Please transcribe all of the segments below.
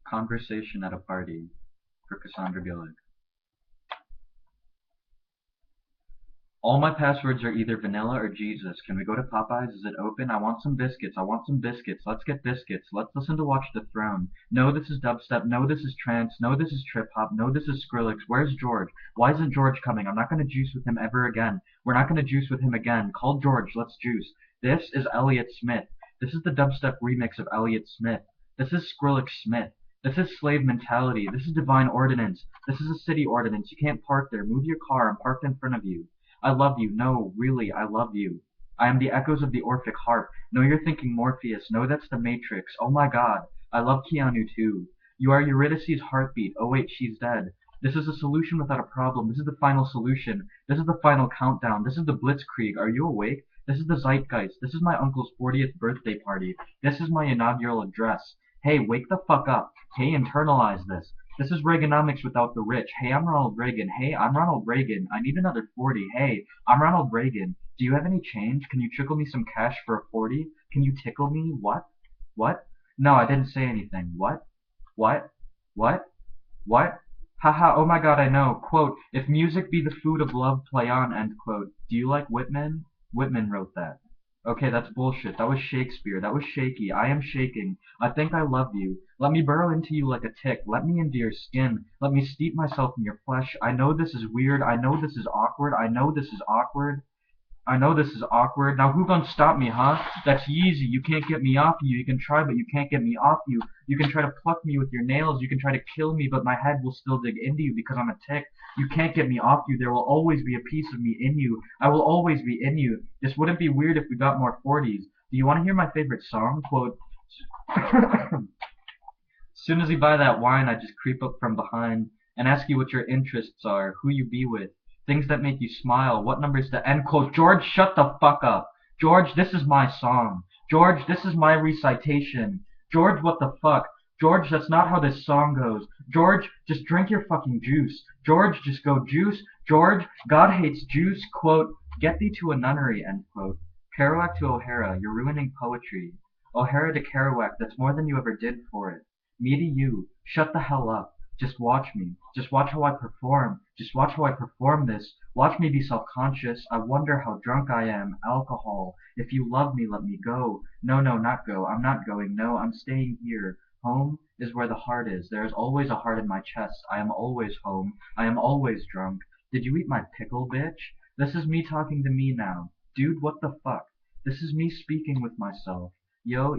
Conversation at a party for Cassandra Gillig. All my passwords are either vanilla or Jesus. Can we go to Popeyes? Is it open? I want some biscuits. I want some biscuits. Let's get biscuits. Let's listen to Watch the Throne. No, this is dubstep. No, this is trance. No, this is trip hop. No, this is Skrillex. Where's George? Why isn't George coming? I'm not going to juice with him ever again. We're not going to juice with him again. Call George. Let's juice. This is Elliott Smith. This is the dubstep remix of Elliott Smith. This is Skrillex Smith. This is slave mentality. This is divine ordinance. This is a city ordinance. You can't park there. Move your car. I'm parked in front of you. I love you. No, really, I love you. I am the echoes of the Orphic harp. No, you're thinking Morpheus. No, that's the Matrix. Oh my god. I love Keanu too. You are Eurydice's heartbeat. Oh wait, she's dead. This is a solution without a problem. This is the final solution. This is the final countdown. This is the Blitzkrieg. Are you awake? This is the zeitgeist. This is my uncle's 40th birthday party. This is my inaugural address. Hey, wake the fuck up. Hey, internalize this. This is Reaganomics without the rich. Hey, I'm Ronald Reagan. Hey, I'm Ronald Reagan. I need another 40. Hey, I'm Ronald Reagan. Do you have any change? Can you trickle me some cash for a 40? Can you tickle me? What? What? No, I didn't say anything. What? What? What? What? Haha, oh my god, I know. Quote, if music be the food of love, play on, end quote. Do you like Whitman? Whitman wrote that. Okay, that's bullshit. That was Shakespeare. That was shaky. I am shaking. I think I love you. Let me burrow into you like a tick. Let me into your skin. Let me steep myself in your flesh. I know this is weird. I know this is awkward. I know this is awkward. I know this is awkward. Now who gonna stop me, huh? That's Yeezy. You can't get me off you. You can try, but you can't get me off you. You can try to pluck me with your nails. You can try to kill me, but my head will still dig into you because I'm a tick. You can't get me off you. There will always be a piece of me in you. I will always be in you. This wouldn't be weird if we got more 40s. Do you want to hear my favorite song? Quote, as soon as you buy that wine, I just creep up from behind and ask you what your interests are, who you be with, things that make you smile, what numbers to end quote. George, shut the fuck up. George, this is my song. George, this is my recitation. George, what the fuck? George, that's not how this song goes. George, just drink your fucking juice. George, just go juice. George, God hates juice. Quote, get thee to a nunnery, end quote. Kerouac to O'Hara, you're ruining poetry. O'Hara to Kerouac, that's more than you ever did for it. Me to you, shut the hell up. Just watch me. Just watch how I perform. Just watch how I perform this. Watch me be self-conscious. I wonder how drunk I am. Alcohol. If you love me, let me go. No, no, not go. I'm not going. No, I'm staying here. Home is where the heart is. There is always a heart in my chest. I am always home. I am always drunk. Did you eat my pickle, bitch? This is me talking to me now. Dude, what the fuck? This is me speaking with myself. Yo,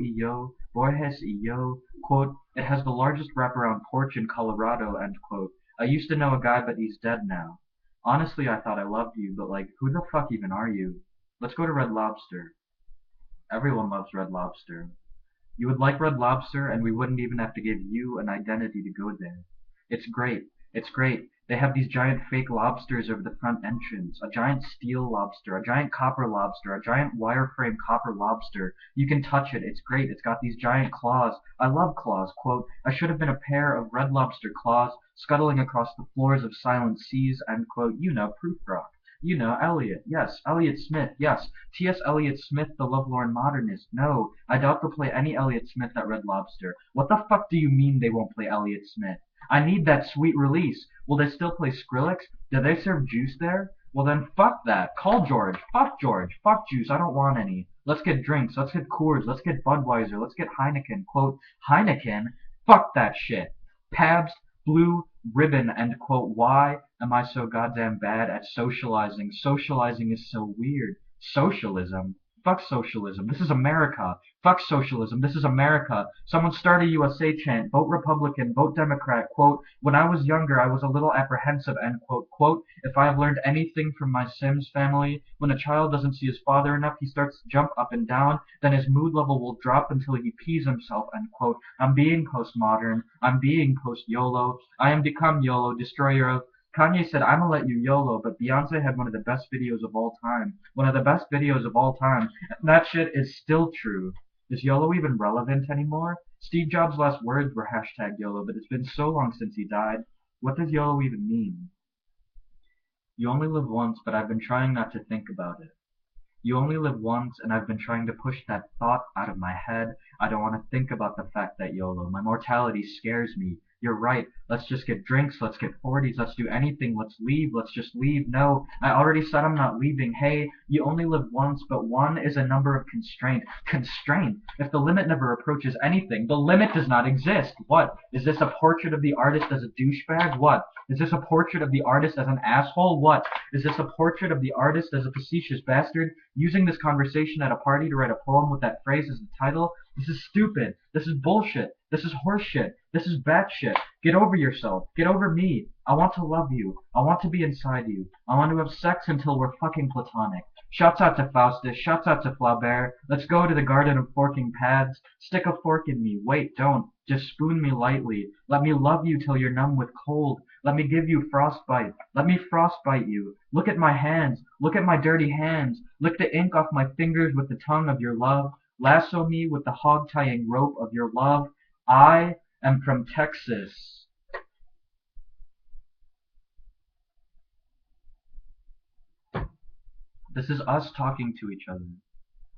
Borges yo, quote, it has the largest wraparound porch in Colorado, end quote. I used to know a guy, but he's dead now. Honestly, I thought I loved you, but like, who the fuck even are you? Let's go to Red Lobster. Everyone loves Red Lobster. You would like Red Lobster, and we wouldn't even have to give you an identity to go there. It's great. It's great. They have these giant fake lobsters over the front entrance. A giant steel lobster, a giant copper lobster, a giant wireframe copper lobster. You can touch it. It's great. It's got these giant claws. I love claws. Quote, I should have been a pair of red lobster claws scuttling across the floors of silent seas, end quote. You know, proof rock. You know, Eliot. Yes. Elliott Smith. Yes. T.S. Eliot Smith, the lovelorn modernist. No, I doubt they'll play any Elliott Smith at Red Lobster. What the fuck do you mean they won't play Elliott Smith? I need that sweet release. Will they still play Skrillex? Do they serve juice there? Well then fuck that. Call George. Fuck George. Fuck juice. I don't want any. Let's get drinks. Let's get Coors. Let's get Budweiser. Let's get Heineken. Quote, Heineken? Fuck that shit. Pabst Blue Ribbon, end quote. Why am I so goddamn bad at socializing? Socializing is so weird. Socialism? Fuck socialism. This is America. Fuck socialism. This is America. Someone start a USA chant. Vote Republican. Vote Democrat. Quote, when I was younger, I was a little apprehensive, end quote. Quote, if I have learned anything from my Sims family, when a child doesn't see his father enough, he starts to jump up and down, then his mood level will drop until he pees himself, end quote. I'm being postmodern. I'm being post-YOLO. I am become YOLO, destroyer of Kanye said, I'ma let you YOLO, but Beyonce had one of the best videos of all time. One of the best videos of all time. And that shit is still true. Is YOLO even relevant anymore? Steve Jobs' last words were hashtag YOLO, but it's been so long since he died. What does YOLO even mean? You only live once, but I've been trying not to think about it. You only live once, and I've been trying to push that thought out of my head. I don't want to think about the fact that YOLO. My mortality scares me. You're right. Let's just get drinks. Let's get 40s. Let's do anything. Let's leave. Let's just leave. No, I already said I'm not leaving. Hey, you only live once, but one is a number of constraint. Constraint? If the limit never approaches anything, the limit does not exist. What? Is this a portrait of the artist as a douchebag? What? Is this a portrait of the artist as an asshole? What? Is this a portrait of the artist as a facetious bastard? Using this conversation at a party to write a poem with that phrase as the title? This is stupid. This is bullshit. This is horseshit. This is batshit. Get over yourself. Get over me. I want to love you. I want to be inside you. I want to have sex until we're fucking platonic. Shouts out to Faustus. Shouts out to Flaubert. Let's go to the garden of forking paths. Stick a fork in me. Wait, don't. Just spoon me lightly. Let me love you till you're numb with cold. Let me give you frostbite. Let me frostbite you. Look at my hands. Look at my dirty hands. Lick the ink off my fingers with the tongue of your love. Lasso me with the hog-tying rope of your love. I am from Texas. This is us talking to each other.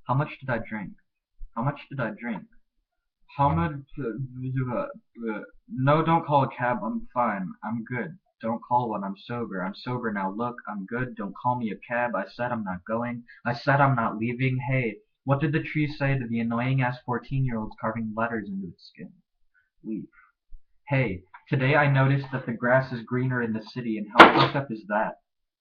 How much did I drink? How much did I drink? How much? No, don't call a cab. I'm fine. I'm good. Don't call one. I'm sober. I'm sober now. Look, I'm good. Don't call me a cab. I said I'm not going. I said I'm not leaving. Hey, what did the tree say to the annoying ass 14-year-olds carving letters into its skin? Leave. Hey, today I noticed that the grass is greener in the city, and how fucked up is that?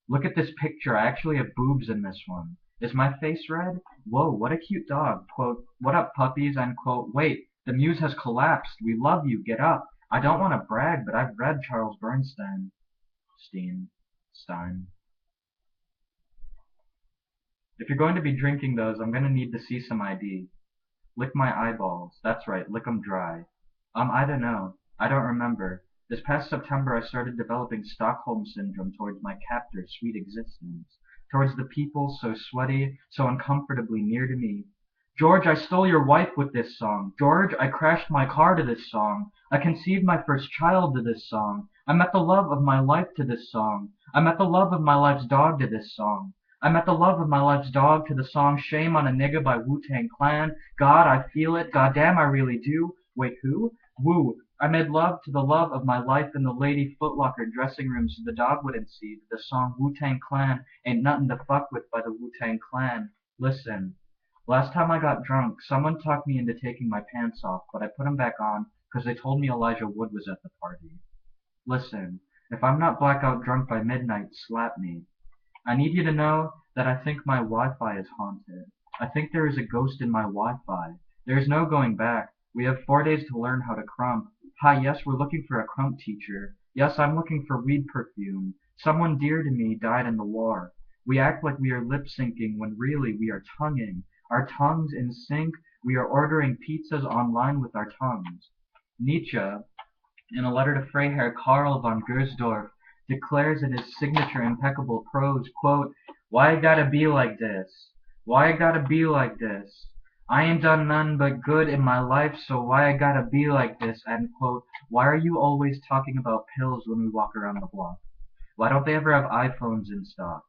Look at this picture. I actually have boobs in this one. Is my face red? Whoa, what a cute dog. Quote, what up, puppies? Unquote. Wait, the muse has collapsed. We love you. Get up. I don't want to brag, but I've read Charles Bernstein. Stein. If you're going to be drinking those, I'm going to need to see some ID. Lick my eyeballs. That's right, lick 'em dry. I don't know. I don't remember. This past September I started developing Stockholm Syndrome towards my captor's sweet existence. Towards the people so sweaty, so uncomfortably near to me. George, I stole your wife with this song. George, I crashed my car to this song. I conceived my first child to this song. I met the love of my life to this song. I met the love of my life's dog to this song. I met the love of my life's dog to the song Shame on a Nigga by Wu-Tang Clan. God, I feel it. Goddamn, I really do. Wait, who? Woo. I made love to the love of my life in the Lady Footlocker dressing room so the dog wouldn't see that the song Wu-Tang Clan ain't nothing to fuck with by the Wu-Tang Clan. Listen. Last time I got drunk, someone talked me into taking my pants off, but I put 'em back on because they told me Elijah Wood was at the party. Listen, if I'm not blackout drunk by midnight, slap me. I need you to know that I think my Wi-Fi is haunted. I think there is a ghost in my Wi-Fi. There is no going back. We have 4 days to learn how to crump. Hi, yes, we're looking for a crump teacher. Yes, I'm looking for weed perfume. Someone dear to me died in the war. We act like we are lip-syncing when really we are tonguing. Our tongues in sync, we are ordering pizzas online with our tongues. Nietzsche, in a letter to Freiherr Karl von Gersdorff, declares in his signature impeccable prose, quote, why it gotta be like this? Why it gotta be like this? I ain't done none but good in my life, so why I gotta be like this? End quote. Why are you always talking about pills when we walk around the block? Why don't they ever have iPhones in stock?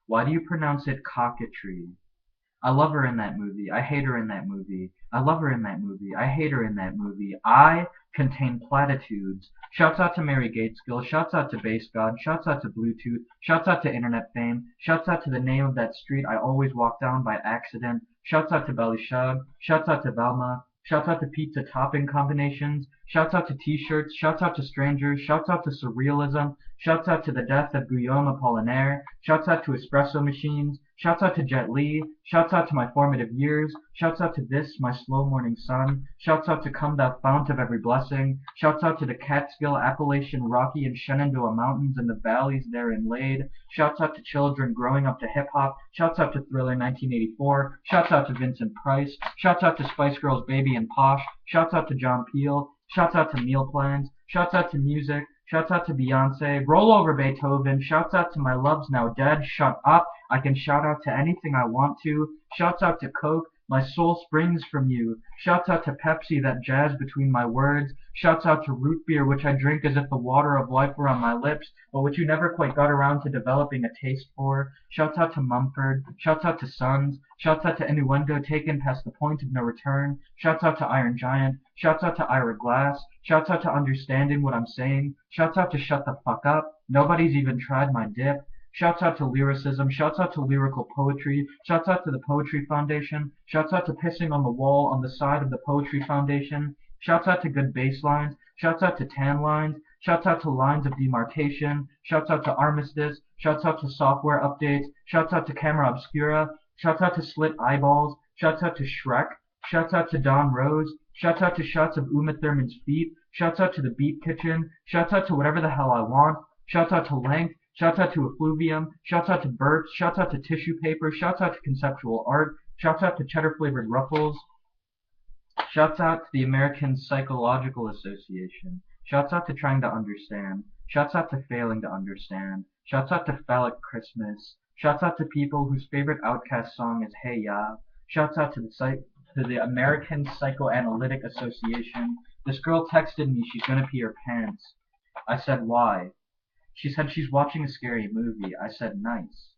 Why do you pronounce it cockatry? I love her in that movie. I hate her in that movie. I love her in that movie. I hate her in that movie. I contain platitudes. Shouts out to Mary Gateskill. Shouts out to Base God. Shouts out to Bluetooth. Shouts out to Internet Fame. Shouts out to the name of that street I always walk down by accident. Shouts out to Belishag. Shouts out to Velma. Shouts out to pizza topping combinations. Shouts out to t-shirts. Shouts out to strangers. Shouts out to surrealism. Shouts out to the death of Guillaume Apollinaire. Shouts out to espresso machines. Shouts out to Jet Li. Shouts out to my formative years. Shouts out to this, my slow morning sun. Shouts out to Come Thou Fount of Every Blessing. Shouts out to the Catskill, Appalachian, Rocky, and Shenandoah Mountains and the valleys therein laid. Shouts out to children growing up to hip-hop. Shouts out to Thriller 1984. Shouts out to Vincent Price. Shouts out to Spice Girls Baby and Posh. Shouts out to John Peel. Shouts out to meal plans. Shouts out to music. Shouts out to Beyonce. Roll over Beethoven. Shouts out to my loves now dead. Shut up. I can shout out to anything I want to. Shouts out to Coke. My soul springs from you. Shouts out to Pepsi, that jazz between my words. Shouts out to root beer, which I drink as if the water of life were on my lips, but which you never quite got around to developing a taste for. Shouts out to Mumford. Shouts out to Sons. Shouts out to innuendo taken past the point of no return. Shouts out to Iron Giant. Shouts out to Ira Glass. Shouts out to understanding what I'm saying. Shouts out to shut the fuck up. Nobody's even tried my dip. Shouts out to lyricism, shouts out to lyrical poetry, shouts out to the Poetry Foundation, shouts out to pissing on the wall on the side of the Poetry Foundation, shouts out to good bass lines, shouts out to tan lines, shouts out to lines of demarcation, shouts out to Armistice, shouts out to software updates, shouts out to Camera Obscura, shouts out to Slit Eyeballs, shouts out to Shrek, shouts out to Don Rose, shouts out to shots of Uma Thurman's feet, shouts out to the Beat Kitchen, shouts out to whatever the hell I want, shouts out to Length, shouts out to Effluvium, shouts out to burps, shouts out to tissue paper, shouts out to conceptual art, shouts out to cheddar flavored ruffles, shouts out to the American Psychological Association, shouts out to trying to understand, shouts out to failing to understand, shouts out to Phallic Christmas, shouts out to people whose favorite Outkast song is Hey Ya, shouts out to the American Psychoanalytic Association. This girl texted me she's gonna pee her pants. I said why? She said she's watching a scary movie. I said nice.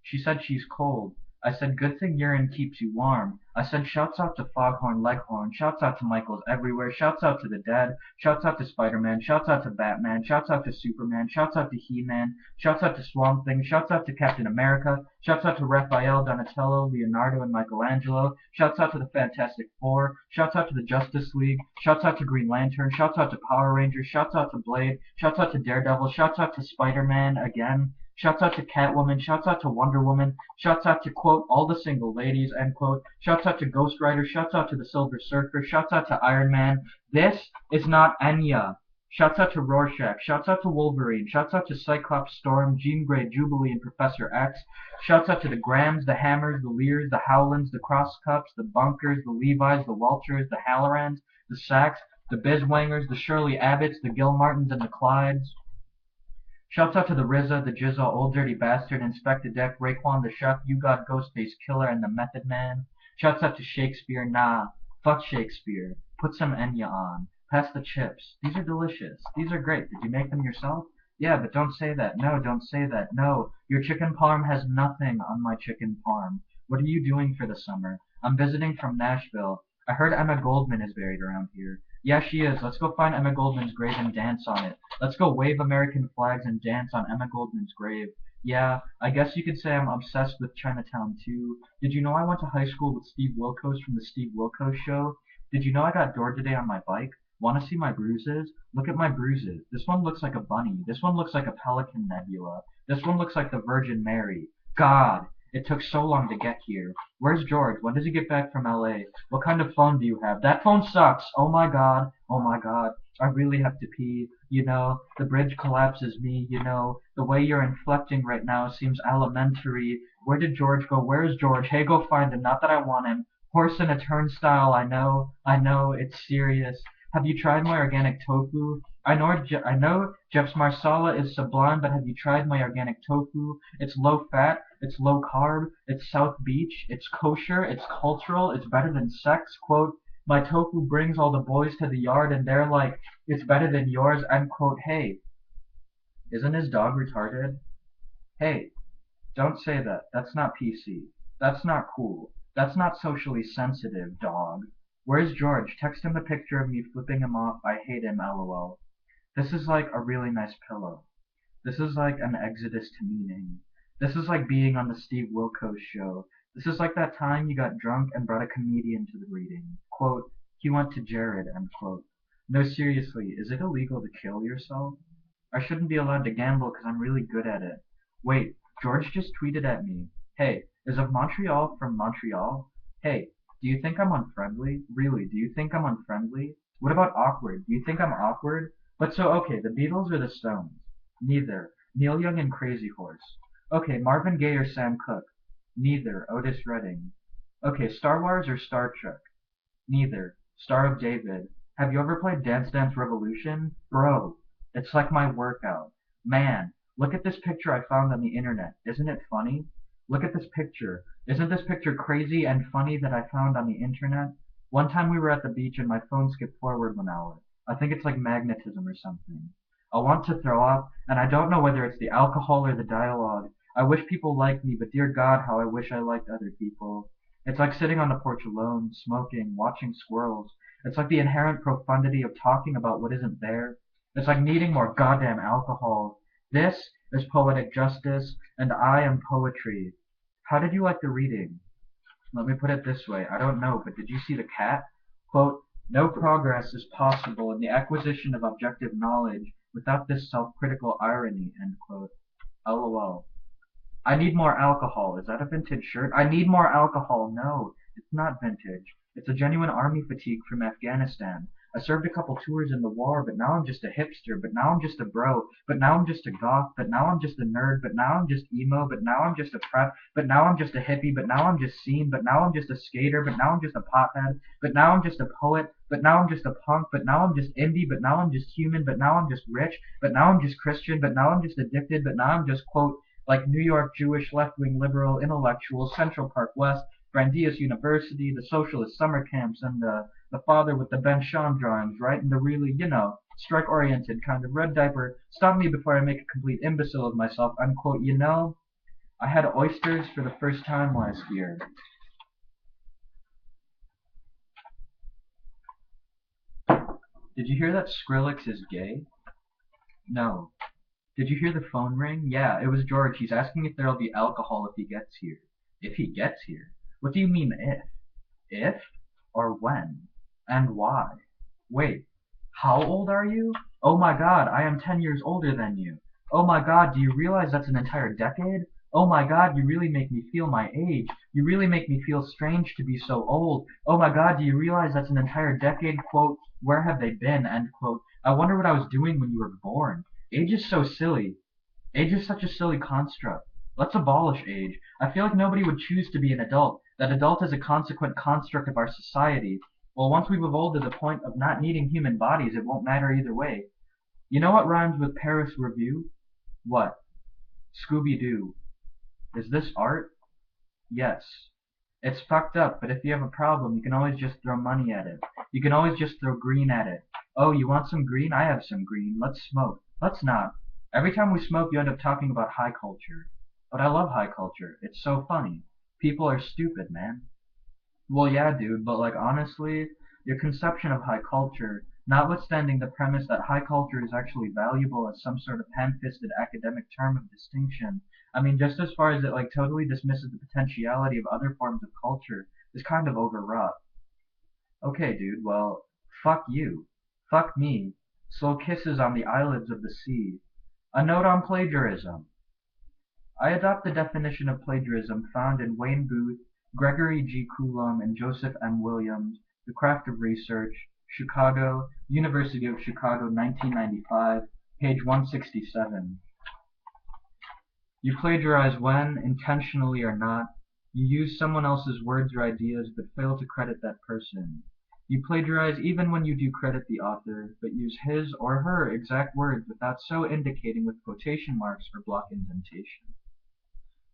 She said she's cold. I said good thing urine keeps you warm. I said shouts out to Foghorn Leghorn. Shouts out to Michaels everywhere. Shouts out to the dead. Shouts out to Spider-Man. Shouts out to Batman. Shouts out to Superman. Shouts out to He-Man. Shouts out to Swamp Thing. Shouts out to Captain America. Shouts out to Raphael, Donatello, Leonardo, and Michelangelo. Shouts out to the Fantastic Four. Shouts out to the Justice League. Shouts out to Green Lantern. Shouts out to Power Rangers. Shouts out to Blade. Shouts out to Daredevil. Shouts out to Spider-Man again. Shouts out to Catwoman, shouts out to Wonder Woman, shouts out to, quote, all the single ladies, end quote, shouts out to Ghost Rider, shouts out to the Silver Surfer, shouts out to Iron Man. This is not Enya. Shouts out to Rorschach, shouts out to Wolverine, shouts out to Cyclops, Storm, Jean Grey, Jubilee, and Professor X. Shouts out to the Grams, the Hammers, the Lears, the Howlands, the Crosscups, the Bunkers, the Levis, the Welchers, the Hallorans, the Sacks, the Biswangers, the Shirley Abbotts, the Gilmartins, and the Clydes. Shouts out to the RZA, the Jizza, Old Dirty Bastard, Inspector Deck, Raekwon the Chef, You Got Ghostface Killer, and the Method Man. Shouts out to Shakespeare, nah, fuck Shakespeare. Put some Enya on. Pass the chips. These are delicious. These are great. Did you make them yourself? Yeah, but don't say that. No, don't say that. No, your chicken parm has nothing on my chicken parm. What are you doing for the summer? I'm visiting from Nashville. I heard Emma Goldman is buried around here. Yeah, she is. Let's go find Emma Goldman's grave and dance on it. Let's go wave American flags and dance on Emma Goldman's grave. Yeah, I guess you could say I'm obsessed with Chinatown too. Did you know I went to high school with Steve Wilkos from the Steve Wilkos Show? Did you know I got doored today on my bike? Want to see my bruises? Look at my bruises. This one looks like a bunny. This one looks like a pelican nebula. This one looks like the Virgin Mary. God, it took so long to get here. Where's George? When does he get back from LA? What kind of phone do you have? That phone sucks. Oh my god. Oh my god. I really have to pee. You know, the bridge collapses me. You know, the way you're inflecting right now seems elementary. Where did George go? Where's George? Hey, go find him. Not that I want him. Horse in a turnstile. I know. It's serious. Have you tried my organic tofu? I know Jeff's Marsala is sublime, but have you tried my organic tofu? It's low fat, it's low carb, it's South Beach, it's kosher, it's cultural, it's better than sex. Quote, my tofu brings all the boys to the yard and they're like, it's better than yours. End quote, hey, isn't his dog retarded? Hey, don't say that. That's not PC. That's not cool. That's not socially sensitive, dog. Where's George? Text him a picture of me flipping him off. I hate him, lol. This is like a really nice pillow. This is like an exodus to meaning. This is like being on the Steve Wilkos show. This is like that time you got drunk and brought a comedian to the reading. Quote, he went to Jared, end quote. No, seriously, is it illegal to kill yourself? I shouldn't be allowed to gamble because I'm really good at it. Wait, George just tweeted at me. Hey, is of Montreal from Montreal? Hey, do you think I'm unfriendly? Really, do you think I'm unfriendly? What about awkward? Do you think I'm awkward? But so, okay, the Beatles or the Stones? Neither. Neil Young and Crazy Horse. Okay, Marvin Gaye or Sam Cooke? Neither. Otis Redding. Okay, Star Wars or Star Trek? Neither. Star of David. Have you ever played Dance Dance Revolution? Bro, it's like my workout. Man, look at this picture I found on the internet. Isn't it funny? Look at this picture. Isn't this picture crazy and funny that I found on the internet? One time we were at the beach and my phone skipped forward 1 hour. I think it's like magnetism or something. I want to throw up, and I don't know whether it's the alcohol or the dialogue. I wish people liked me, but dear God, how I wish I liked other people. It's like sitting on the porch alone, smoking, watching squirrels. It's like the inherent profundity of talking about what isn't there. It's like needing more goddamn alcohol. This is poetic justice, and I am poetry. How did you like the reading? Let me put it this way. I don't know, but did you see the cat? Quote, no progress is possible in the acquisition of objective knowledge without this self-critical irony, end quote. LOL. I need more alcohol. Is that a vintage shirt? I need more alcohol. No, it's not vintage. It's a genuine army fatigue from Afghanistan. I served a couple tours in the war, but now I'm just a hipster, but now I'm just a bro, but now I'm just a goth, but now I'm just a nerd, but now I'm just emo, but now I'm just a prep, but now I'm just a hippie, but now I'm just scene, but now I'm just a skater, but now I'm just a pothead, but now I'm just a poet, but now I'm just a punk, but now I'm just indie, but now I'm just human, but now I'm just rich, but now I'm just Christian, but now I'm just addicted, but now I'm just, quote, like New York Jewish left-wing liberal intellectuals, Central Park West, Brandeis University, the socialist summer camps, and the father with the Ben Shahn drawings, right? And the really, strike-oriented kind of red diaper. Stop me before I make a complete imbecile of myself. Unquote. I had oysters for the first time last year. Did you hear that Skrillex is gay? No. Did you hear the phone ring? Yeah, it was George. He's asking if there'll be alcohol if he gets here. If he gets here? What do you mean if? If? Or when? And why? Wait, how old are you? Oh my god, I am 10 years older than you. Oh my god, do you realize that's an entire decade? Oh my god, you really make me feel my age. You really make me feel strange to be so old. Oh my god, do you realize that's an entire decade? Quote, where have they been? End quote. I wonder what I was doing when you were born. Age is so silly. Age is such a silly construct. Let's abolish age. I feel like nobody would choose to be an adult. That adult is a consequent construct of our society. Well, once we've evolved to the point of not needing human bodies, it won't matter either way. You know what rhymes with Paris Review? What? Scooby-Doo. Is this art? Yes. It's fucked up, but if you have a problem, you can always just throw money at it. You can always just throw green at it. Oh, you want some green? I have some green. Let's smoke. Let's not. Every time we smoke, you end up talking about high culture. But I love high culture. It's so funny. People are stupid, man. Well, yeah, dude, but like honestly, your conception of high culture, notwithstanding the premise that high culture is actually valuable as some sort of ham-fisted academic term of distinction, I mean, just as far as it like totally dismisses the potentiality of other forms of culture, is kind of overwrought. Okay, dude, well, fuck you. Fuck me. Slow kisses on the eyelids of the sea. A note on plagiarism. I adopt the definition of plagiarism found in Wayne Booth, Gregory G. Coulomb, and Joseph M. Williams, The Craft of Research, Chicago, University of Chicago, 1995, page 167. You plagiarize when, intentionally or not, you use someone else's words or ideas but fail to credit that person. You plagiarize even when you do credit the author, but use his or her exact words without so indicating with quotation marks or block indentation.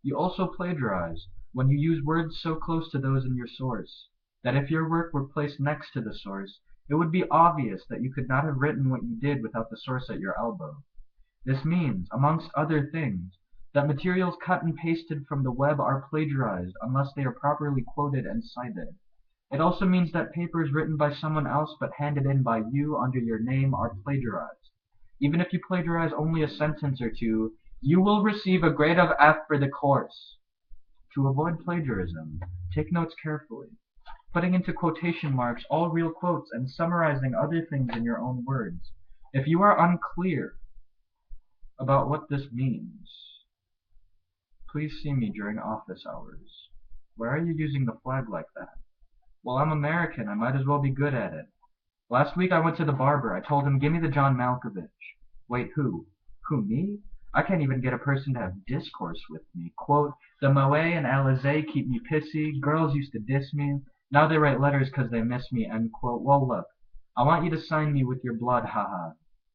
You also plagiarize when you use words so close to those in your source that if your work were placed next to the source, it would be obvious that you could not have written what you did without the source at your elbow. This means, amongst other things, that materials cut and pasted from the web are plagiarized unless they are properly quoted and cited. It also means that papers written by someone else but handed in by you under your name are plagiarized. Even if you plagiarize only a sentence or two, you will receive a grade of F for the course. To avoid plagiarism, take notes carefully, putting into quotation marks all real quotes and summarizing other things in your own words. If you are unclear about what this means, please see me during office hours. Why are you using the flag like that? Well, I'm American. I might as well be good at it. Last week I went to the barber. I told him, give me the John Malkovich. Wait, who? Who, me? I can't even get a person to have discourse with me. Quote, the Moe and Alizé keep me pissy. Girls used to diss me. Now they write letters 'cause they miss me, end quote. Well, look. I want you to sign me with your blood, haha.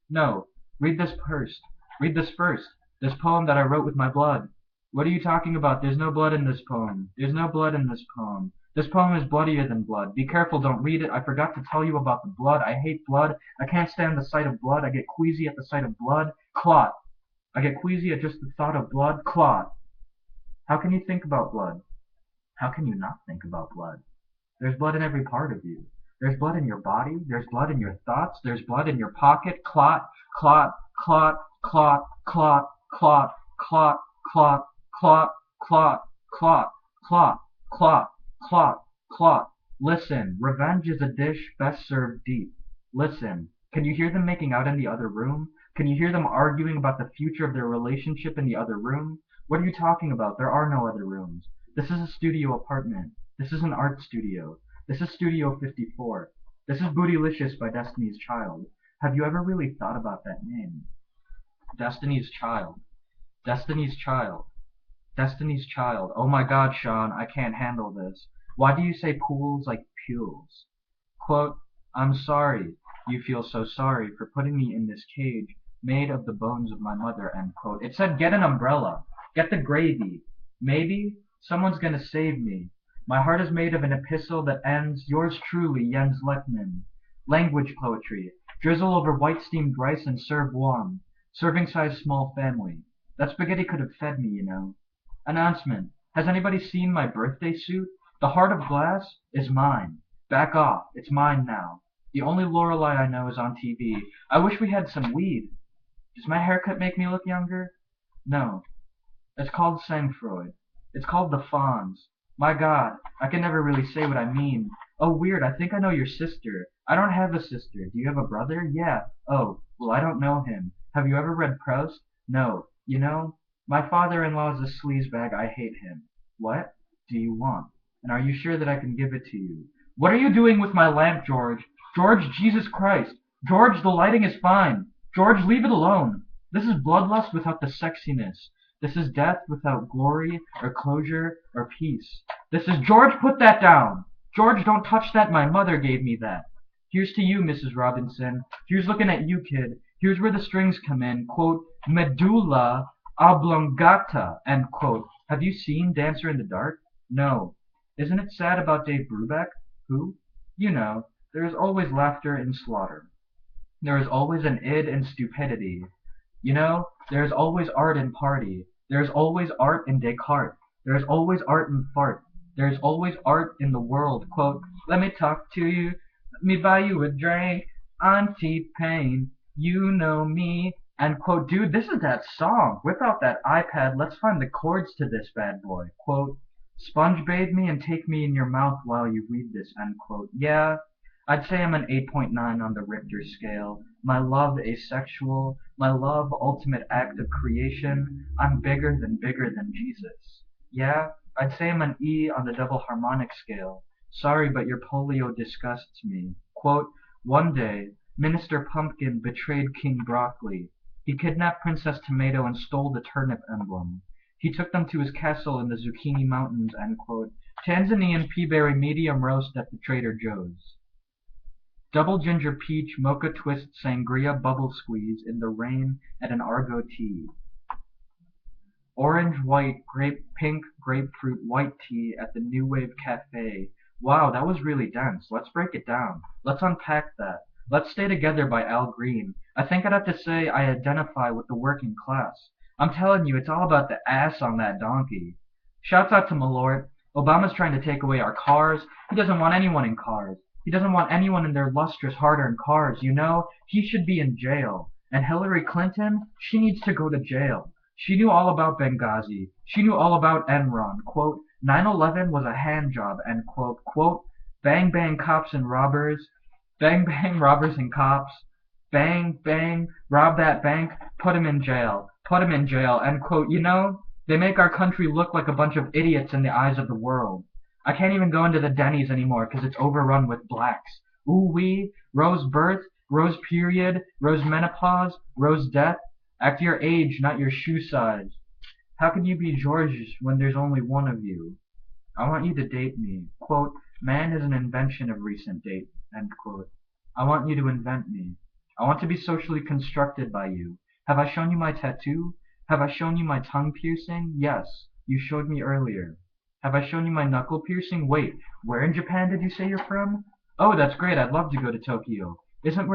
No. Read this first. Read this first. This poem that I wrote with my blood. What are you talking about? There's no blood in this poem. There's no blood in this poem. This poem is bloodier than blood. Be careful, don't read it. I forgot to tell you about the blood. I hate blood. I can't stand the sight of blood. I get queasy at the sight of blood. Clot. I get queasy at just the thought of blood. Clot. How can you think about blood? How can you not think about blood? There's blood in every part of you. There's blood in your body. There's blood in your thoughts. There's blood in your pocket. Clot, clot, clot, clot, clot, clot, clot, clot, clot, clot, clot, clot, clot, clot, clot. Listen, revenge is a dish best served deep. Listen, can you hear them making out in the other room? Can you hear them arguing about the future of their relationship in the other room? What are you talking about? There are no other rooms. This is a studio apartment. This is an art studio. This is Studio 54. This is Bootylicious by Destiny's Child. Have you ever really thought about that name? Destiny's Child. Destiny's Child. Destiny's Child. Oh my god, Sean, I can't handle this. Why do you say pools like pules? Quote, I'm sorry. You feel so sorry for putting me in this cage made of the bones of my mother, end quote. It said get an umbrella. Get the gravy. Maybe someone's gonna save me. My heart is made of an epistle that ends, yours truly, Jens Lechman. Language poetry. Drizzle over white steamed rice and serve warm. Serving size small family. That spaghetti could have fed me, you know. Announcement. Has anybody seen my birthday suit? The heart of glass is mine. Back off. It's mine now. The only Lorelei I know is on TV. I wish we had some weed. Does my haircut make me look younger? No. It's called sang-froid. It's called the Fonz. My god, I can never really say what I mean. Oh weird, I think I know your sister. I don't have a sister. Do you have a brother? Yeah. Oh, well I don't know him. Have you ever read Proust? No. You know, my father-in-law is a sleazebag. I hate him. What do you want? And are you sure that I can give it to you? What are you doing with my lamp, George? George, Jesus Christ. George, the lighting is fine. George, leave it alone. This is bloodlust without the sexiness. This is death without glory or closure or peace. This is George, put that down. George, don't touch that. My mother gave me that. Here's to you, Mrs. Robinson. Here's looking at you, kid. Here's where the strings come in. Quote, medulla oblongata, end quote. Have you seen Dancer in the Dark? No. Isn't it sad about Dave Brubeck? Who? You know, there is always laughter in slaughter. There is always an id in stupidity. You know, there is always art in party. There is always art in Descartes. There is always art in fart. There is always art in the world. Quote, let me talk to you. Let me buy you a drink. I'm T-Pain. You know me. And quote, dude, this is that song. Whip out that iPad. Let's find the chords to this bad boy. Quote, sponge bathe me and take me in your mouth while you read this, end quote. Yeah, I'd say I'm an 8.9 on the Richter scale. My love asexual. My love ultimate act of creation. I'm bigger than Jesus. Yeah, I'd say I'm an E on the double harmonic scale. Sorry, but your polio disgusts me. Quote, one day, Minister Pumpkin betrayed King Broccoli. He kidnapped Princess Tomato and stole the turnip emblem. He took them to his castle in the Zucchini Mountains, end quote. Tanzanian peaberry medium roast at the Trader Joe's. Double ginger peach mocha twist sangria bubble squeeze in the rain at an Argo tea. Orange white grape pink grapefruit white tea at the New Wave Cafe. Wow, that was really dense. Let's break it down. Let's unpack that. Let's Stay Together by Al Green. I think I'd have to say I identify with the working class. I'm telling you, it's all about the ass on that donkey. Shouts out to Malort. Obama's trying to take away our cars. He doesn't want anyone in cars. He doesn't want anyone in their lustrous, hard-earned cars, you know? He should be in jail. And Hillary Clinton, she needs to go to jail. She knew all about Benghazi. She knew all about Enron. Quote, 9/11 was a hand job, end quote. Quote, bang, bang, cops and robbers. Bang, bang, robbers and cops. Bang, bang, rob that bank. Put him in jail. Put him in jail, end quote. You know, they make our country look like a bunch of idiots in the eyes of the world. I can't even go into the Denny's anymore because it's overrun with blacks. Ooh wee, rose birth, rose period, rose menopause, rose death. Act your age, not your shoe size. How can you be George when there's only one of you? I want you to date me. Quote, man is an invention of recent date, end quote. I want you to invent me. I want to be socially constructed by you. Have I shown you my tattoo? Have I shown you my tongue piercing? Yes, you showed me earlier. Have I shown you my knuckle piercing? Wait, where in Japan did you say you're from? Oh, that's great. I'd love to go to Tokyo. Isn't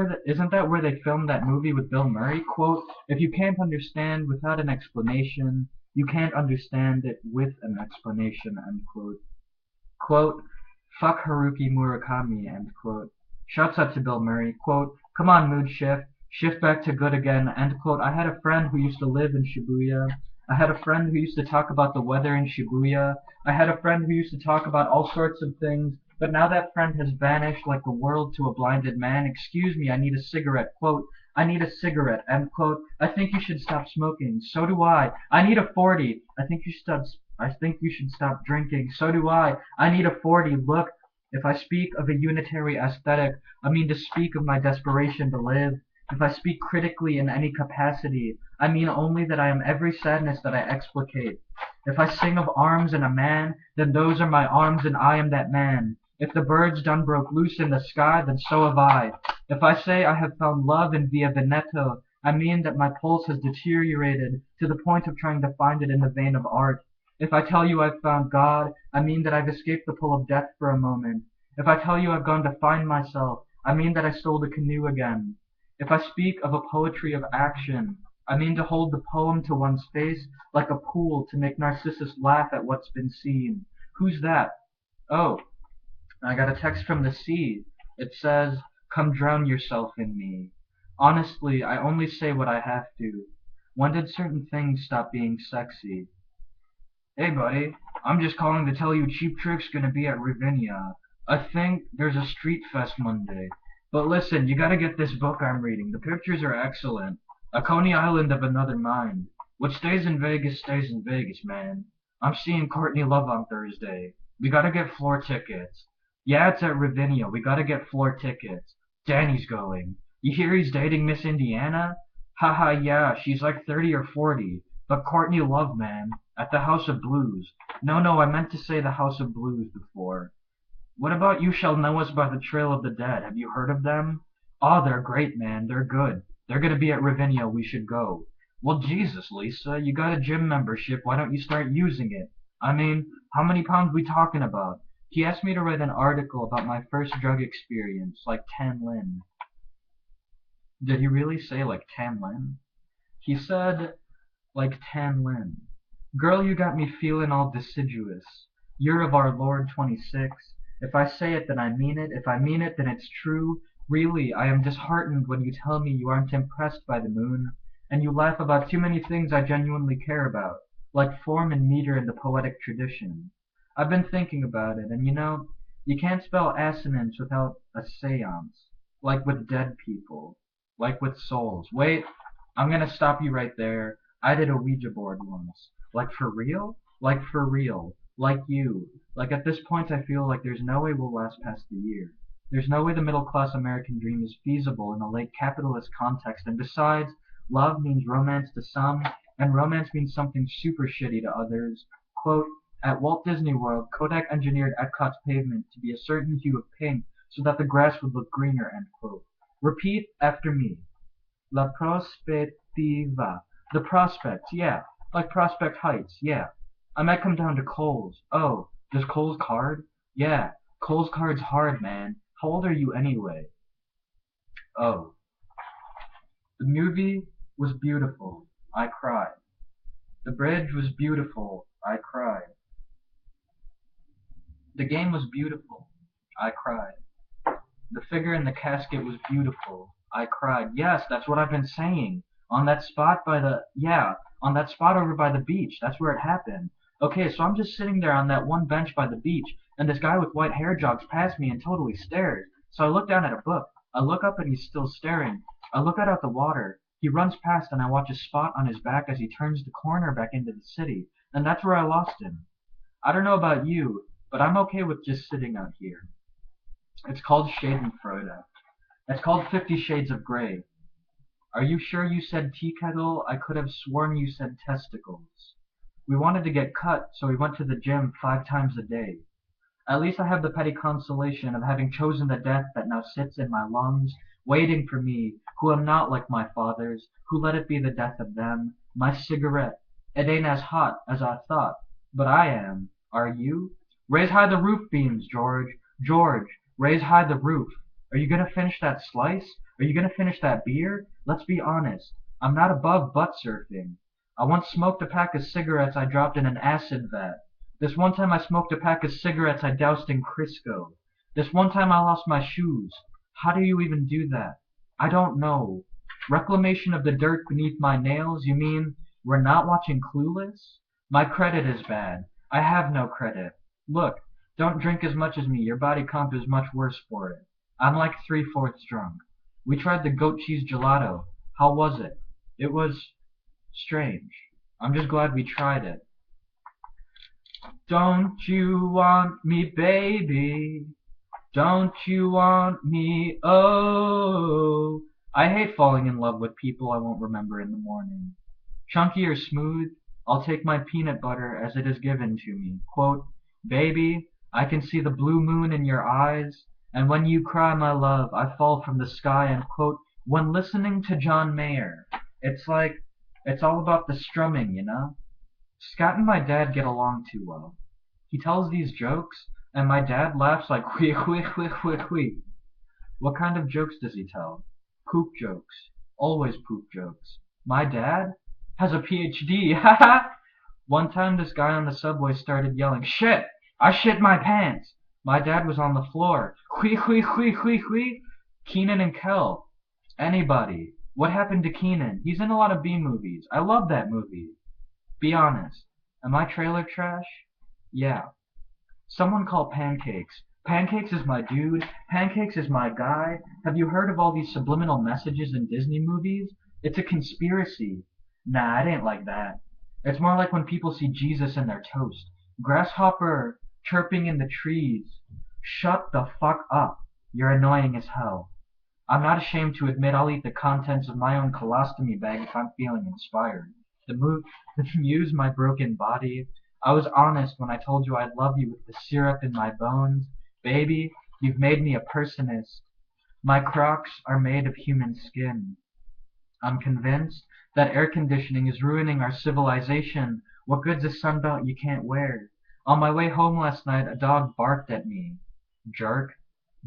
that where they filmed that movie with Bill Murray? Quote, if you can't understand without an explanation, you can't understand it with an explanation, end quote. Quote, fuck Haruki Murakami, end quote. Shouts out to Bill Murray. Quote, come on, mood shift. Shift back to good again, end quote. I had a friend who used to live in Shibuya. I had a friend who used to talk about the weather in Shibuya. I had a friend who used to talk about all sorts of things. But now that friend has vanished like the world to a blinded man. Excuse me, I need a cigarette. Quote, I need a cigarette. End quote. I think you should stop smoking. So do I. I need a 40. I think you should stop drinking. So do I. I need a 40. Look, if I speak of a unitary aesthetic, I mean to speak of my desperation to live. If I speak critically in any capacity, I mean only that I am every sadness that I explicate. If I sing of arms and a man, then those are my arms and I am that man. If the birds done broke loose in the sky, then so have I. If I say I have found love in Via Veneto, I mean that my pulse has deteriorated to the point of trying to find it in the vein of art. If I tell you I've found God, I mean that I've escaped the pull of death for a moment. If I tell you I've gone to find myself, I mean that I stole the canoe again. If I speak of a poetry of action, I mean to hold the poem to one's face like a pool to make Narcissus laugh at what's been seen. Who's that? Oh, I got a text from the sea. It says, come drown yourself in me. Honestly, I only say what I have to. When did certain things stop being sexy? Hey buddy, I'm just calling to tell you Cheap Trick's gonna be at Ravinia. I think there's a street fest Monday. But listen, you gotta get this book I'm reading. The pictures are excellent. A Coney Island of another mind. What stays in Vegas, man. I'm seeing Courtney Love on Thursday. We gotta get floor tickets. Yeah, it's at Ravinia. We gotta get floor tickets. Danny's going. You hear he's dating Miss Indiana? Haha, yeah, she's like 30 or 40. But Courtney Love, man. At the House of Blues. No, I meant to say the House of Blues before. What about You Shall Know Us by the Trail of the Dead? Have you heard of them? Oh, they're great, man. They're good. They're gonna be at Ravinia. We should go. Well, Jesus, Lisa, you got a gym membership. Why don't you start using it? I mean, how many pounds we talking about? He asked me to write an article about my first drug experience, like Tan Lin. Did he really say like Tan Lin? He said like Tan Lin. Girl, you got me feeling all deciduous. Year of our Lord 26. If I say it, then I mean it. If I mean it, then it's true. Really, I am disheartened when you tell me you aren't impressed by the moon, and you laugh about too many things I genuinely care about, like form and meter in the poetic tradition. I've been thinking about it, and you can't spell assonance without a seance, like with dead people, like with souls. Wait, I'm gonna stop you right there. I did a Ouija board once. Like for real? Like for real. Like you. Like at this point I feel like there's no way we'll last past the year. There's no way the middle class American dream is feasible in a late capitalist context, and besides, love means romance to some, and romance means something super shitty to others. Quote, at Walt Disney World, Kodak engineered Epcot's pavement to be a certain hue of pink so that the grass would look greener, end quote. Repeat after me. La prospettiva. The prospect, yeah. Like Prospect Heights, yeah. I might come down to Cole's. Oh, does Cole's card? Yeah, Cole's card's hard, man. How old are you anyway? Oh. The movie was beautiful. I cried. The bridge was beautiful. I cried. The game was beautiful. I cried. The figure in the casket was beautiful. I cried. Yes, that's what I've been saying. On that spot by the, yeah, on that spot over by the beach. That's where it happened. Okay, so I'm just sitting there on that one bench by the beach, and this guy with white hair jogs past me and totally stares. So I look down at a book. I look up and he's still staring. I look out at the water. He runs past and I watch a spot on his back as he turns the corner back into the city. And that's where I lost him. I don't know about you, but I'm okay with just sitting out here. It's called Schadenfreude. It's called 50 Shades of Grey. Are you sure you said tea kettle? I could have sworn you said testicles. We wanted to get cut, so we went to the gym 5 times a day. At least I have the petty consolation of having chosen the death that now sits in my lungs, waiting for me, who am not like my fathers, who let it be the death of them. My cigarette. It ain't as hot as I thought, but I am. Are you? Raise high the roof beams, George. George, raise high the roof. Are you gonna finish that slice? Are you gonna finish that beer? Let's be honest. I'm not above butt surfing. I once smoked a pack of cigarettes I dropped in an acid vat. This one time I smoked a pack of cigarettes I doused in Crisco. This one time I lost my shoes. How do you even do that? I don't know. Reclamation of the dirt beneath my nails? You mean we're not watching Clueless? My credit is bad. I have no credit. Look, don't drink as much as me. Your body comp is much worse for it. I'm like three-fourths drunk. We tried the goat cheese gelato. How was it? It was strange. I'm just glad we tried it. Don't you want me, baby? Don't you want me? Oh, I hate falling in love with people I won't remember in the morning. Chunky or smooth, I'll take my peanut butter as it is given to me. Quote, baby, I can see the blue moon in your eyes, and when you cry, my love, I fall from the sky. And quote, when listening to John Mayer, it's like, it's all about the strumming, you know? Scott and my dad get along too well. He tells these jokes, and my dad laughs like whee whee whee whee whee. What kind of jokes does he tell? Poop jokes. Always poop jokes. My dad has a PhD. Haha. One time this guy on the subway started yelling, shit! I shit my pants! My dad was on the floor. Whee whee whee whee whee. Keenan and Kel. Anybody. What happened to Keenan? He's in a lot of B movies. I love that movie. Be honest. Am I trailer trash? Yeah. Someone call Pancakes. Pancakes is my dude. Pancakes is my guy. Have you heard of all these subliminal messages in Disney movies? It's a conspiracy. Nah, it ain't like that. It's more like when people see Jesus in their toast. Grasshopper chirping in the trees. Shut the fuck up. You're annoying as hell. I'm not ashamed to admit I'll eat the contents of my own colostomy bag if I'm feeling inspired. The muse my broken body. I was honest when I told you I'd love you with the syrup in my bones. Baby, you've made me a personist. My Crocs are made of human skin. I'm convinced that air conditioning is ruining our civilization. What good's a sunbelt you can't wear? On my way home last night, a dog barked at me. Jerk.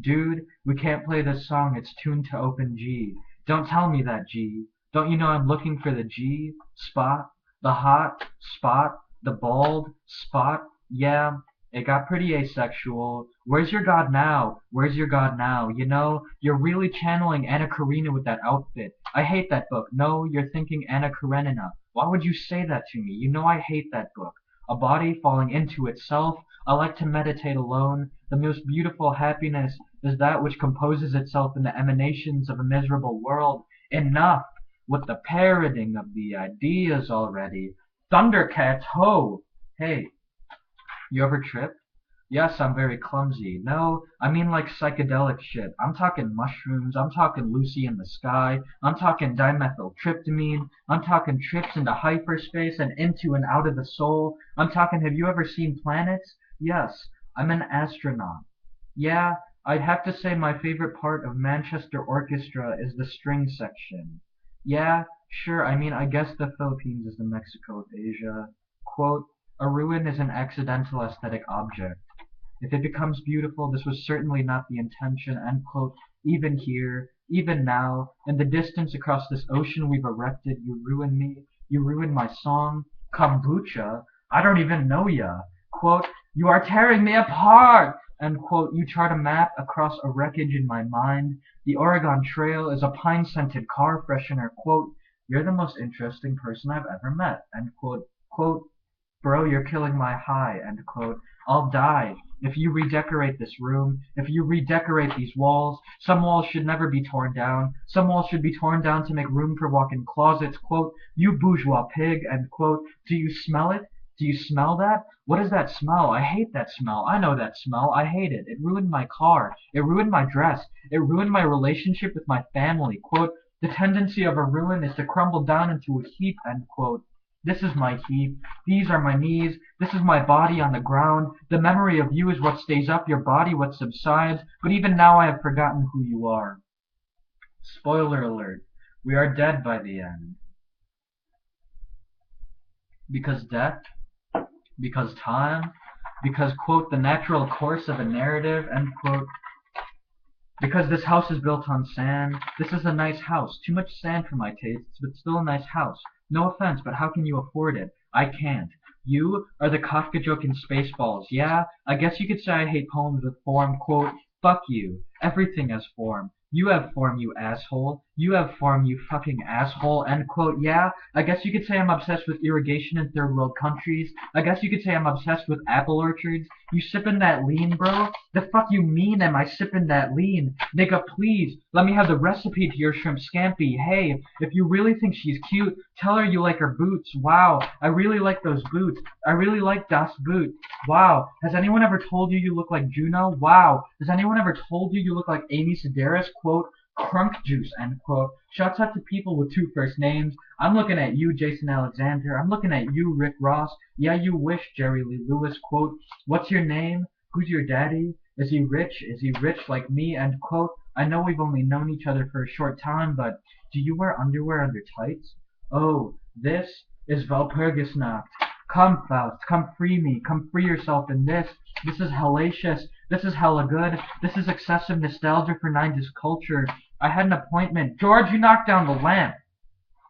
Dude, we can't play this song. It's tuned to open G. Don't tell me that, G. Don't you know I'm looking for the G spot? The hot spot? The bald spot? Yeah, it got pretty asexual. Where's your God now? Where's your God now? You know, you're really channeling Anna Karenina with that outfit. I hate that book. No, you're thinking Anna Karenina. Why would you say that to me? You know I hate that book. A body falling into itself. I like to meditate alone. The most beautiful happiness is that which composes itself in the emanations of a miserable world. Enough with the parroting of the ideas already. Thundercats, ho! Hey, you ever trip? Yes, I'm very clumsy. No, I mean like psychedelic shit. I'm talking mushrooms. I'm talking Lucy in the Sky. I'm talking dimethyltryptamine. I'm talking trips into hyperspace and into and out of the soul. I'm talking, have you ever seen planets? Yes, I'm an astronaut. Yeah, I'd have to say my favorite part of Manchester Orchestra is the string section. Yeah, sure, I mean, I guess the Philippines is the Mexico of Asia. Quote, a ruin is an accidental aesthetic object. If it becomes beautiful, this was certainly not the intention, end quote. Even here, even now, in the distance across this ocean we've erected, you ruin me, you ruin my song. Kombucha? I don't even know ya. Quote, you are tearing me apart! End quote, you chart a map across a wreckage in my mind. The Oregon Trail is a pine-scented car freshener. Quote, you're the most interesting person I've ever met. End quote. Quote, bro, you're killing my high. End quote. I'll die if you redecorate this room, if you redecorate these walls. Some walls should never be torn down. Some walls should be torn down to make room for walk-in closets. Quote, you bourgeois pig. End quote. Do you smell it? Do you smell that? What is that smell? I hate that smell. I know that smell. I hate it. It ruined my car. It ruined my dress. It ruined my relationship with my family. Quote, the tendency of a ruin is to crumble down into a heap. End quote. This is my heap. These are my knees. This is my body on the ground. The memory of you is what stays up, your body what subsides. But even now I have forgotten who you are. Spoiler alert. We are dead by the end. because death, because time, because, quote, the natural course of a narrative, end quote, because this house is built on sand. This is a nice house. Too much sand for my tastes, but still a nice house. No offense, but how can you afford it? I can't. You are the Kafka joke in Spaceballs. Yeah, I guess you could say I hate poems with form. Quote, fuck you. Everything has form. You have form, you asshole. You have form, you fucking asshole. End quote. Yeah, I guess you could say I'm obsessed with irrigation in third world countries. I guess you could say I'm obsessed with apple orchards. You sippin' that lean, bro? The fuck you mean am I sippin' that lean? Nigga, please, let me have the recipe to your shrimp scampi. Hey, if you really think she's cute, tell her you like her boots. Wow, I really like those boots. I really like Das Boot. Wow, has anyone ever told you you look like Juno? Wow, has anyone ever told you you look like Amy Sedaris? Quote, crunk juice, end quote. Shouts out to people with two first names. I'm looking at you, Jason Alexander. I'm looking at you, Rick Ross. Yeah, you wish, Jerry Lee Lewis. Quote, what's your name? Who's your daddy? Is he rich? Is he rich like me? End quote. I know we've only known each other for a short time, but do you wear underwear under tights? Oh, this is Walpurgisnacht. Come, Faust, come free me. Come free yourself in this. This is hellacious. This is hella good. This is excessive nostalgia for 90s culture. I had an appointment. George, you knocked down the lamp.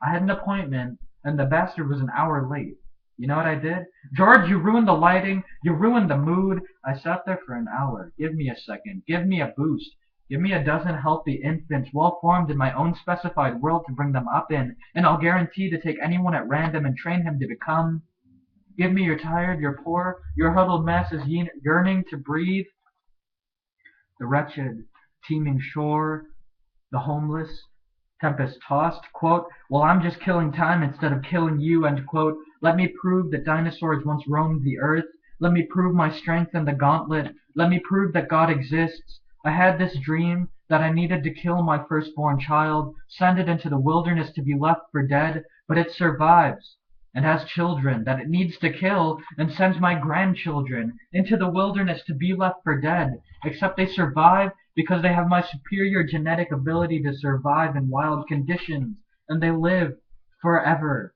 I had an appointment, and the bastard was an hour late. You know what I did? George, you ruined the lighting. You ruined the mood. I sat there for an hour. Give me a second. Give me a boost. Give me a dozen healthy infants, well formed in my own specified world to bring them up in, and I'll guarantee to take anyone at random and train him to become. Give me your tired, your poor, your huddled masses yearning to breathe. The wretched, teeming shore, the homeless, tempest tossed, quote, well, I'm just killing time instead of killing you, end quote. Let me prove that dinosaurs once roamed the earth. Let me prove my strength in the gauntlet. Let me prove that God exists. I had this dream that I needed to kill my firstborn child, send it into the wilderness to be left for dead, but it survives and has children that it needs to kill and sends my grandchildren into the wilderness to be left for dead, except they survive because they have my superior genetic ability to survive in wild conditions, and they live forever.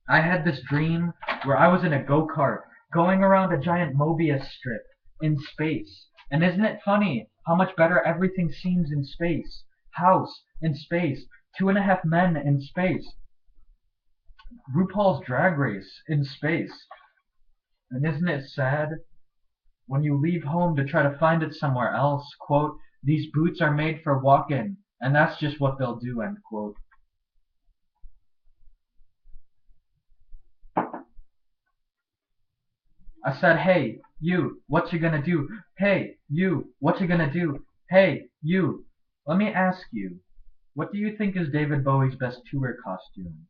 I had this dream where I was in a go-kart going around a giant Mobius strip in space. And isn't it funny how much better everything seems in space? House in space, 2.5 men in space, RuPaul's Drag Race in space. And isn't it sad when you leave home to try to find it somewhere else? Quote, these boots are made for walking, and that's just what they'll do, end quote. I said, hey, you, what you gonna do? Hey, you, what you gonna do? Hey, you, let me ask you, what do you think is David Bowie's best tour costume?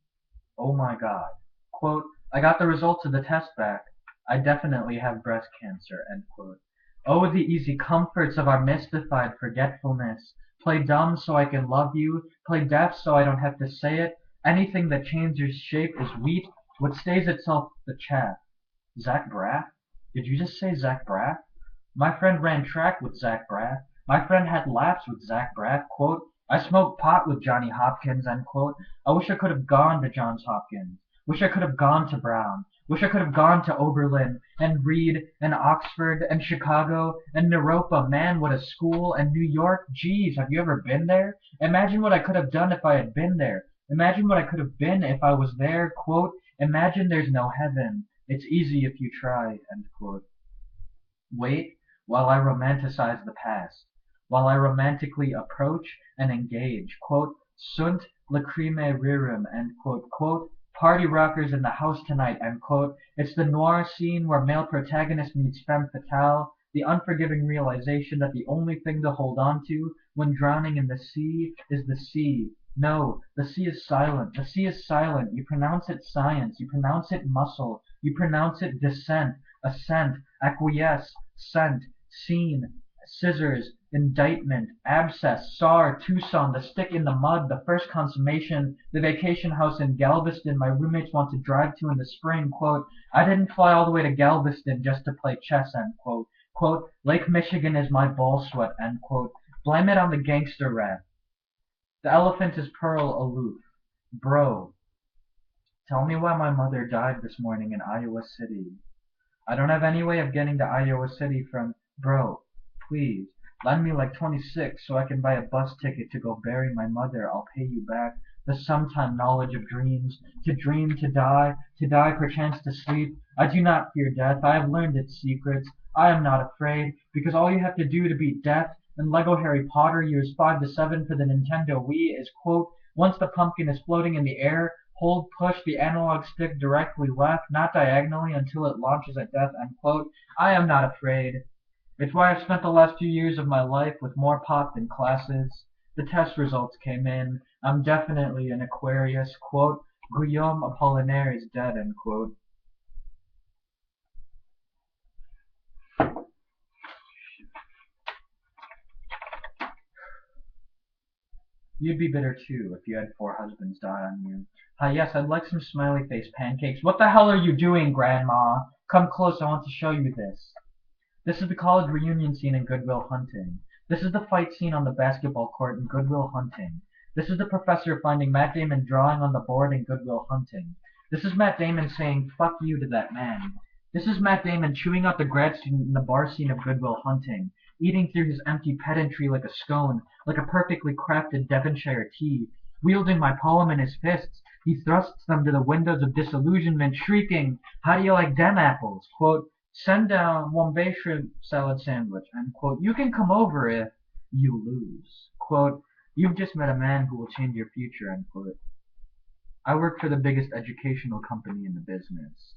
Oh my god. Quote, I got the results of the test back. I definitely have breast cancer, end quote. Oh, the easy comforts of our mystified forgetfulness. Play dumb so I can love you. Play deaf so I don't have to say it. Anything that changes shape is wheat. What stays itself the chaff. Zach Braff? Did you just say Zach Braff? My friend ran track with Zach Braff. My friend had laughs with Zach Braff. Quote, I smoked pot with Johnny Hopkins, end quote. I wish I could have gone to Johns Hopkins. Wish I could have gone to Brown. Wish I could have gone to Oberlin and Reed and Oxford and Chicago and Naropa. Man, what a school. And New York. Geez, have you ever been there? Imagine what I could have done if I had been there. Imagine what I could have been if I was there. Quote, imagine there's no heaven. It's easy if you try, end quote. Wait while I romanticize the past, while I romantically approach and engage. Quote, sunt lacrimae rerum, end quote. Quote, party rockers in the house tonight, end quote. It's the noir scene where male protagonist meets femme fatale, the unforgiving realization that the only thing to hold on to when drowning in the sea is the sea. No, the sea is silent. The sea is silent. You pronounce it science. You pronounce it muscle. You pronounce it descent, ascent, acquiesce, scent, scene, scissors, indictment, abscess, SAR, Tucson, the stick in the mud, the first consummation, the vacation house in Galveston my roommates want to drive to in the spring. Quote, I didn't fly all the way to Galveston just to play chess, end quote. Quote, Lake Michigan is my ball sweat, end quote. Blame it on the gangster rap. The elephant is Pearl aloof. Bro, Tell me why my mother died this morning in Iowa City. I don't have any way of getting to Iowa City from. Bro, please, lend me like 26 so I can buy a bus ticket to go bury my mother. I'll pay you back the sometime knowledge of dreams. To dream, to die perchance to sleep. I do not fear death. I have learned its secrets. I am not afraid, because all you have to do to beat death in Lego Harry Potter years 5 to 7 for the Nintendo Wii is, quote, once the pumpkin is floating in the air, hold push the analog stick directly left, not diagonally, until it launches at death, unquote. I am not afraid. It's why I've spent the last few years of my life with more pot than classes. The test results came in. I'm definitely an Aquarius, quote. Guillaume Apollinaire is dead, unquote. You'd be bitter too if you had 4 husbands die on you. Ah, yes, I'd like some smiley face pancakes. What the hell are you doing, Grandma? Come close, I want to show you this. This is the college reunion scene in Good Will Hunting. This is the fight scene on the basketball court in Good Will Hunting. This is the professor finding Matt Damon drawing on the board in Good Will Hunting. This is Matt Damon saying "fuck you" to that man. This is Matt Damon chewing out the grad student in the bar scene of Good Will Hunting, eating through his empty pedantry like a scone, like a perfectly crafted Devonshire tea. Wielding my poem in his fists, he thrusts them to the windows of disillusionment, shrieking, "How do you like them apples?" Quote, "Send down one bay shrimp salad sandwich," and quote, "You can come over if you lose." Quote, "You've just met a man who will change your future," unquote. I work for the biggest educational company in the business.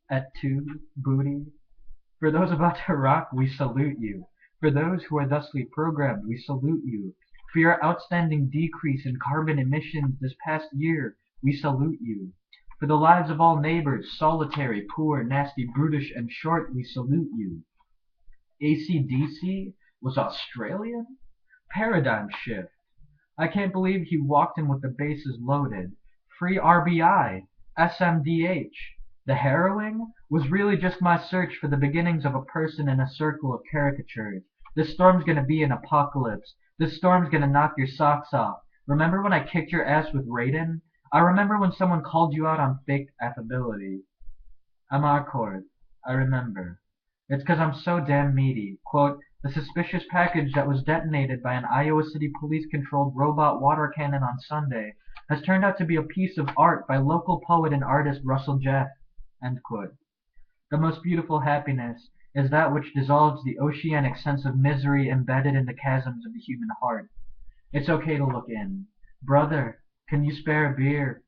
Et tu, booty? For those about to rock, we salute you. For those who are thusly programmed, we salute you. For your outstanding decrease in carbon emissions this past year, we salute you. For the lives of all neighbors, solitary, poor, nasty, brutish, and short, we salute you. AC/DC was Australian? Paradigm shift. I can't believe he walked in with the bases loaded. Free RBI. SMDH. The harrowing was really just my search for the beginnings of a person in a circle of caricatures. This storm's gonna be an apocalypse. This storm's gonna knock your socks off. Remember when I kicked your ass with Raiden? I remember when someone called you out on fake affability. I'm awkward. I remember. It's 'cause I'm so damn meaty. Quote, the suspicious package that was detonated by an Iowa City police-controlled robot water cannon on Sunday has turned out to be a piece of art by local poet and artist Russell Jeff. End quote. The most beautiful happiness is that which dissolves the oceanic sense of misery embedded in the chasms of the human heart. It's okay to look in. Brother, can you spare a beer?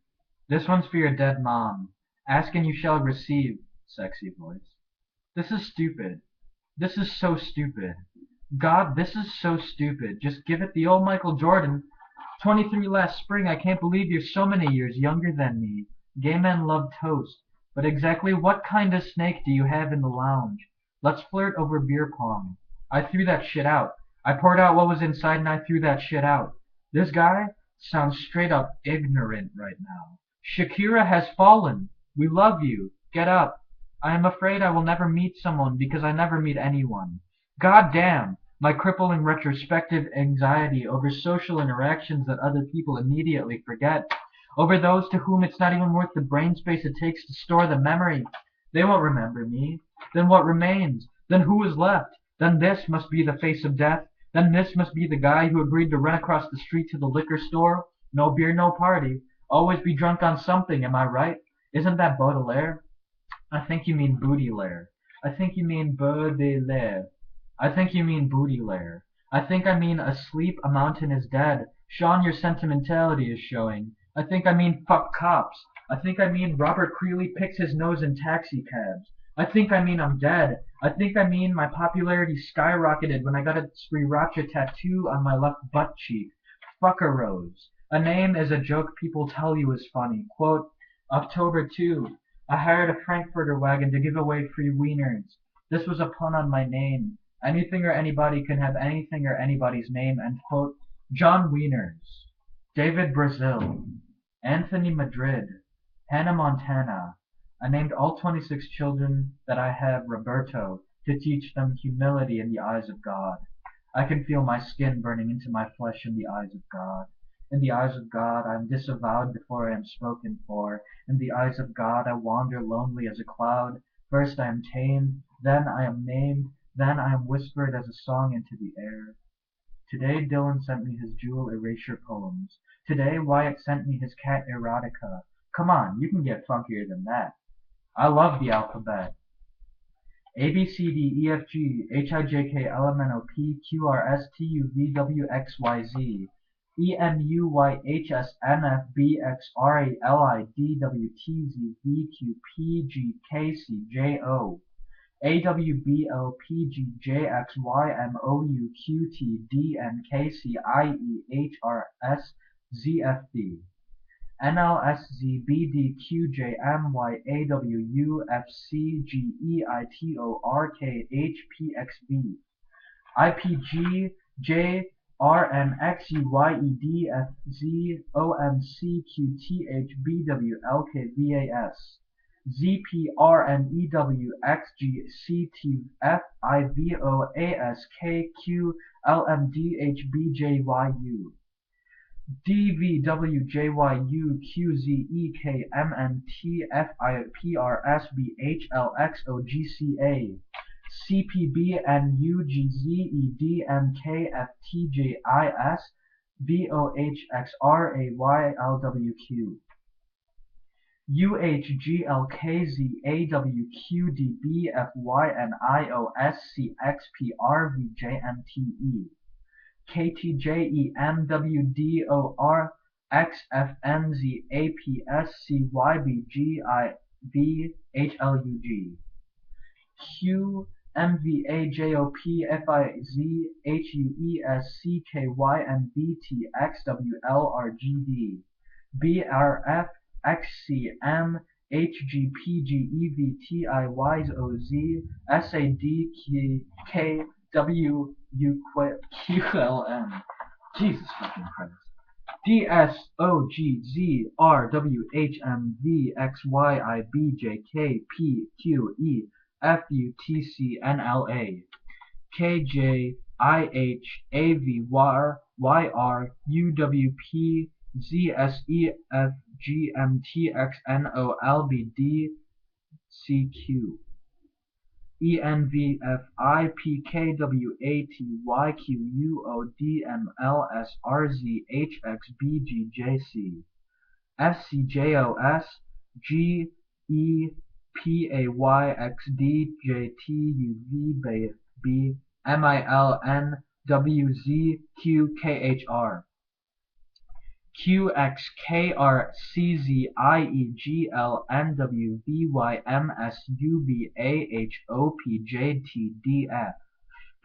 This one's for your dead mom. Ask and you shall receive. Sexy voice. This is stupid. This is so stupid. God, this is so stupid. Just give it the old Michael Jordan. 23 last spring. I can't believe you're so many years younger than me. Gay men love toast. But exactly what kind of snake do you have in the lounge? Let's flirt over beer pong. I threw that shit out. I poured out what was inside and I threw that shit out. This guy sounds straight up ignorant right now. Shakira has fallen. We love you. Get up. I am afraid I will never meet someone because I never meet anyone. God damn, my crippling retrospective anxiety over social interactions that other people immediately forget. Over those to whom it's not even worth the brain space it takes to store the memory. They won't remember me. Then what remains? Then who is left? Then this must be the face of death. Then this must be the guy who agreed to run across the street to the liquor store. No beer, no party. Always be drunk on something, am I right? Isn't that Baudelaire? I think you mean Booty-lair. I think you mean Baudelaire. I think you mean Booty-lair. I think I mean asleep, a mountain is dead. Sean, your sentimentality is showing. I think I mean fuck cops. I think I mean Robert Creeley picks his nose in taxi cabs. I think I mean I'm dead. I think I mean my popularity skyrocketed when I got a sriracha tattoo on my left butt cheek. Fuckaroos. A name is a joke people tell you is funny. Quote, October 2. I hired a Frankfurter wagon to give away free wieners. This was a pun on my name. Anything or anybody can have anything or anybody's name. End quote. John Wieners. David Brazil. Anthony Madrid. Hannah Montana. I named all 26 children that I have Roberto to teach them humility in the eyes of God. I can feel my skin burning into my flesh in the eyes of God. In the eyes of God I am disavowed before I am spoken for. In the eyes of God I wander lonely as a cloud. First I am tamed, then I am named, then I am whispered as a song into the air. Today Dylan sent me his jewel erasure poems. Today Wyatt sent me his cat erotica. Come on, you can get funkier than that. I love the alphabet. A B C D E F G H I J K L M N O P Q R S T U V W X Y Z E M U Y H S N F B X R A L I D W T Z V Q P G K C J O A W B L P G J X Y M O U Q T D N K C I E H R S Z F D NLSZBDQJMYAWUFCGEITORKHPXB IPGJRNXUYEDFZOMCQTHBWLKVAS ZPRNEWXGCTFIVOASKQLMDHBJYU DVWJYUQZEKMNTFIPRSBHLXOGCA CPBNUGZEDMKFTJIS UHGLKZAWQDBFYNIOSCXPRVJMTE KTJEMWDORXFNZAPSCYBGIVHLUG QMVAJOPFIZHUESCKYNBTXWLRGD BRFXCMHGPGEVTIYOZ SADKWQLM. Jesus fucking Christ. DSOGZRWHMVXYIBJKPQEFUTCNLA KJIHAVYRYUWPZSEFGMTXNOLBDCQ ENVFIPKWATYQUODMLSRZHXBGJC FCJOS QXKRCZIEGLNWVYMSUBAHOPJTDF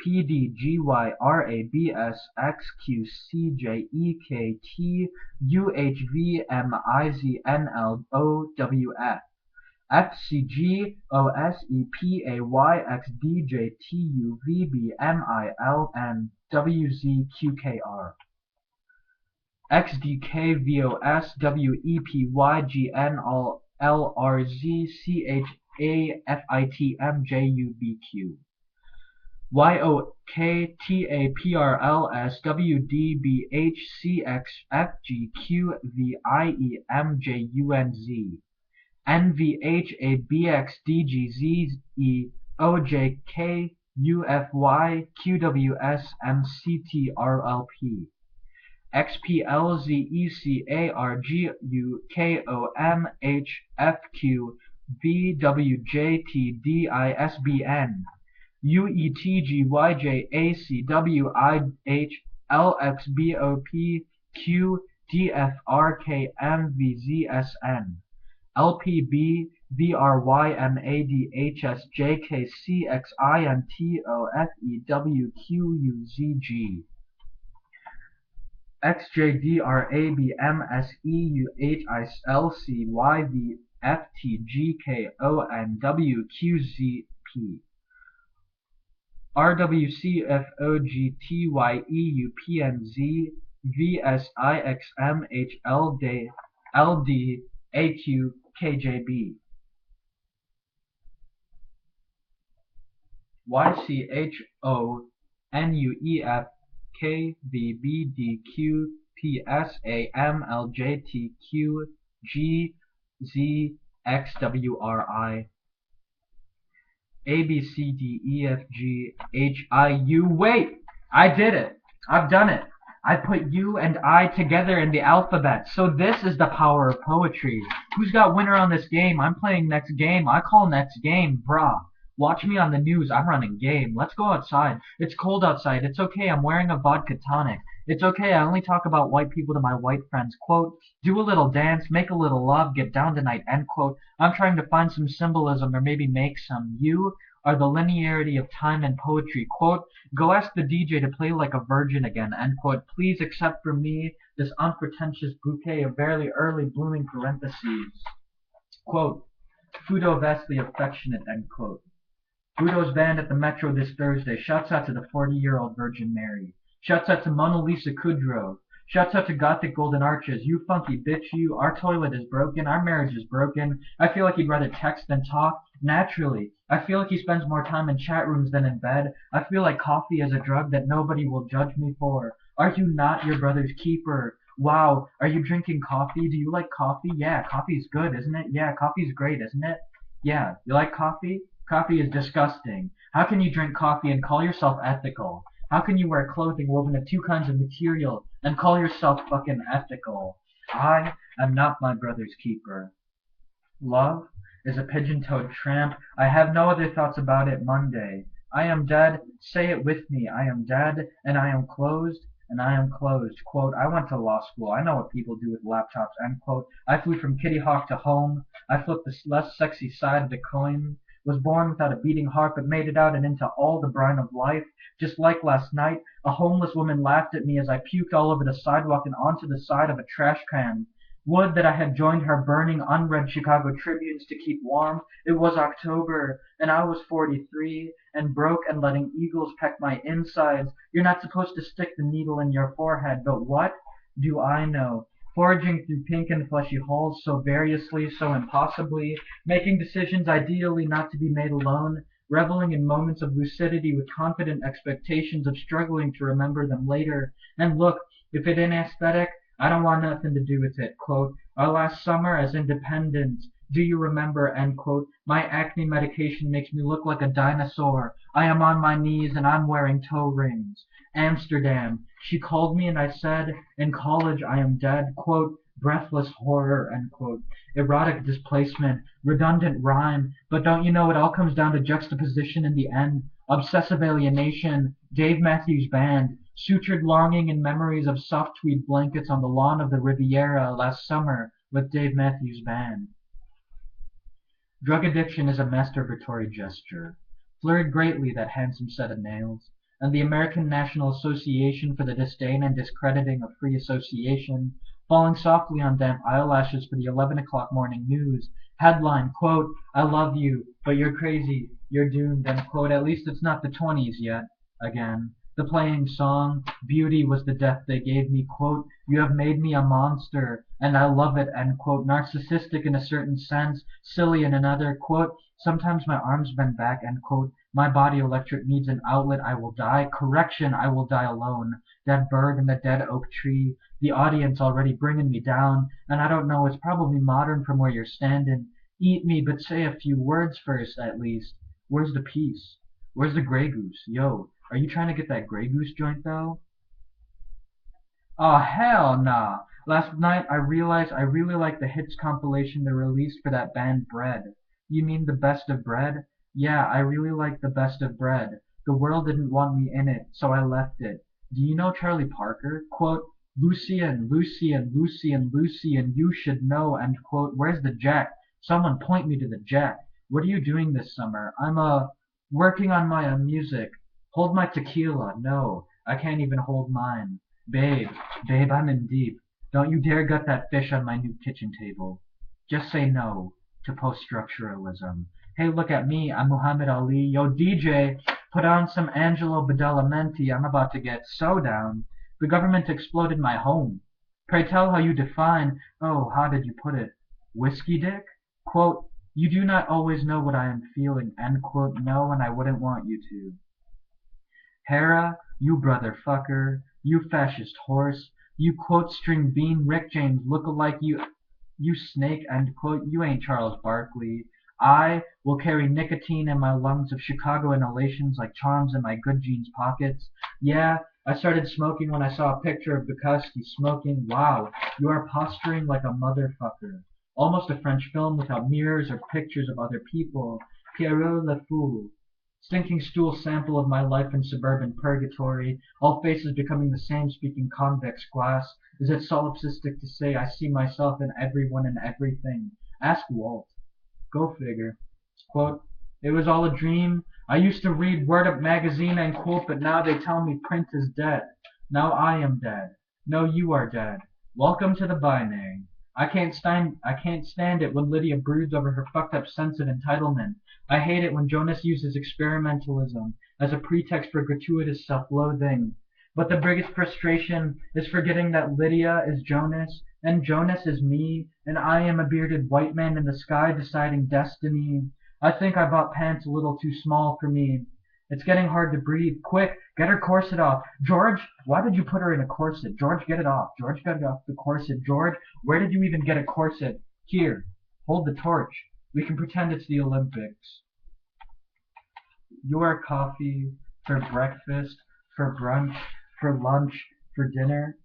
PDGYRABSXQCJEKTUHVMIZNLOWF FCGOSEPAYXDJTUVBMILNWZQKR XDKVOSWEPYGNLRZCHAFITMJUBQ YOKTAPRLSWDBHCXFGQVIEMJUNZ NVHABXDGZEOJKUFYQWSMCTRLP XPLZECARGUKOMHFQVWJTDISBN UETGYJACWIHLXBOPQDFRKMVZSN LPBVRYMADHSJKCXINTOFEWQUZG XJDRABMSEUHICLCYVFTGKONWQZP RWCFOGTYEUPNZ VSIXMHLDAQKJB p.p.s AMLJTQGZXWRI ABCDEFGHIU. Wait! I did it! I've done it! I put you and I together in the alphabet. So this is the power of poetry. Who's got winner on this game? I'm playing next game. I call next game, brah. Watch me on the news. I'm running game. Let's go outside. It's cold outside. It's okay. I'm wearing a vodka tonic. It's okay. I only talk about white people to my white friends. Quote, do a little dance, make a little love, get down tonight, end quote. I'm trying to find some symbolism or maybe make some. You are the linearity of time and poetry. Quote, go ask the DJ to play like a virgin again, end quote. Please accept from me this unpretentious bouquet of barely early blooming parentheses. Quote, Fudo vastly affectionate, end quote. Fudo's band at the Metro this Thursday. Shouts out to the 40-year-old Virgin Mary. Shouts out to Mona Lisa Kudrow. Shouts out to Gothic Golden Arches. You funky bitch, you. Our toilet is broken. Our marriage is broken. I feel like he'd rather text than talk. Naturally. I feel like he spends more time in chat rooms than in bed. I feel like coffee is a drug that nobody will judge me for. Are you not your brother's keeper? Wow. Are you drinking coffee? Do you like coffee? Yeah, coffee's good, isn't it? Yeah, coffee's great, isn't it? Yeah. You like coffee? Coffee is disgusting. How can you drink coffee and call yourself ethical? How can you wear clothing woven of two kinds of material and call yourself fucking ethical? I am not my brother's keeper. Love is a pigeon-toed tramp. I have no other thoughts about it Monday. I am dead. Say it with me. I am dead, and I am closed, and I am closed. Quote, I went to law school. I know what people do with laptops, end quote. I flew from Kitty Hawk to home. I flipped the less sexy side of the coin. Was born without a beating heart, but made it out and into all the brine of life. Just like last night, a homeless woman laughed at me as I puked all over the sidewalk and onto the side of a trash can. Would that I had joined her burning unread Chicago Tribunes to keep warm. It was October, and I was 43, and broke and letting eagles peck my insides. You're not supposed to stick the needle in your forehead, but what do I know? Foraging through pink and fleshy halls so variously, so impossibly, making decisions ideally not to be made alone, reveling in moments of lucidity with confident expectations of struggling to remember them later. And look, if it ain't aesthetic, I don't want nothing to do with it. Quote, our last summer as independents. Do you remember, end quote, my acne medication makes me look like a dinosaur. I am on my knees and I'm wearing toe rings. Amsterdam. She called me and I said, in college I am dead. Quote, breathless horror, end quote. Erotic displacement, redundant rhyme. But don't you know it all comes down to juxtaposition in the end. Obsessive alienation, Dave Matthews Band, sutured longing and memories of soft tweed blankets on the lawn of the Riviera last summer with Dave Matthews Band. Drug addiction is a masturbatory gesture. Flurried greatly that handsome set of nails, and the American National Association for the Disdain and Discrediting of Free Association, falling softly on damp eyelashes for the 11 o'clock morning news. Headline, quote, I love you, but you're crazy, you're doomed, end quote. At least it's not the 20s yet. Again. The playing song, beauty was the death they gave me, quote, you have made me a monster, and I love it, end quote, narcissistic in a certain sense, silly in another, quote, sometimes my arms bend back, end quote, my body electric needs an outlet, I will die, correction, I will die alone, that bird in the dead oak tree, the audience already bringing me down, and I don't know, it's probably modern from where you're standing, eat me, but say a few words first, at least, where's the peace, where's the Grey Goose, yo, are you trying to get that Grey Goose joint, though? Oh, hell nah. Last night I realized I really like the hits compilation they released for that band Bread. You mean the best of Bread? Yeah, I really like the best of Bread. The world didn't want me in it, so I left it. Do you know Charlie Parker? Quote, Lucian, Lucian, Lucian, Lucian, you should know, end quote. Where's the jack? Someone point me to the jack. What are you doing this summer? I'm, working on my music. Hold my tequila. No, I can't even hold mine. Babe, babe, I'm in deep. Don't you dare gut that fish on my new kitchen table. Just say no to post-structuralism. Hey, look at me. I'm Muhammad Ali. Yo, DJ, put on some Angelo Badalamenti. I'm about to get so down. The government exploded my home. Pray tell how you define, oh, how did you put it? Whiskey dick? Quote, you do not always know what I am feeling, end quote. No, and I wouldn't want you to. Hera, you brother fucker, you fascist horse, You quote string bean Rick James look-alike you snake, end quote. You ain't Charles Barkley. I will carry nicotine in my lungs of Chicago inhalations like charms in my good jeans pockets. Yeah, I started smoking when I saw a picture of Bukowski smoking. Wow, you are posturing like a motherfucker. Almost a French film without mirrors or pictures of other people. Pierrot le Fou. Stinking stool sample of my life in suburban purgatory, all faces becoming the same speaking convex glass. Is it solipsistic to say I see myself in everyone and everything? Ask Walt. Go figure. Quote, it was all a dream. I used to read Word Up magazine and quote, but now they tell me print is dead. Now I am dead. No, you are dead. Welcome to the binary. I can't stand it when Lydia broods over her fucked up sense of entitlement. I hate it when Jonas uses experimentalism as a pretext for gratuitous self-loathing. But the biggest frustration is forgetting that Lydia is Jonas, and Jonas is me, and I am a bearded white man in the sky deciding destiny. I think I bought pants a little too small for me. It's getting hard to breathe. Quick, get her corset off. George, why did you put her in a corset? George, get it off. George, get it off the corset. George, where did you even get a corset? Here, hold the torch. We can pretend it's the Olympics. Your coffee for breakfast, for brunch, for lunch, for dinner.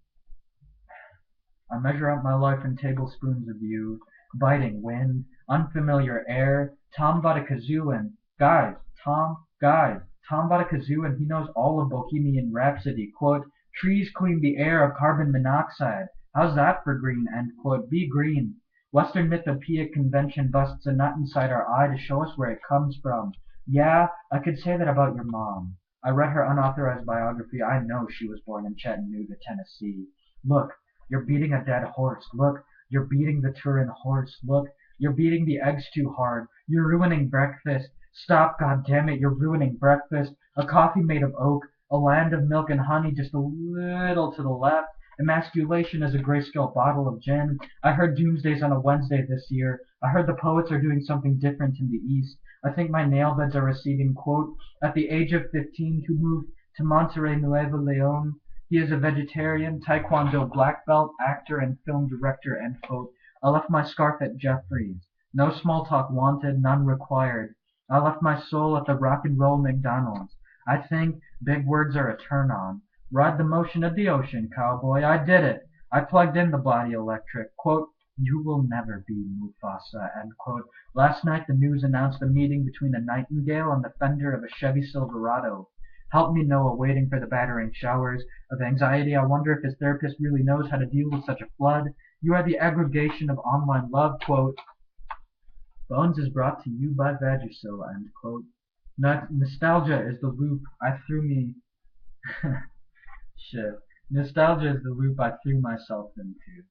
I measure out my life in tablespoons of you, biting wind, unfamiliar air. Tom bought a kazoo and Tom bought a kazoo and he knows all of Bohemian Rhapsody. Quote, trees clean the air of carbon monoxide. How's that for green? End quote. Be green. Western Mythopoeic convention busts a nut inside our eye to show us where it comes from. Yeah, I could say that about your mom. I read her unauthorized biography. I know she was born in Chattanooga, Tennessee. Look, you're beating a dead horse. Look, you're beating the Turin horse. Look, you're beating the eggs too hard. You're ruining breakfast. Stop, goddammit, you're ruining breakfast. A coffee made of oak, a land of milk and honey just a little to the left. Emasculation is a grayscale bottle of gin. I heard Doomsday's on a Wednesday this year. I heard the poets are doing something different in the East. I think my nail beds are receiving, quote, at the age of 15, who moved to Monterrey Nuevo Leon. He is a vegetarian, taekwondo black belt, actor, and film director, end quote. I left my scarf at Jeffrey's. No small talk wanted, none required. I left my soul at the rock and roll McDonald's. I think big words are a turn on. Ride the motion of the ocean, cowboy. I did it. I plugged in the body electric. Quote, you will never be Mufasa, end quote. Last night the news announced a meeting between a nightingale and the fender of a Chevy Silverado. Help me, Noah, waiting for the battering showers of anxiety. I wonder if his therapist really knows how to deal with such a flood. You are the aggregation of online love, quote. Bones is brought to you by Vagisil, end quote. Nostalgia is the loop I threw me. Shit. Nostalgia is the loop I threw myself into.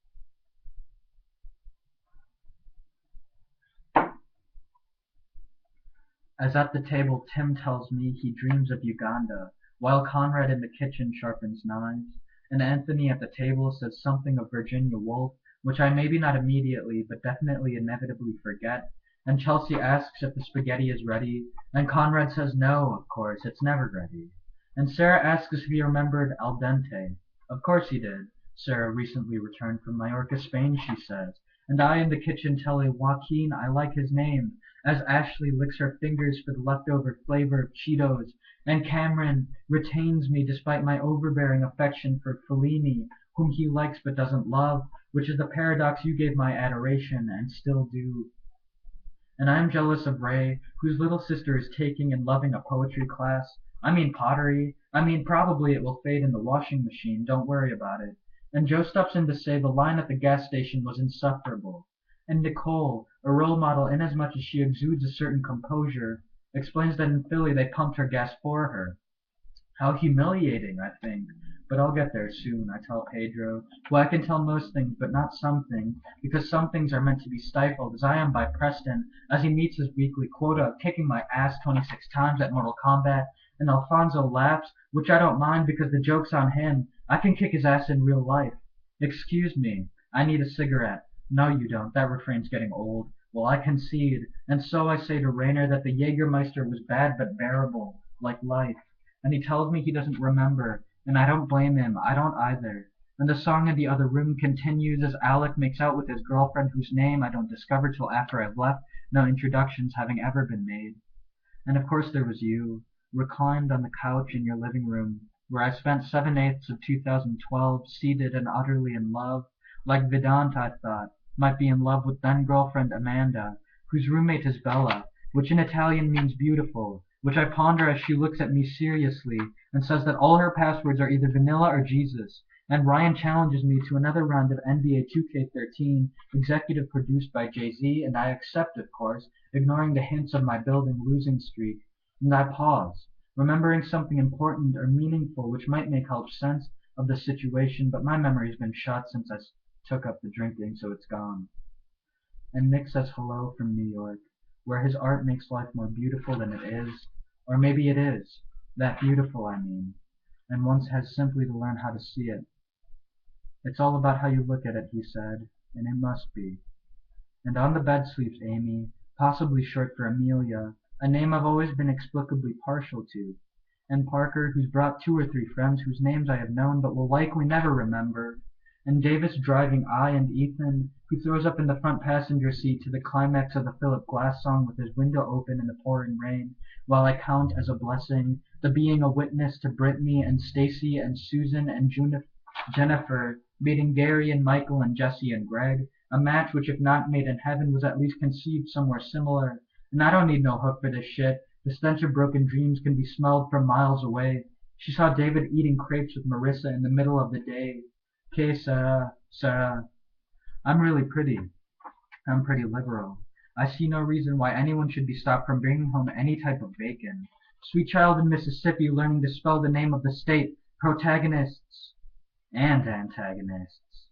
As at the table Tim tells me he dreams of Uganda, while Conrad in the kitchen sharpens knives, and Anthony at the table says something of Virginia Woolf, which I maybe not immediately, but definitely inevitably forget, and Chelsea asks if the spaghetti is ready, and Conrad says no, of course, it's never ready. And Sarah asks if he remembered al dente. Of course he did. Sarah recently returned from Majorca, Spain, she says. And I in the kitchen tell Joaquin I like his name, as Ashley licks her fingers for the leftover flavor of Cheetos, and Cameron retains me despite my overbearing affection for Fellini, whom he likes but doesn't love, which is the paradox you gave my adoration and still do. And I am jealous of Ray, whose little sister is taking and loving a poetry class. I mean pottery. I mean probably it will fade in the washing machine, don't worry about it. And Joe stops in to say the line at the gas station was insufferable. And Nicole, a role model inasmuch as she exudes a certain composure, explains that in Philly they pumped her gas for her. How humiliating, I think. But I'll get there soon, I tell Pedro, who I can tell most things, but not some things, because some things are meant to be stifled, as I am by Preston, as he meets his weekly quota of kicking my ass 26 times at Mortal Kombat, and Alfonso laughs, which I don't mind because the joke's on him. I can kick his ass in real life. Excuse me, I need a cigarette. No, you don't. That refrain's getting old. Well, I concede, and so I say to Rainer that the Jägermeister was bad but bearable, like life. And he tells me he doesn't remember, and I don't blame him. I don't either. And the song in the other room continues as Alec makes out with his girlfriend whose name I don't discover till after I've left, no introductions having ever been made. And of course there was you, reclined on the couch in your living room, where I spent 7/8 of 2012 seated and utterly in love, like Vedant I thought might be in love with then girlfriend Amanda, whose roommate is Bella, which in Italian means beautiful, which I ponder as she looks at me seriously and says that all her passwords are either vanilla or Jesus, and Ryan challenges me to another round of NBA 2K13, executive produced by Jay-Z, and I accept, of course, ignoring the hints of my building losing streak, and I pause, remembering something important or meaningful which might make help sense of the situation, but my memory's been shot since I took up the drinking, so it's gone. And Nick says hello from New York, where his art makes life more beautiful than it is, or maybe it is, that beautiful I mean, and one has simply to learn how to see it. It's all about how you look at it, he said, and it must be. And on the bed sleeps Amy, possibly short for Amelia, a name I've always been explicably partial to, and Parker, who's brought 2 or 3 friends whose names I have known but will likely never remember, and Davis driving I and Ethan, who throws up in the front passenger seat to the climax of the Philip Glass song with his window open in the pouring rain, while I count as a blessing the being a witness to Brittany and Stacy and Susan and Jennifer meeting Gary and Michael and Jesse and Greg, a match which if not made in heaven was at least conceived somewhere similar. And I don't need no hook for this shit. The stench of broken dreams can be smelled from miles away. She saw David eating crepes with Marissa in the middle of the day. "'Kay, Sarah. I'm really pretty. I'm pretty liberal. I see no reason why anyone should be stopped from bringing home any type of bacon. Sweet child in Mississippi learning to spell the name of the state, protagonists and antagonists.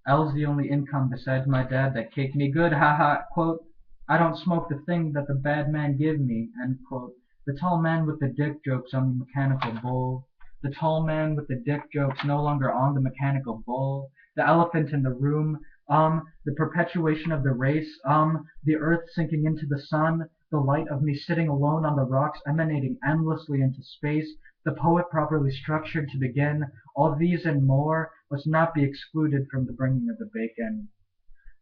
L's the only income besides my dad that cake me good, haha, quote, I don't smoke the thing that the bad man give me, end quote. The tall man with the dick jokes on the mechanical bull. The tall man with the dick jokes no longer on the mechanical bull. The elephant in the room, the perpetuation of the race, the earth sinking into the sun, the light of me sitting alone on the rocks emanating endlessly into space, the poet properly structured to begin, all these and more must not be excluded from the bringing of the bacon.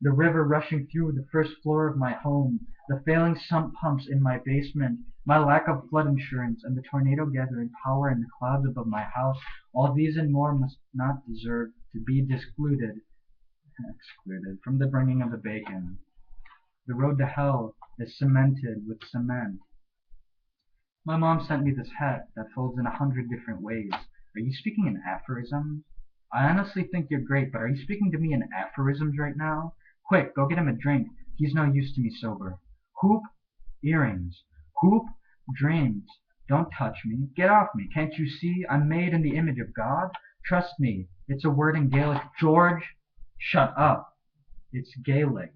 The river rushing through the first floor of my home, the failing sump pumps in my basement, my lack of flood insurance, and the tornado gathering power in the clouds above my house, all these and more must not deserve to be excluded from the bringing of the bacon. The road to hell is cemented with cement. My mom sent me this hat that folds in 100 different ways. Are you speaking in aphorisms? I honestly think you're great, but are you speaking to me in aphorisms right now? Quick, go get him a drink. He's no use to me sober. Hoop, earrings. Hoop, dreams. Don't touch me. Get off me. Can't you see? I'm made in the image of God. Trust me. It's a word in Gaelic. George, shut up. It's Gaelic.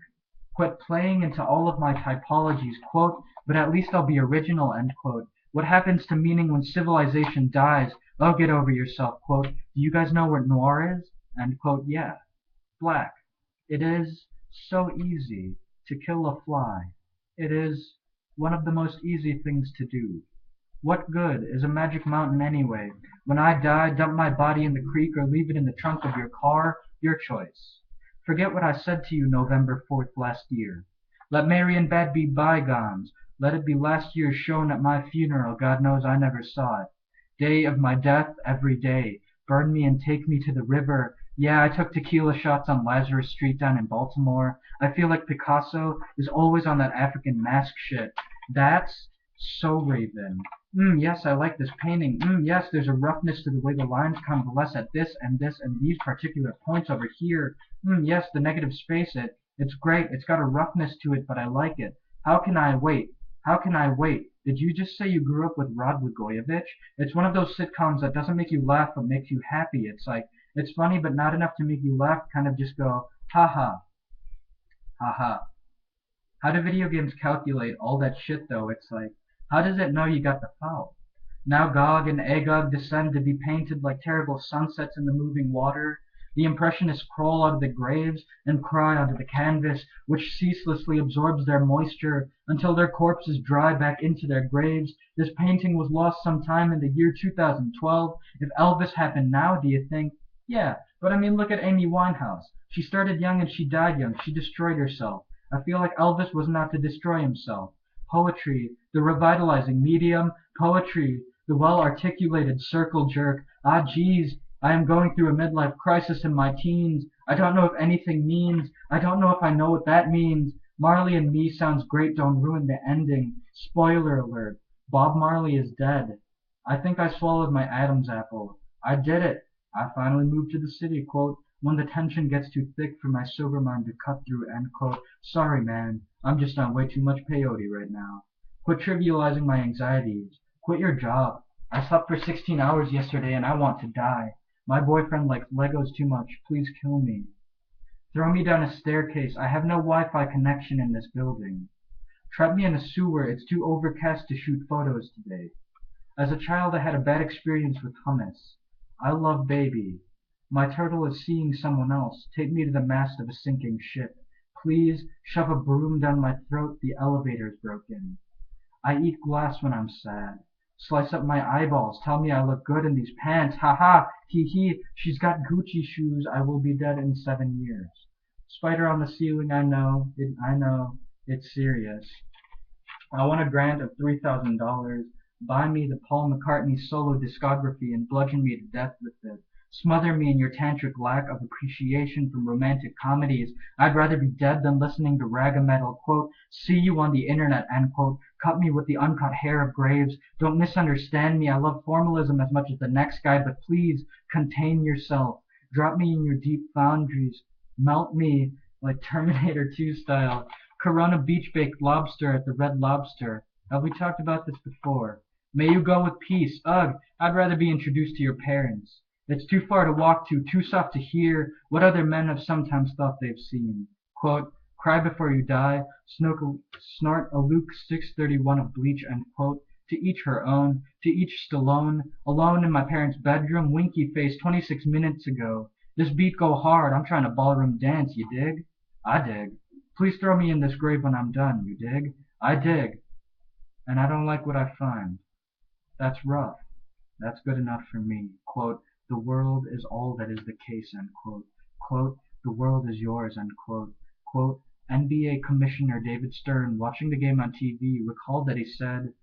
Quit playing into all of my typologies, quote, but at least I'll be original, end quote. What happens to meaning when civilization dies? Oh, get over yourself, quote. Do you guys know what noir is? End quote. Yeah. Black. It is so easy to kill a fly. It is one of the most easy things to do. What good is a magic mountain anyway? When I die, dump my body in the creek or leave it in the trunk of your car, your choice. Forget what I said to you November 4th last year. Let merry and bad be bygones. Let it be last year's shown at my funeral. God knows I never saw it. Day of my death, every day. Burn me and take me to the river. Yeah, I took tequila shots on Lazarus Street down in Baltimore. I feel like Picasso is always on that African mask shit. That's so Raven. Yes, I like this painting. Yes, there's a roughness to the way the lines convalesce at this and these particular points over here. Yes, the negative space it's great. It's got a roughness to it, but I like it. How can I wait? How can I wait? Did you just say you grew up with Rod Blagojevich? It's one of those sitcoms that doesn't make you laugh but makes you happy. It's like, it's funny but not enough to make you laugh, kind of just go, ha ha, ha ha. How do video games calculate all that shit though? It's like, how does it know you got the foul? Now Gog and Agog descend to be painted like terrible sunsets in the moving water. The impressionists crawl out of the graves and cry onto the canvas, which ceaselessly absorbs their moisture until their corpses dry back into their graves. This painting was lost sometime in the year 2012. If Elvis happened now, do you think Yeah, but I mean, look at Amy Winehouse. She started young and she died young. She destroyed herself. I feel like Elvis was not to destroy himself. Poetry, the revitalizing medium. Poetry, the well-articulated circle jerk. Ah, geez, I am going through a midlife crisis in my teens. I don't know if anything means. I don't know if I know what that means. Marley and Me sounds great. Don't ruin the ending. Spoiler alert. Bob Marley is dead. I think I swallowed my Adam's apple. I did it. I finally moved to the city, quote, when the tension gets too thick for my sober mind to cut through, end quote. Sorry, man. I'm just on way too much peyote right now. Quit trivializing my anxieties. Quit your job. I slept for 16 hours yesterday and I want to die. My boyfriend likes Legos too much. Please kill me. Throw me down a staircase. I have no Wi-Fi connection in this building. Trap me in a sewer. It's too overcast to shoot photos today. As a child I had a bad experience with hummus. I love baby. My turtle is seeing someone else. Take me to the mast of a sinking ship. Please shove a broom down my throat. The elevator's broken. I eat glass when I'm sad. Slice up my eyeballs. Tell me I look good in these pants. Ha ha. Hee hee. She's got Gucci shoes. I will be dead in 7 years. Spider on the ceiling. I know. It's serious. I want a grant of $3,000. Buy me the Paul McCartney solo discography and bludgeon me to death with it. Smother me in your tantric lack of appreciation from romantic comedies. I'd rather be dead than listening to raga metal. Quote, see you on the internet, end quote. Cut me with the uncut hair of graves. Don't misunderstand me. I love formalism as much as the next guy, but please contain yourself. Drop me in your deep foundries. Melt me like Terminator 2 style. Corona beach baked lobster at the Red Lobster. Have we talked about this before? May you go with peace. Ugh, I'd rather be introduced to your parents. It's too far to walk to, too soft to hear what other men have sometimes thought they've seen. Quote, cry before you die, snort a Luke 631 of bleach, end quote. To each her own, to each Stallone, alone in my parents' bedroom, winky face 26 minutes ago. This beat go hard, I'm trying to ballroom dance, you dig? I dig. Please throw me in this grave when I'm done, you dig? I dig. And I don't like what I find. That's rough. That's good enough for me. Quote, the world is all that is the case, end quote. Quote, the world is yours, end quote. Quote, NBA Commissioner David Stern, watching the game on TV, recalled that he said,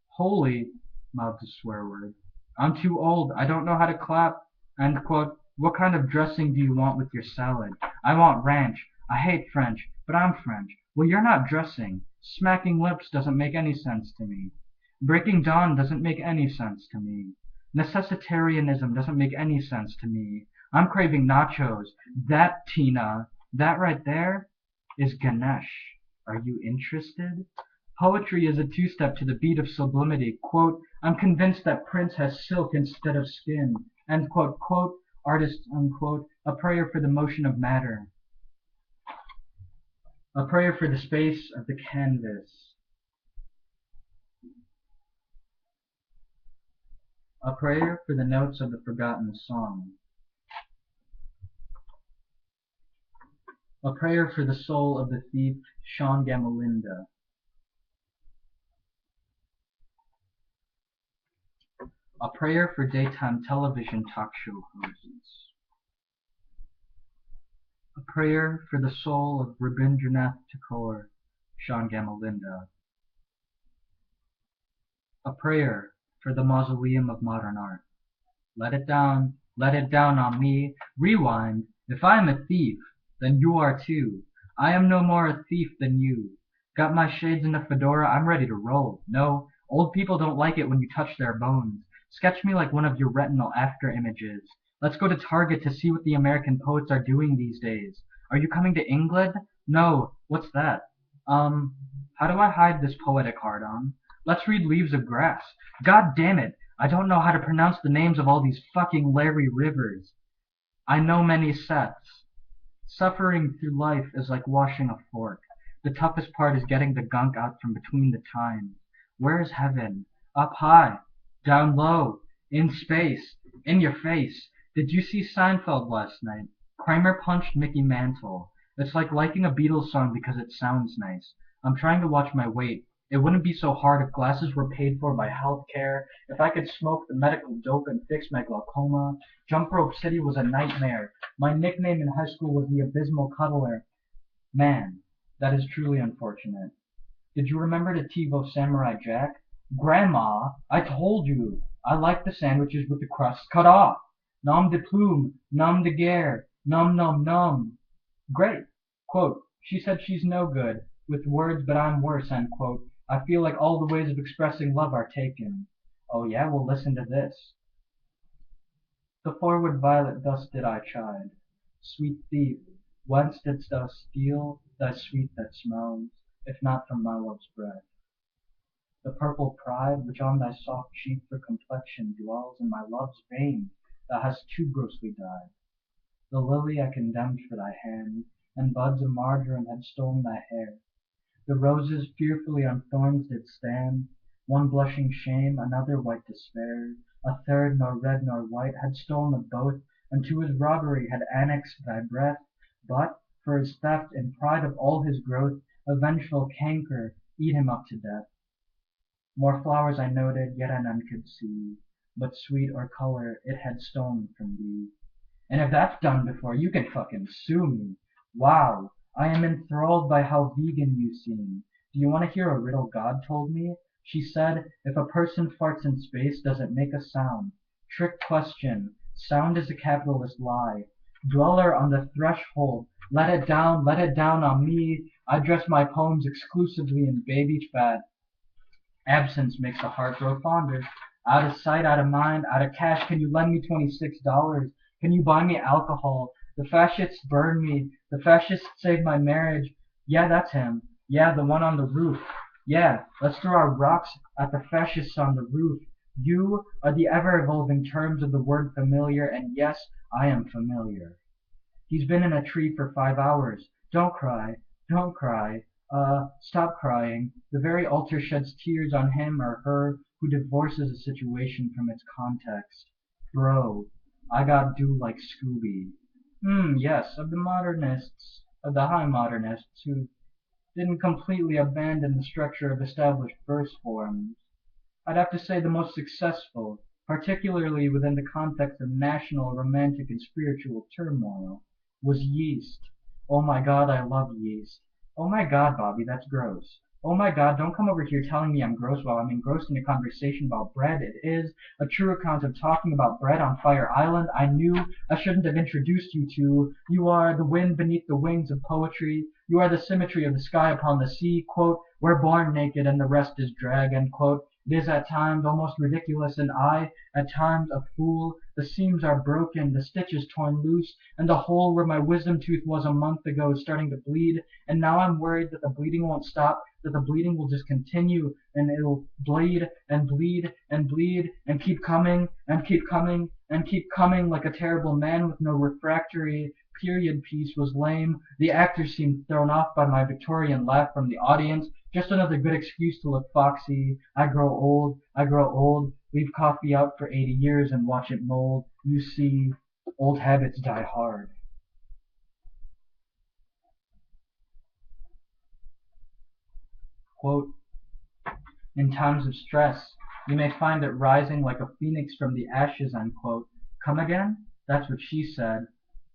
holy, mouthed a swear word. I'm too old. I don't know how to clap, end quote. What kind of dressing do you want with your salad? I want ranch. I hate French, but I'm French. Well, you're not dressing. Smacking lips doesn't make any sense to me. Breaking dawn doesn't make any sense to me. Necessitarianism doesn't make any sense to me. I'm craving nachos. That, Tina, that right there is Ganesh. Are you interested? Poetry is a two-step to the beat of sublimity. Quote, I'm convinced that Prince has silk instead of skin. End quote. Quote, artist, unquote, a prayer for the motion of matter. A prayer for the space of the canvas. A prayer for the notes of the forgotten song. A prayer for the soul of the thief Sean Gamalinda. A prayer for daytime television talk show hosts. A prayer for the soul of Rabindranath Tagore, Sean Gamalinda. A prayer for the mausoleum of modern art. Let it down on me. Rewind. If I am a thief, then you are too. I am no more a thief than you. Got my shades and a fedora, I'm ready to roll. No, old people don't like it when you touch their bones. Sketch me like one of your retinal after images. Let's go to Target to see what the American poets are doing these days. Are you coming to England? No, what's that? How do I hide this poetic heart-on? Let's read Leaves of Grass. God damn it, I don't know how to pronounce the names of all these fucking Larry Rivers. I know many sets. Suffering through life is like washing a fork. The toughest part is getting the gunk out from between the tines. Where is heaven? Up high, down low, in space, in your face. Did you see Seinfeld last night? Kramer punched Mickey Mantle. It's like liking a Beatles song because it sounds nice. I'm trying to watch my weight. It wouldn't be so hard if glasses were paid for by healthcare, if I could smoke the medical dope and fix my glaucoma. Jump Rope City was a nightmare. My nickname in high school was the Abysmal Cuddler. Man, that is truly unfortunate. Did you remember the TiVo Samurai Jack? Grandma, I told you. I like the sandwiches with the crust cut off. Nom de plume, nom de guerre, nom nom nom. Great. Quote, she said she's no good with words, but I'm worse, end quote. I feel like all the ways of expressing love are taken. Oh yeah, well listen to this. The forward violet thus did I chide. Sweet thief, whence didst thou steal thy sweet that smells, if not from my love's breath? The purple pride which on thy soft cheek for complexion dwells in my love's vein thou hast too grossly dyed. The lily I condemned for thy hand, and buds of marjoram had stolen thy hair. The roses fearfully on thorns did stand, one blushing shame, another white despair, a third nor red nor white had stolen of both, and to his robbery had annexed thy breath, but, for his theft, in pride of all his growth, a vengeful canker eat him up to death. More flowers I noted, yet I none could see, but sweet or color it had stolen from thee. And if that's done before, you can fucking sue me. Wow, I am enthralled by how vegan you seem. Do you want to hear a riddle God told me? She said, if a person farts in space, does it make a sound? Trick question. Sound is a capitalist lie. Dweller on the threshold, let it down on me. I dress my poems exclusively in baby fat. Absence makes the heart grow fonder. Out of sight, out of mind, out of cash. Can you lend me $26? Can you buy me alcohol? The fascists burned me. The fascists saved my marriage. Yeah, that's him. Yeah, the one on the roof. Yeah, let's throw our rocks at the fascists on the roof. You are the ever-evolving terms of the word familiar, and yes, I am familiar. He's been in a tree for 5 hours. Don't cry. Don't cry. Stop crying. The very altar sheds tears on him or her who divorces a situation from its context. Bro, I got do like Scooby. Yes, of the modernists, of the high modernists who didn't completely abandon the structure of established verse forms. I'd have to say the most successful, particularly within the context of national, romantic, and spiritual turmoil, was yeast. Oh my God, I love yeast. Oh my God, Bobby, that's gross. Oh my God, don't come over here telling me I'm gross while I'm engrossed in a conversation about bread. It is a true account of talking about bread on Fire Island. I knew I shouldn't have introduced you to. You are the wind beneath the wings of poetry. You are the symmetry of the sky upon the sea. Quote, we're born naked and the rest is drag, end quote. It is at times almost ridiculous, and I, at times, a fool. The seams are broken, the stitches torn loose, and the hole where my wisdom tooth was a month ago is starting to bleed. And now I'm worried that the bleeding won't stop, that the bleeding will just continue, and it'll bleed and bleed and bleed and keep coming and keep coming and keep coming like a terrible man with no refractory period piece was lame. The actors seemed thrown off by my Victorian laugh from the audience. Just another good excuse to look foxy. I grow old, leave coffee out for 80 years and watch it mold. You see, old habits die hard. Quote, in times of stress, you may find it rising like a phoenix from the ashes, unquote. Come again? That's what she said.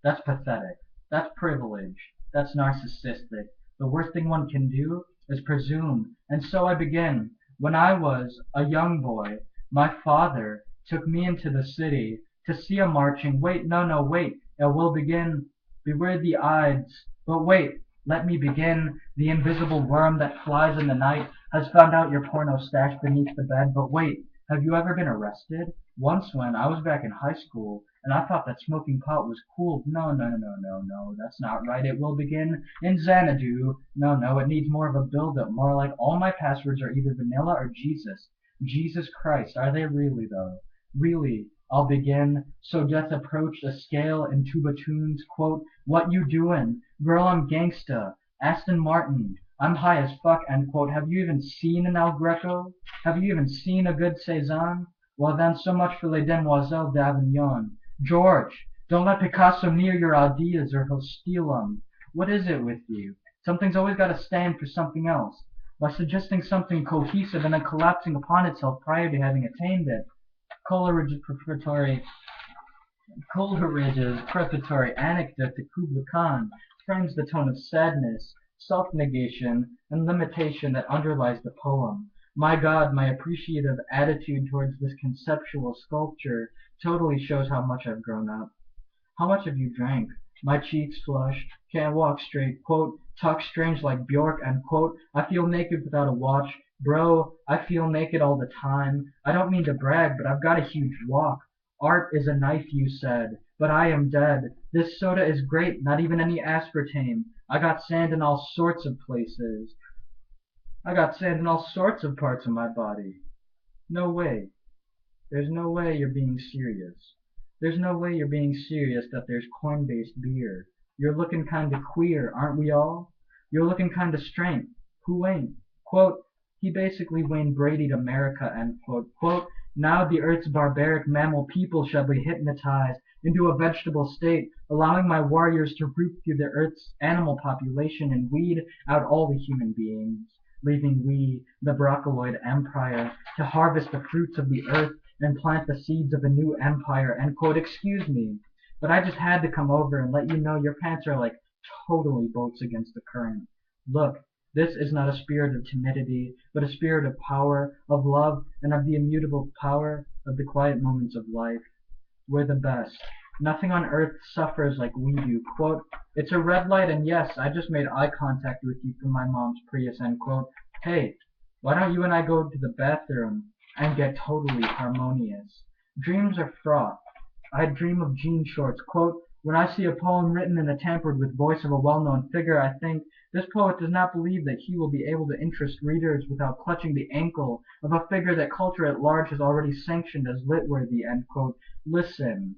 That's pathetic. That's privilege. That's narcissistic. The worst thing one can do is presume. And so I begin. When I was a young boy, my father took me into the city to see a marching. Wait, no, no, wait. It will begin. Beware the Ides. But wait, let me begin. The invisible worm that flies in the night has found out your porno stashed beneath the bed. But wait, have you ever been arrested? Once when I was back in high school, and I thought that smoking pot was cool. No, no, no, no, no, that's not right. It will begin in Xanadu. No, no, it needs more of a build-up. More like all my passwords are either vanilla or Jesus. Jesus Christ, are they really though? Really, I'll begin. So death approached a scale in tuba tunes. Quote, what you doin'? Girl, I'm gangsta. Aston Martin. I'm high as fuck, end quote. Have you even seen an El Greco? Have you even seen a good Cezanne? Well then, so much for les demoiselles d'Avignon. George, don't let Picasso near your ideas or he'll steal 'em. What is it with you? Something's always got to stand for something else. by suggesting something cohesive and then collapsing upon itself prior to having attained it. Coleridge's prefatory Coleridge's prefatory anecdote to Kubla Khan frames the tone of sadness, self-negation, and limitation that underlies the poem. My God, my appreciative attitude towards this conceptual sculpture totally shows how much I've grown up. How much have you drank? My cheeks flush, can't walk straight, quote, talk strange like Bjork, and quote, I feel naked without a watch. Bro, I feel naked all the time. I don't mean to brag, but I've got a huge walk. Art is a knife, you said, but I am dead. This soda is great, not even any aspartame. I got sand in all sorts of places. I got sand in all sorts of parts of my body. No way. There's no way you're being serious. There's no way you're being serious that there's corn-based beer. You're looking kinda queer, aren't we all? You're looking kinda strange. Who ain't? Quote, he basically Wayne Brady'd America, end quote. Quote, now the earth's barbaric mammal people shall be hypnotized into a vegetable state, allowing my warriors to root through the earth's animal population and weed out all the human beings, leaving we, the Broccoloid Empire, to harvest the fruits of the earth and plant the seeds of a new empire, end quote. Excuse me, but I just had to come over and let you know your pants are like totally boats against the current. Look, this is not a spirit of timidity, but a spirit of power, of love, and of the immutable power of the quiet moments of life. We're the best. Nothing on earth suffers like we do. Quote, it's a red light, and yes, I just made eye contact with you from my mom's Prius, end quote. Hey, why don't you and I go to the bathroom and get totally harmonious? Dreams are fraught. I dream of jean shorts. Quote, when I see a poem written in the tampered with voice of a well-known figure, I think this poet does not believe that he will be able to interest readers without clutching the ankle of a figure that culture at large has already sanctioned as lit-worthy, end quote. Listen,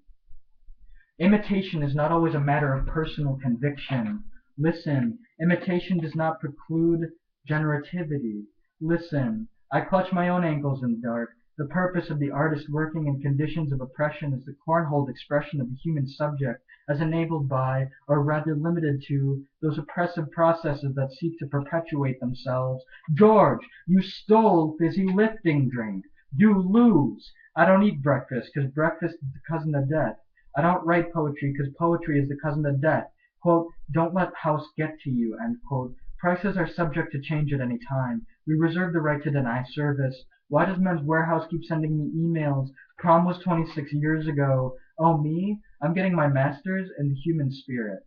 imitation is not always a matter of personal conviction. Listen, imitation does not preclude generativity. Listen, I clutch my own ankles in the dark. The purpose of the artist working in conditions of oppression is the cornholed expression of the human subject as enabled by, or rather limited to, those oppressive processes that seek to perpetuate themselves. George, you stole fizzy lifting drink. You lose. I don't eat breakfast because breakfast is the cousin of death. I don't write poetry because poetry is the cousin of death. Quote, don't let house get to you, end quote. Prices are subject to change at any time. We reserve the right to deny service. Why does Men's Warehouse keep sending me emails? Prom was 26 years ago. Oh, me? I'm getting my master's in the human spirit.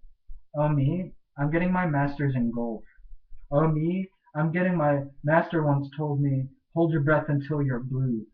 Oh, me? I'm getting my master's in golf. Oh, me? I'm getting my master once told me, hold your breath until you're blue.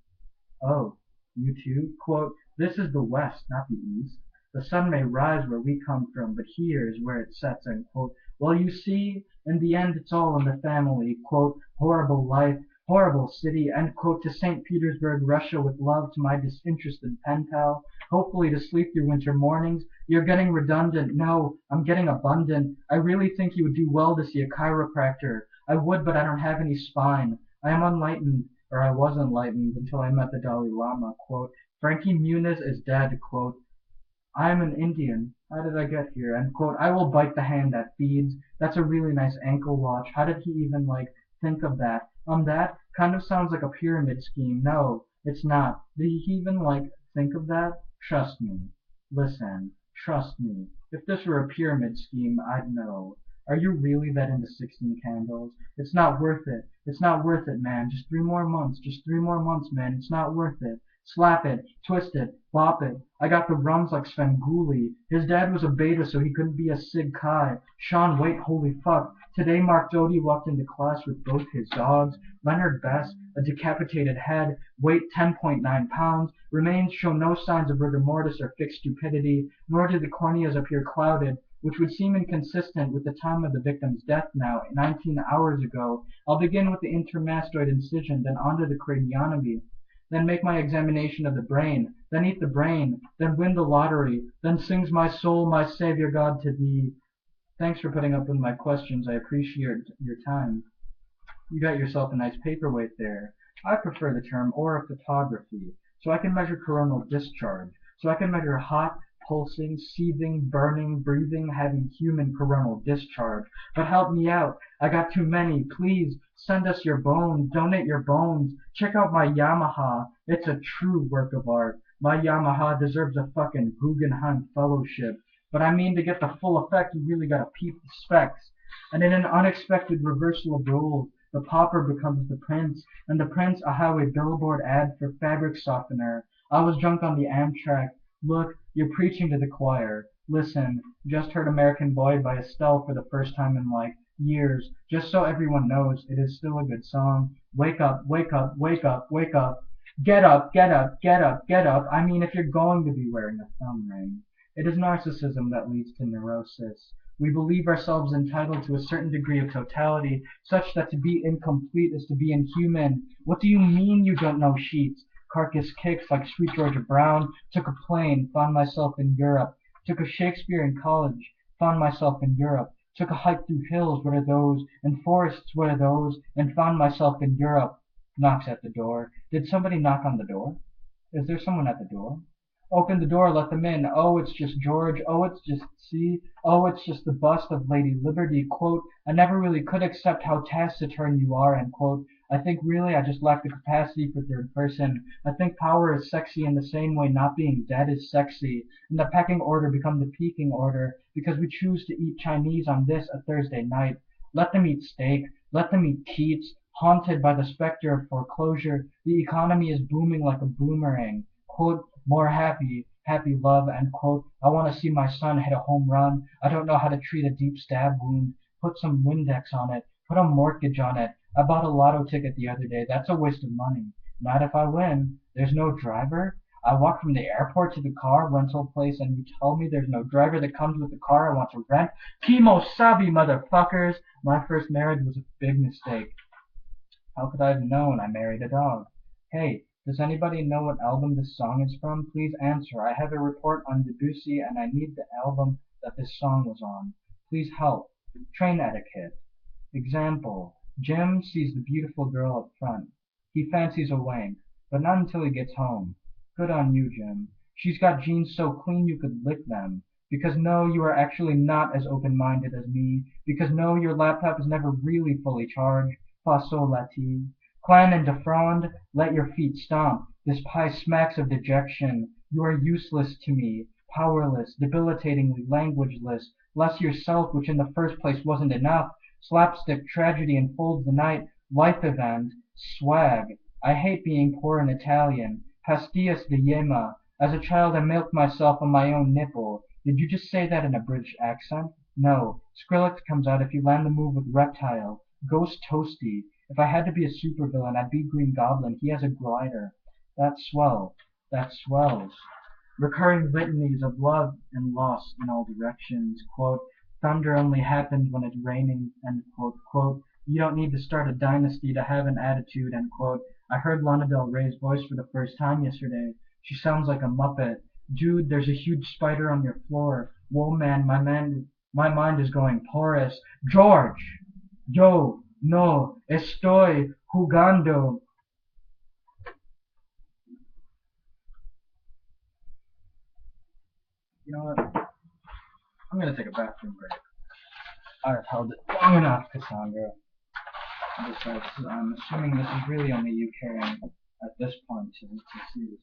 Oh, you too? Quote, this is the West, not the East. The sun may rise where we come from, but here is where it sets, end quote. Well, you see, in the end it's all in the family. Quote, horrible life, horrible city, end quote, to St. Petersburg, Russia, with love to my disinterested pen pal. Hopefully to sleep through winter mornings. You're getting redundant. No, I'm getting abundant. I really think you would do well to see a chiropractor. I would, but I don't have any spine. I am unlightened, or I was enlightened until I met the Dalai Lama. Quote, Frankie Muniz is dead. Quote, I am an Indian. How did I get here? And quote, I will bite the hand that feeds. That's a really nice ankle watch. How did he even like think of that? That kind of sounds like a pyramid scheme. No, it's not. Did he even like think of that? Trust me. Listen, trust me. If this were a pyramid scheme, I'd know. Are you really that into 16 candles? It's not worth it. It's not worth it, man. Just 3 more months. Just 3 more months, man. It's not worth it. Slap it, twist it, bop it. I got the runs like Svengoolie. His dad was a beta, so he couldn't be a Sig Kai. Sean Waite, holy fuck. Today Mark Doty walked into class with both his dogs. Leonard Best, a decapitated head, weight 10.9 pounds. Remains show no signs of rigor mortis or fixed stupidity, nor did the corneas appear clouded, which would seem inconsistent with the time of the victim's death now, 19 hours ago. I'll begin with the intermastoid incision, then onto the craniotomy. Then make my examination of the brain, then eat the brain, then win the lottery, then sings my soul, my Savior God, to thee. Thanks for putting up with my questions. I appreciate your time. You got yourself a nice paperweight there. I prefer the term orophotography, so I can measure coronal discharge, so I can measure hot, pulsing, seething, burning, breathing, having human coronal discharge. But help me out. I got too many. Please send us your bones. Donate your bones. Check out my Yamaha. It's a true work of art. My Yamaha deserves a fucking Guggenheim Fellowship. But I mean, to get the full effect, you really gotta peep the specs. And in an unexpected reversal of roles, the pauper becomes the prince, and the prince a highway billboard ad for fabric softener. I was drunk on the Amtrak. Look, you're preaching to the choir. Listen, just heard American Boy by Estelle for the first time in like years. Just so everyone knows, it is still a good song. Wake up, wake up, wake up, wake up. Get up, get up, get up, get up. I mean, if you're going to be wearing a thumb ring. It is narcissism that leads to neurosis. We believe ourselves entitled to a certain degree of totality, such that to be incomplete is to be inhuman. What do you mean you don't know sheets? Carcass kicks like Sweet Georgia Brown. Took a plane, found myself in Europe. Took a Shakespeare in college, found myself in Europe. Took a hike through hills, what are those? And forests, what are those? And found myself in Europe. Knocks at the door. Did somebody knock on the door? Is there someone at the door? Open the door, let them in. Oh, it's just George. Oh, it's just C. Oh, it's just the bust of Lady Liberty. Quote, I never really could accept how taciturn you are, end quote. I think really I just lack the capacity for third person. I think power is sexy in the same way not being dead is sexy. And the pecking order become the peaking order because we choose to eat Chinese on this a Thursday night. Let them eat steak. Let them eat Keats. Haunted by the specter of foreclosure, the economy is booming like a boomerang. Quote, more happy, happy love, end quote. I want to see my son hit a home run. I don't know how to treat a deep stab wound. Put some Windex on it. Put a mortgage on it. I bought a lotto ticket the other day. That's a waste of money. Not if I win. There's no driver. I walk from the airport to the car rental place and you tell me there's no driver that comes with the car I want to rent? Kimo Sabi, motherfuckers! My first marriage was a big mistake. How could I have known I married a dog? Hey, does anybody know what album this song is from? Please answer. I have a report on Debussy and I need the album that this song was on. Please help. Train etiquette. Example. Jim sees the beautiful girl up front. He fancies a wank, but not until he gets home. Good on you, Jim. She's got jeans so clean you could lick them. Because no, you are actually not as open-minded as me. Because no, your laptop is never really fully charged. Fa sol la ti. Clan and defraud, let your feet stomp. This pie smacks of dejection. You are useless to me, powerless, debilitatingly languageless. Less yourself, which in the first place wasn't enough. Slapstick tragedy unfolds the night. Life event. Swag. I hate being poor in Italian. Pastillas de yema. As a child I milked myself on my own nipple. Did you just say that in a British accent? No. Skrillex comes out if you land the move with reptile. Ghost Toasty. If I had to be a supervillain, I'd be Green Goblin. He has a glider. That's swell. That swells. Recurring litanies of love and loss in all directions. Quote, thunder only happens when it's raining, end quote. Quote, you don't need to start a dynasty to have an attitude, end quote. I heard Lana Del Rey's voice for the first time yesterday. She sounds like a Muppet. Dude, there's a huge spider on your floor. Whoa, man, my mind is going porous. George! Yo, no, estoy jugando. You know what? I'm gonna take a bathroom break. I've held it long enough, Cassandra. Besides, I'm assuming this is really only you caring at this point to see this.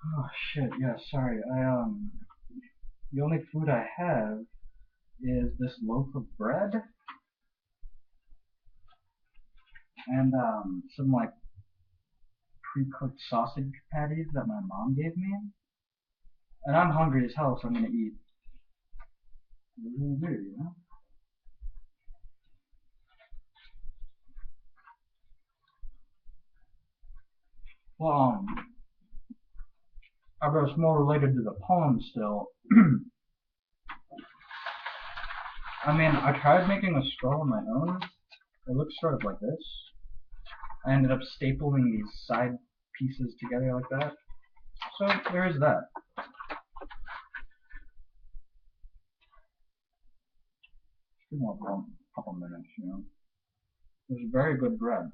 Oh shit, yeah, sorry. The only food I have is this loaf of bread and some like pre-cooked sausage patties that my mom gave me. And I'm hungry as hell, so I'm gonna eat. What are you gonna do, you know? Well, I guess more related to the poem still. I mean, I tried making a straw on my own. It looks sort of like this. I ended up stapling these side pieces together like that. So there is that. Still want one couple minutes, you know. It's very good bread.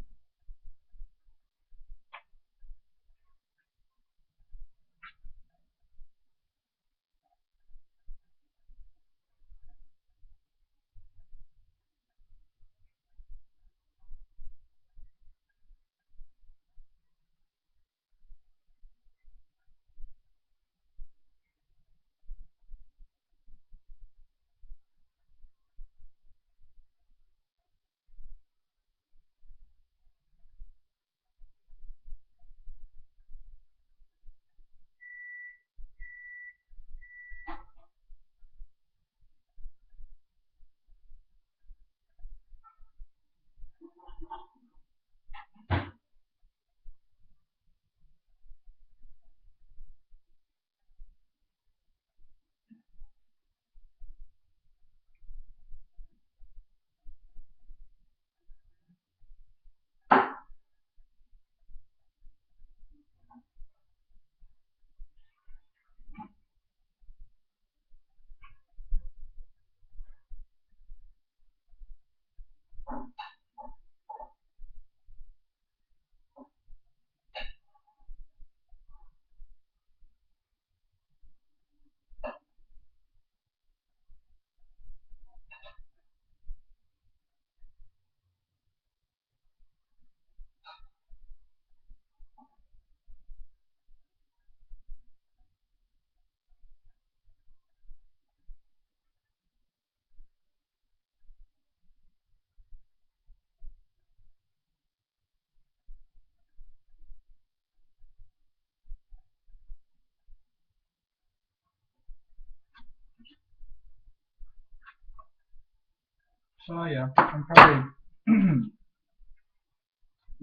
So yeah, I'm probably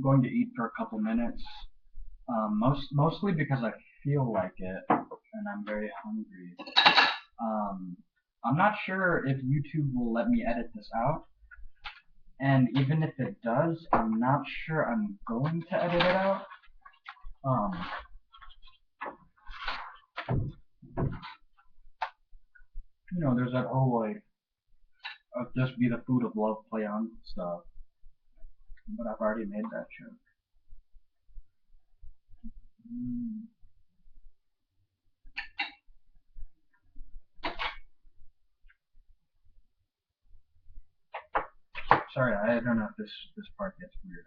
going to eat for a couple minutes. Mostly because I feel like it, and I'm very hungry. Um, I'm not sure if YouTube will let me edit this out, and even if it does, I'm not sure I'm going to edit it out. Um, there's that whole like, just be the food of love play on stuff, but I've already made that joke. Mm. Sorry, I don't know if this part gets weird.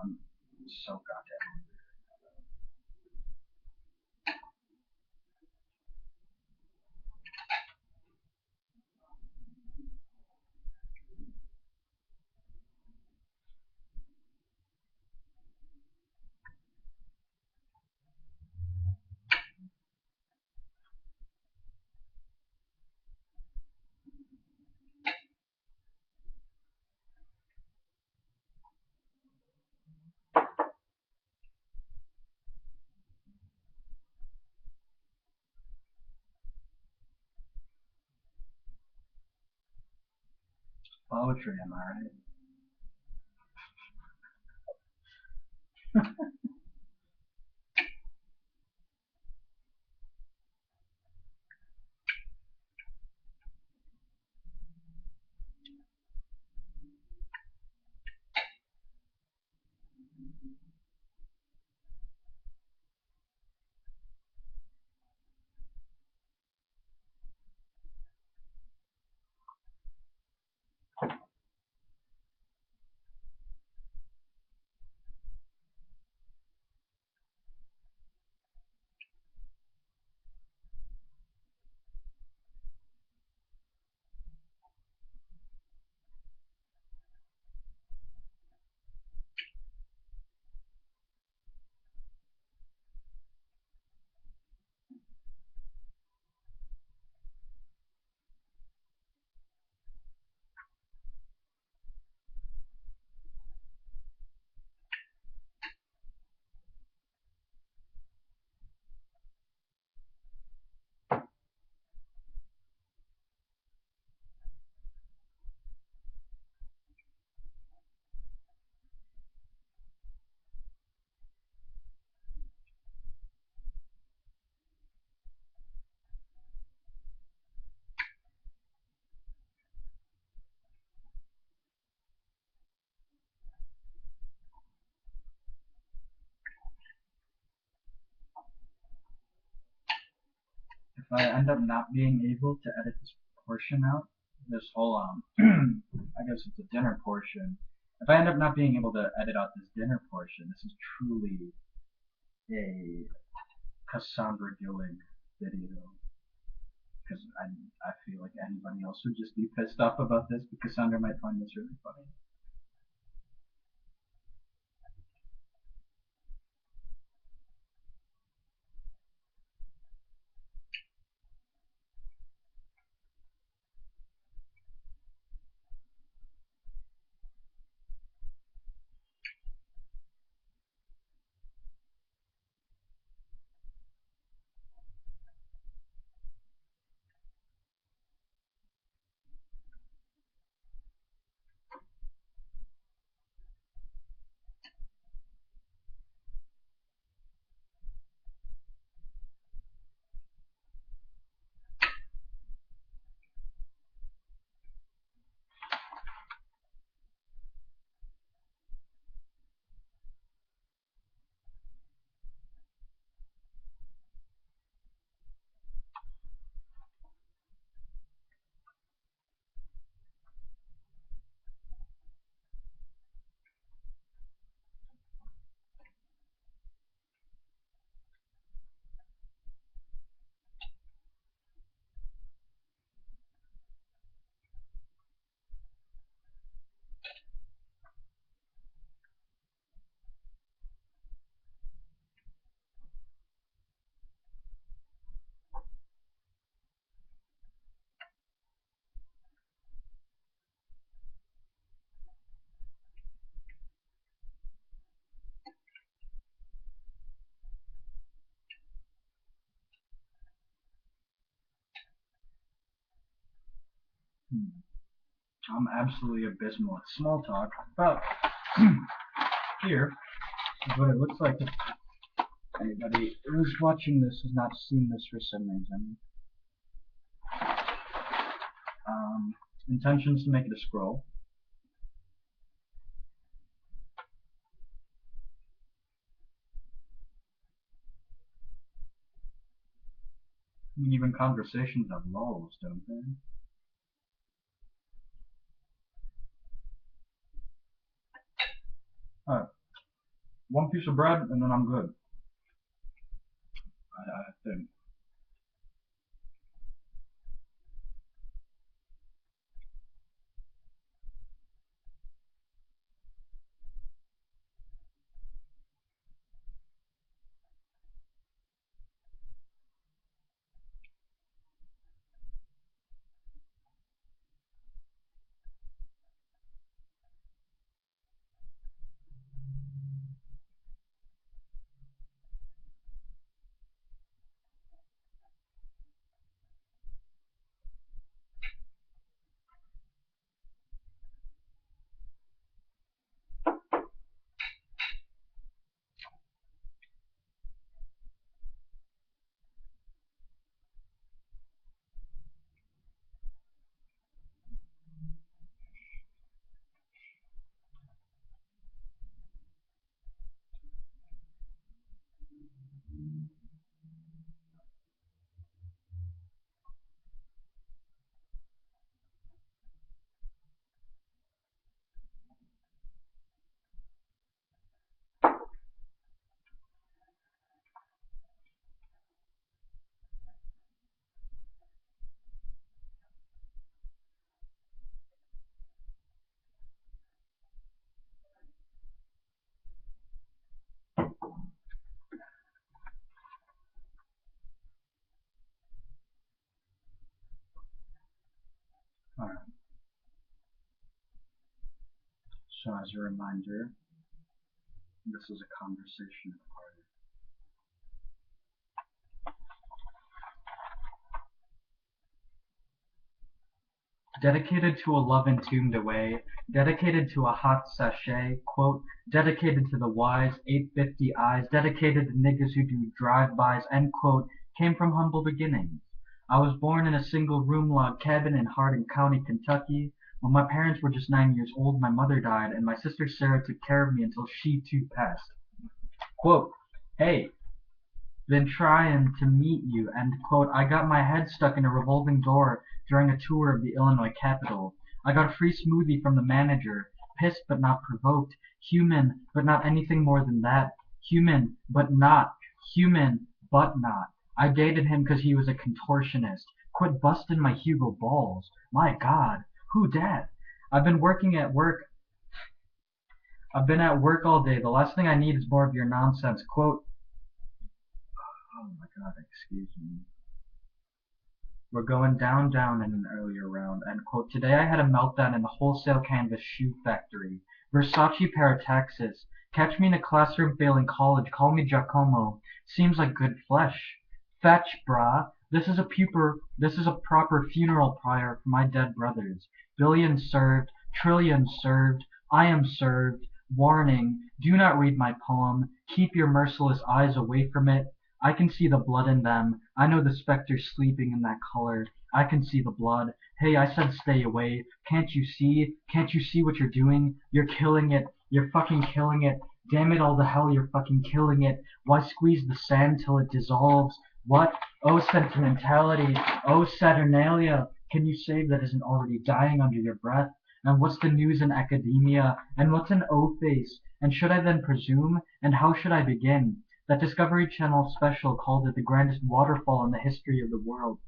I'm so goddamn. Poetry, am I right? I end up not being able to edit this portion out, this whole I guess it's a dinner portion. If I end up not being able to edit out this dinner portion, this is truly a Cassandra Gillig video. Because I feel like anybody else would just be pissed off about this, but Cassandra might find this really funny. I'm absolutely abysmal at small talk, but here is what it looks like if anybody who's watching this has not seen this for some reason. Intentions to make it a scroll. I mean, even conversations have lulls, don't they? Alright, one piece of bread and then I'm good. I think. Alright. So as a reminder, this is a conversation at a party. Dedicated to a love entombed away, dedicated to a hot sachet, quote, dedicated to the wise 850 eyes, dedicated to niggas who do drive-bys, end quote, came from humble beginnings. I was born in a single room log cabin in Hardin County, Kentucky. When my parents were just 9 years old, my mother died, and my sister Sarah took care of me until she too passed. Quote, hey, been trying to meet you, and quote, I got my head stuck in a revolving door during a tour of the Illinois Capitol. I got a free smoothie from the manager, pissed but not provoked, human but not anything more than that, human but not, human but not. I dated him 'cause he was a contortionist. Quit busting my Hugo balls. My God, who dat? I've been working at work. I've been at work all day. The last thing I need is more of your nonsense. Quote, oh my God, excuse me. We're going down, down in an earlier round. End quote. Today I had a meltdown in the wholesale canvas shoe factory. Versace Parataxis. Catch me in a classroom failing college. Call me Giacomo. Seems like good flesh. Fetch, brah. This is a proper funeral pyre for my dead brothers. Billions served. Trillions served. I am served. Warning. Do not read my poem. Keep your merciless eyes away from it. I can see the blood in them. I know the specters sleeping in that color. I can see the blood. Hey, I said stay away. Can't you see? Can't you see what you're doing? You're killing it. You're fucking killing it. Damn it all to hell, you're fucking killing it. Why squeeze the sand till it dissolves? What? Oh, sentimentality. Oh, Saturnalia. Can you save that isn't already dying under your breath? And what's the news in academia? And what's an O-face? And should I then presume? And how should I begin? That Discovery Channel special called it the grandest waterfall in the history of the world.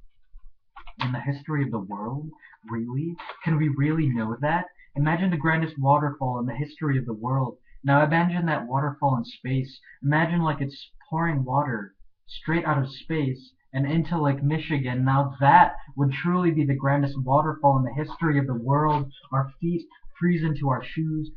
In the history of the world? Really? Can we really know that? Imagine the grandest waterfall in the history of the world. Now imagine that waterfall in space. Imagine like it's pouring water straight out of space and into Lake Michigan. Now that would truly be the grandest waterfall in the history of the world. Our feet freeze into our shoes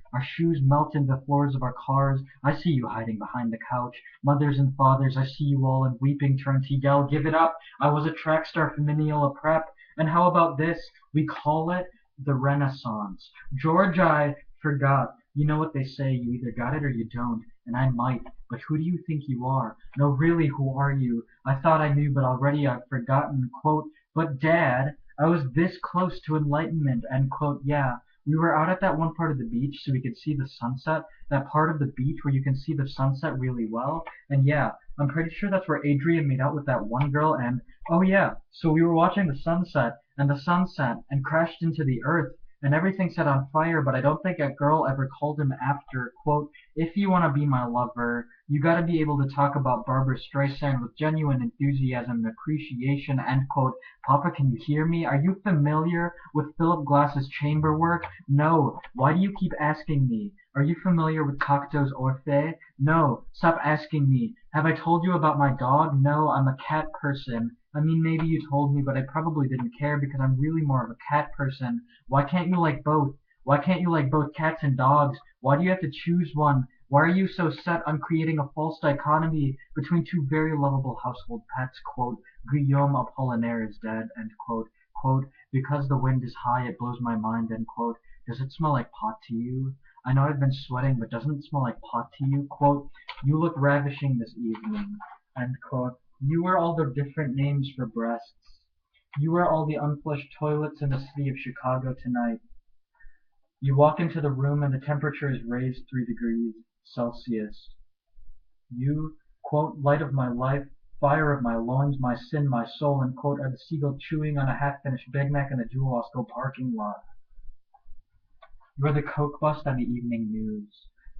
melt into the floors of our cars. I see you hiding behind the couch. Mothers and fathers, I see you all in weeping turn to yell, give it up. I was a track star from Mineola Prep. And how about this? We call it the Renaissance. George, I forgot. You know what they say, you either got it or you don't, and I might, but who do you think you are? No, really, who are you? I thought I knew, but already I've forgotten. Quote, but Dad, I was this close to enlightenment, end quote. Yeah, we were out at that one part of the beach so we could see the sunset, that part of the beach where you can see the sunset really well, and yeah, I'm pretty sure that's where Adrian made out with that one girl, and oh yeah, so we were watching the sunset, and the sun set and crashed into the earth, and everything set on fire, but I don't think a girl ever called him after. Quote, if you want to be my lover, you got to be able to talk about Barbra Streisand with genuine enthusiasm and appreciation, end quote. Papa, can you hear me? Are you familiar with Philip Glass's chamber work? No. Why do you keep asking me? Are you familiar with Cocteau's Orphée? No. Stop asking me. Have I told you about my dog? No, I'm a cat person. I mean, maybe you told me, but I probably didn't care because I'm really more of a cat person. Why can't you like both? Why can't you like both cats and dogs? Why do you have to choose one? Why are you so set on creating a false dichotomy between two very lovable household pets? Quote, Guillaume Apollinaire is dead, end quote. Quote, because the wind is high, it blows my mind, end quote. Does it smell like pot to you? I know I've been sweating, but doesn't it smell like pot to you? Quote, you look ravishing this evening, end quote. You are all the different names for breasts. You are all the unflushed toilets in the city of Chicago tonight. You walk into the room and the temperature is raised 3 degrees Celsius. You, quote, light of my life, fire of my loins, my sin, my soul, and quote, are the seagull chewing on a half-finished Big Mac in the Jewel Osco parking lot. You are the coke bust on the evening news.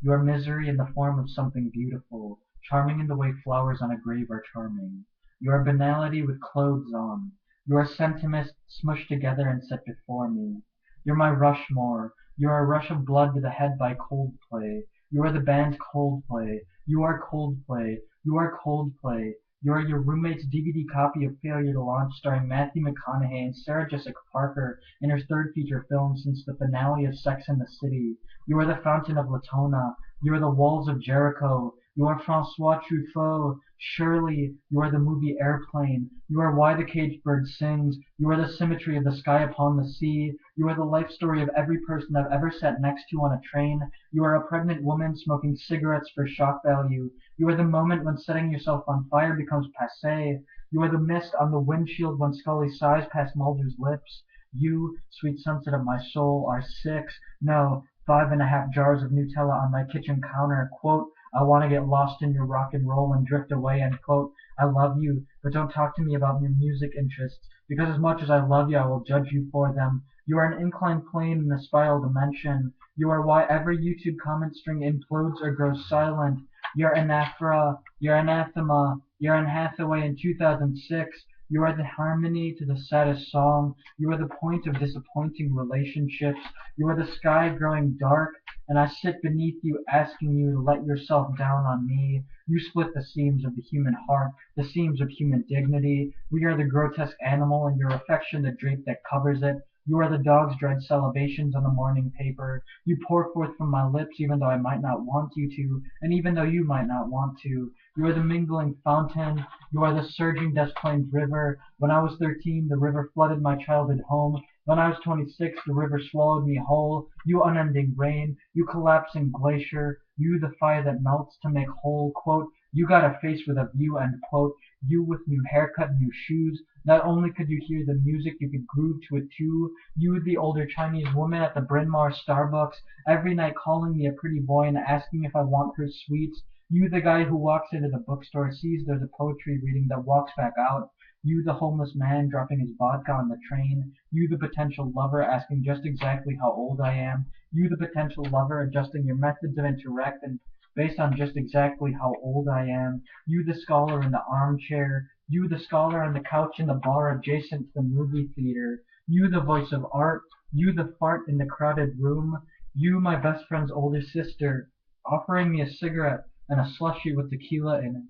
You are misery in the form of something beautiful, charming in the way flowers on a grave are charming. You are banality with clothes on. You are sentiment smushed together and set before me. You're my Rushmore. You are a rush of blood to the head by Coldplay. You are the band's Coldplay. You are Coldplay. You are Coldplay. You are your roommate's DVD copy of Failure to Launch starring Matthew McConaughey and Sarah Jessica Parker in her third feature film since the finale of Sex and the City. You are the Fountain of Latona. You are the Walls of Jericho. You are Francois Truffaut. Surely, you are the movie Airplane. You are Why the Caged Bird Sings. You are the symmetry of the sky upon the sea. You are the life story of every person I've ever sat next to on a train. You are a pregnant woman smoking cigarettes for shock value. You are the moment when setting yourself on fire becomes passé. You are the mist on the windshield when Scully sighs past Mulder's lips. You, sweet sunset of my soul, are 6, no, 5.5 jars of Nutella on my kitchen counter. Quote, I want to get lost in your rock and roll and drift away, end quote. I love you, but don't talk to me about your music interests, because as much as I love you, I will judge you for them. You are an inclined plane in a spiral dimension. You are why every YouTube comment string implodes or grows silent. You're anaphora, you're anathema, you're Anne Hathaway in 2006. You are the harmony to the saddest song. You are the point of disappointing relationships. You are the sky growing dark, and I sit beneath you asking you to let yourself down on me. You split the seams of the human heart, the seams of human dignity. We are the grotesque animal, and your affection the drape that covers it. You are the dog's dread salivations on the morning paper. You pour forth from my lips even though I might not want you to, and even though you might not want to. You are the mingling fountain. You are the surging Des Plaines River. When I was 13, the river flooded my childhood home. When I was 26, the river swallowed me whole. You unending rain, you collapsing glacier, you the fire that melts to make whole. Quote, you got a face with a view, end quote. You with new haircut, new shoes. Not only could you hear the music, you could groove to it too. You the older Chinese woman at the Bryn Mawr Starbucks, every night calling me a pretty boy and asking if I want her sweets. You the guy who walks into the bookstore, sees there's a poetry reading that walks back out. You the homeless man dropping his vodka on the train. You the potential lover asking just exactly how old I am. You the potential lover adjusting your methods of interaction based on just exactly how old I am. You the scholar in the armchair. You the scholar on the couch in the bar adjacent to the movie theater. You the voice of art. You the fart in the crowded room. You my best friend's older sister, offering me a cigarette and a slushie with tequila in it.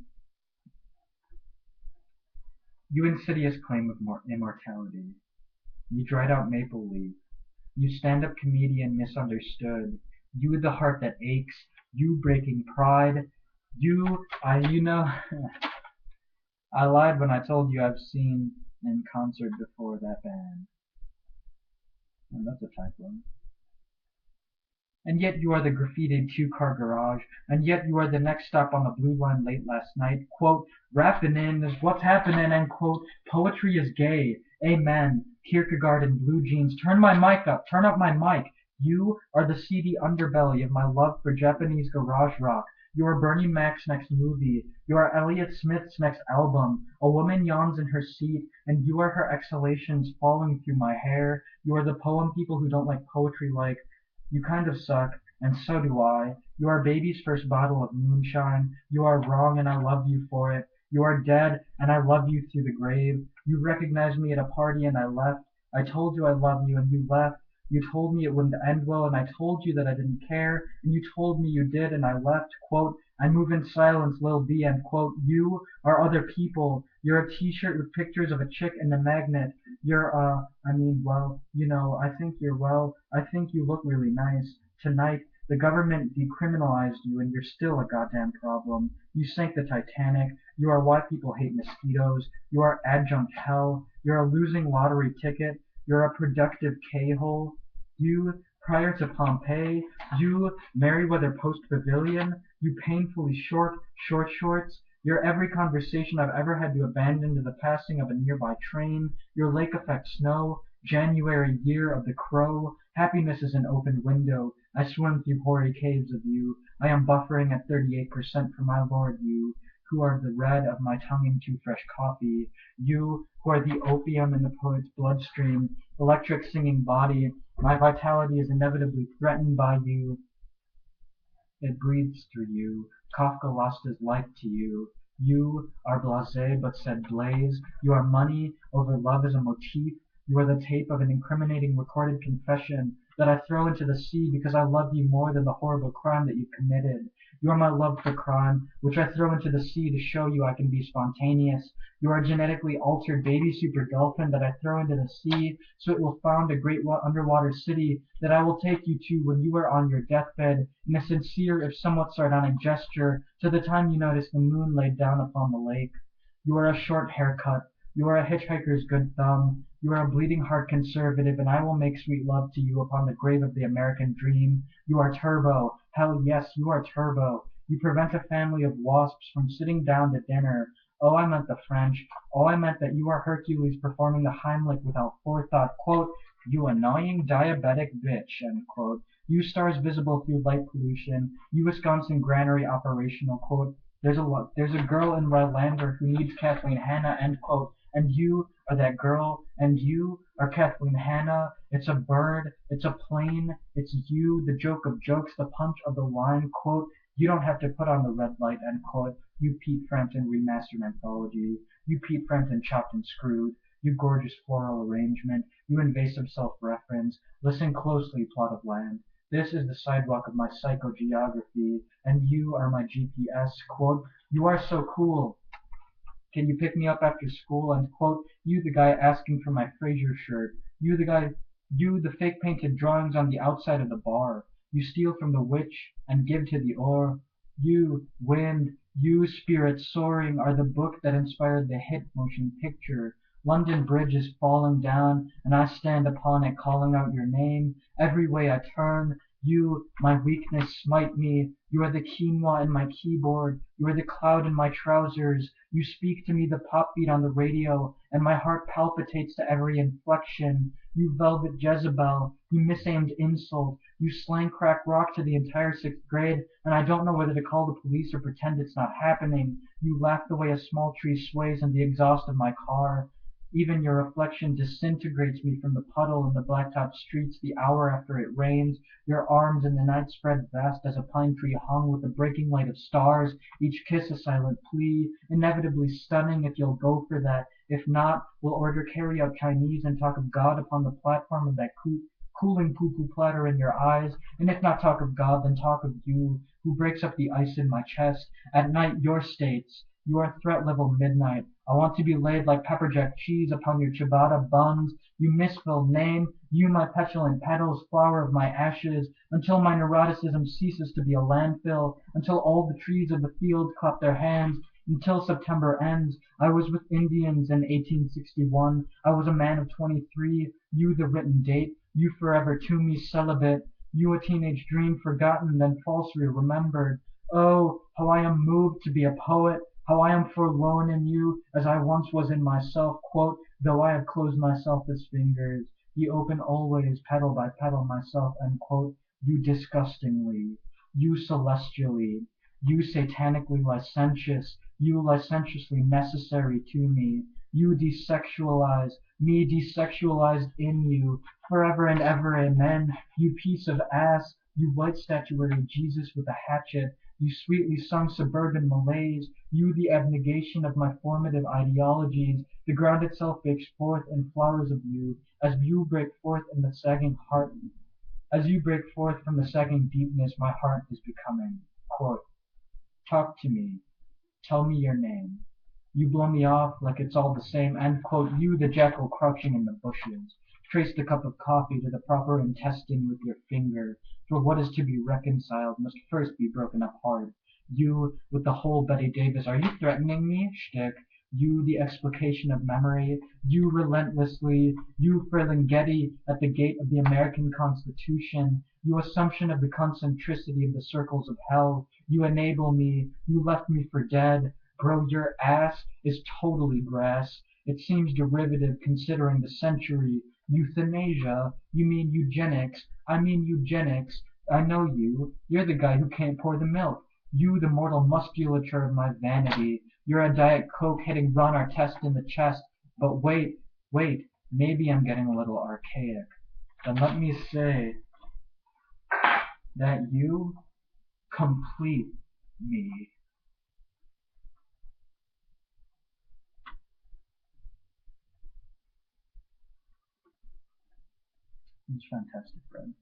You insidious claim of immortality. You dried out maple leaf. You stand-up comedian misunderstood. You the heart that aches. You breaking pride. You know, I lied when I told you I've seen in concert before that band. Oh, that's a typo. And yet you are the graffitied two-car garage, and yet you are the next stop on the blue line late last night. Quote, rapping in is what's happening, and quote, poetry is gay. Amen. Kierkegaard in blue jeans. Turn my mic up. Turn up my mic. You are the seedy underbelly of my love for Japanese garage rock. You are Bernie Mac's next movie. You are Elliott Smith's next album. A woman yawns in her seat, and you are her exhalations falling through my hair. You are the poem people who don't like poetry like. You kind of suck, and so do I. You are baby's first bottle of moonshine. You are wrong, and I love you for it. You are dead, and I love you through the grave. You recognized me at a party, and I left. I told you I love you, and you left. You told me it wouldn't end well, and I told you that I didn't care, and you told me you did, and I left. Quote, I move in silence, Lil B, and quote, you are other people. You're a t-shirt with pictures of a chick and a magnet. You're, well, I think you look really nice. Tonight, the government decriminalized you and you're still a goddamn problem. You sank the Titanic. You are why people hate mosquitoes. You are adjunct hell. You're a losing lottery ticket. You're a productive K-hole. You, prior to Pompeii. You, Merriweather Post Pavilion. You painfully short shorts. Your every conversation I've ever had to abandon to the passing of a nearby train. Your lake effect snow. January year of the crow. Happiness is an open window. I swim through hoary caves of you. I am buffering at 38% for my lord, you, who are the red of my tongue into fresh coffee. You, who are the opium in the poet's bloodstream, electric singing body. My vitality is inevitably threatened by you. It breathes through you. Kafka lost his life to you. You are blasé but said blaze. You are money over love as a motif. You are the tape of an incriminating recorded confession that I throw into the sea because I love you more than the horrible crime that you committed. You are my love for crime, which I throw into the sea to show you I can be spontaneous. You are a genetically altered baby super dolphin that I throw into the sea so it will found a great underwater city that I will take you to when you are on your deathbed in a sincere if somewhat sardonic gesture to the time you notice the moon laid down upon the lake. You are a short haircut. You are a hitchhiker's good thumb. You are a bleeding heart conservative, and I will make sweet love to you upon the grave of the American dream. You are turbo. Hell yes, you are turbo. You prevent a family of wasps from sitting down to dinner. Oh, I meant the French. Oh, I meant that you are Hercules performing the Heimlich without forethought. Quote, you annoying diabetic bitch, end quote. You stars visible through light pollution. You Wisconsin granary operational, quote, There's a girl in Rylander who needs Kathleen Hanna, end quote. And you are that girl, and you are Kathleen Hanna. It's a bird, it's a plane, it's you, the joke of jokes, the punch of the line, quote. You don't have to put on the red light, end quote. You Pete Frampton remastered anthology. You Pete Frampton chopped and screwed. You gorgeous floral arrangement. You invasive self-reference. Listen closely, plot of land. This is the sidewalk of my psychogeography, and you are my GPS, quote. You are so cool. Can you pick me up after school? And quote, you the guy asking for my Fraser shirt. You the fake painted drawings on the outside of the bar. You steal from the witch and give to the ore. You, wind, you, spirit soaring, are the book that inspired the hit motion picture. London Bridge is falling down, and I stand upon it calling out your name. Every way I turn, you, my weakness, smite me. You are the quinoa in my keyboard. You are the cloud in my trousers. You speak to me the pop beat on the radio, and my heart palpitates to every inflection. You velvet Jezebel. You misaimed insult. You slang crack rock to the entire sixth grade, and I don't know whether to call the police or pretend it's not happening. You laugh the way a small tree sways in the exhaust of my car. Even your reflection disintegrates me from the puddle in the blacktop streets the hour after it rains. Your arms in the night spread vast as a pine tree hung with the breaking light of stars, each kiss a silent plea, inevitably stunning if you'll go for that. If not, we'll order carry-out Chinese and talk of God upon the platform of that cooling poo-poo platter in your eyes. And if not talk of God, then talk of you, who breaks up the ice in my chest. At night, your states. You are threat level midnight. I want to be laid like pepper jack cheese upon your ciabatta buns. You misspelled name. You, my petulant petals, flower of my ashes, until my neuroticism ceases to be a landfill, until all the trees of the field clap their hands, until September ends. I was with Indians in 1861. I was a man of 23. You, the written date. You forever to me celibate. You, a teenage dream forgotten, then falsely remembered. Oh, how I am moved to be a poet, how I am forlorn in you, as I once was in myself, quote, though I have closed myself as fingers. You open always, petal by petal, myself, end quote. You disgustingly, you celestially, you satanically licentious, you licentiously necessary to me. You desexualize, me desexualized in you, forever and ever, amen. You piece of ass, you white statuary Jesus with a hatchet, you sweetly sung suburban malaise, you the abnegation of my formative ideologies, the ground itself breaks forth in flowers of you, as you break forth in the sagging heart, as you break forth from the sagging deepness, my heart is becoming. Quote, talk to me, tell me your name. You blow me off like it's all the same, end quote. You, the jackal crouching in the bushes. Trace the cup of coffee to the proper intestine with your finger, for what is to be reconciled must first be broken apart. You, with the whole Betty Davis, are you threatening me? Shtick. You, the explication of memory. You, relentlessly. You, Ferlinghetti, at the gate of the American Constitution. You, assumption of the concentricity of the circles of hell. You enable me. You left me for dead. Bro, your ass is totally grass. It seems derivative considering the century. Euthanasia? You mean eugenics? I mean eugenics. I know you. You're the guy who can't pour the milk. You, the mortal musculature of my vanity. You're a Diet Coke hitting Ron Artest in the chest. But wait, maybe I'm getting a little archaic. Then let me say that you complete me. It's fantastic, Fred.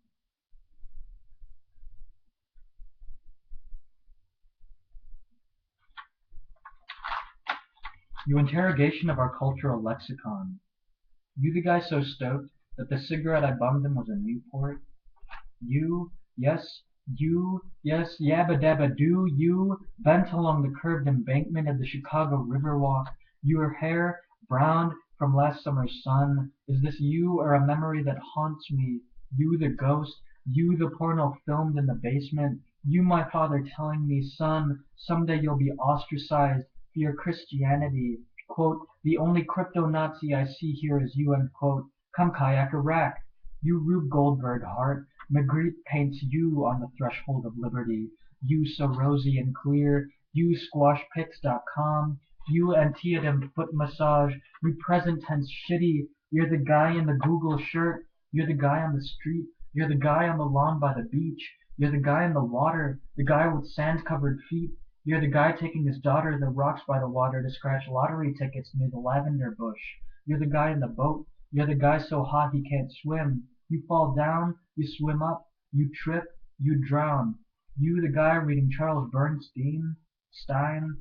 You interrogation of our cultural lexicon. You the guy so stoked that the cigarette I bummed him was a Newport. You, yes, yabba dabba do, you, bent along the curved embankment of the Chicago Riverwalk, your hair browned from last summer's sun. Is this you or a memory that haunts me? You the ghost, you the porno filmed in the basement, you my father telling me, son, someday you'll be ostracized for your Christianity. Quote, the only crypto-Nazi I see here is you, end quote. Come kayak a rack. You Rube Goldberg heart. Magritte paints you on the threshold of liberty. You so rosy and clear. you squashpics.com, you Antietam foot massage, you present tense shitty, you're the guy in the Google shirt, you're the guy on the street, you're the guy on the lawn by the beach, you're the guy in the water, the guy with sand covered feet, you're the guy taking his daughter to the rocks by the water to scratch lottery tickets near the lavender bush. You're the guy in the boat. You're the guy so hot he can't swim. You fall down, you swim up, you trip, you drown. You the guy reading Charles Bernstein, Stein,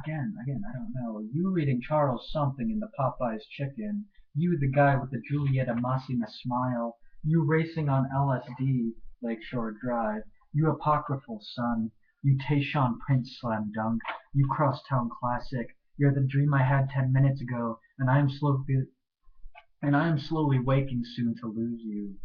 again, I don't know. You reading Charles something in the Popeye's chicken. You the guy with the Julieta Massima smile. You racing on LSD, Lakeshore Drive. You apocryphal son. You Tayshaun Prince slam dunk. You crosstown classic. You're the dream I had 10 minutes ago, and I am slowly waking soon to lose you.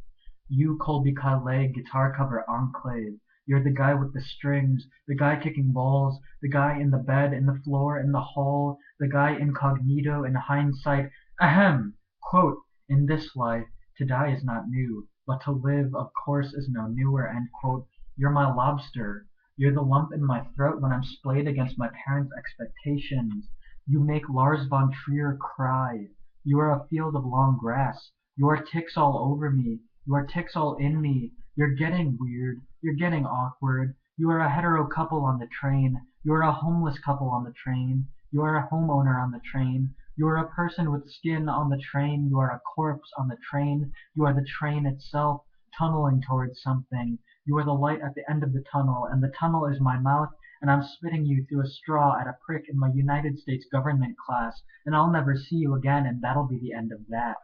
You Colby Calais guitar cover Enclave. You're the guy with the strings, the guy kicking balls, the guy in the bed, in the floor, in the hall, the guy incognito in hindsight. Ahem! Quote, in this life, to die is not new, but to live, of course, is no newer. End quote. You're my lobster. You're the lump in my throat when I'm splayed against my parents' expectations. You make Lars von Trier cry. You are a field of long grass. You are ticks all over me. You are ticks all in me. You're getting weird. You're getting awkward. You are a hetero couple on the train. You are a homeless couple on the train. You are a homeowner on the train. You are a person with skin on the train. You are a corpse on the train. You are the train itself, tunneling towards something. You are the light at the end of the tunnel, and the tunnel is my mouth, and I'm spitting you through a straw at a prick in my United States government class, and I'll never see you again, and that'll be the end of that.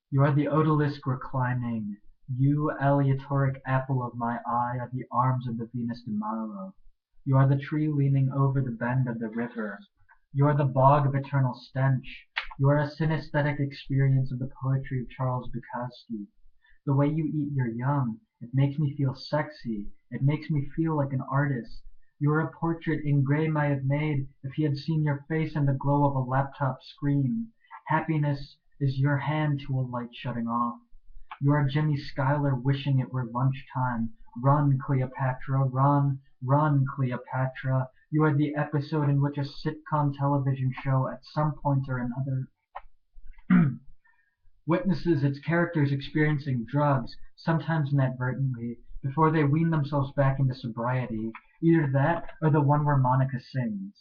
You are the odalisque reclining. You, aleatoric apple of my eye, are the arms of the Venus de Milo. You are the tree leaning over the bend of the river. You are the bog of eternal stench. You are a synesthetic experience of the poetry of Charles Bukowski. The way you eat your young, it makes me feel sexy. It makes me feel like an artist. You are a portrait Ingres might have made if he had seen your face in the glow of a laptop screen. Happiness is your hand to a light shutting off. You are Jimmy Schuyler wishing it were lunchtime. Run, Cleopatra, run, run, Cleopatra. You are the episode in which a sitcom television show at some point or another witnesses its characters experiencing drugs, sometimes inadvertently, before they wean themselves back into sobriety. Either that or the one where Monica sings.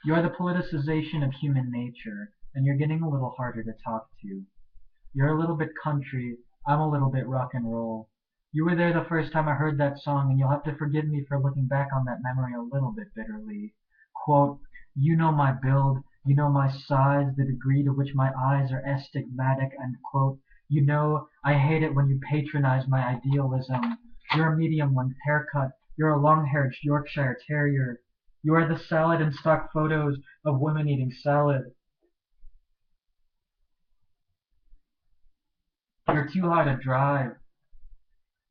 You are the politicization of human nature, and you're getting a little harder to talk to. You're a little bit country, I'm a little bit rock and roll. You were there the first time I heard that song, and you'll have to forgive me for looking back on that memory a little bit bitterly. Quote, you know my build, you know my size, the degree to which my eyes are astigmatic, end quote. You know I hate it when you patronize my idealism. You're a medium-length haircut, you're a long-haired Yorkshire Terrier. You are the salad and stock photos of women eating salad. You're too high to drive.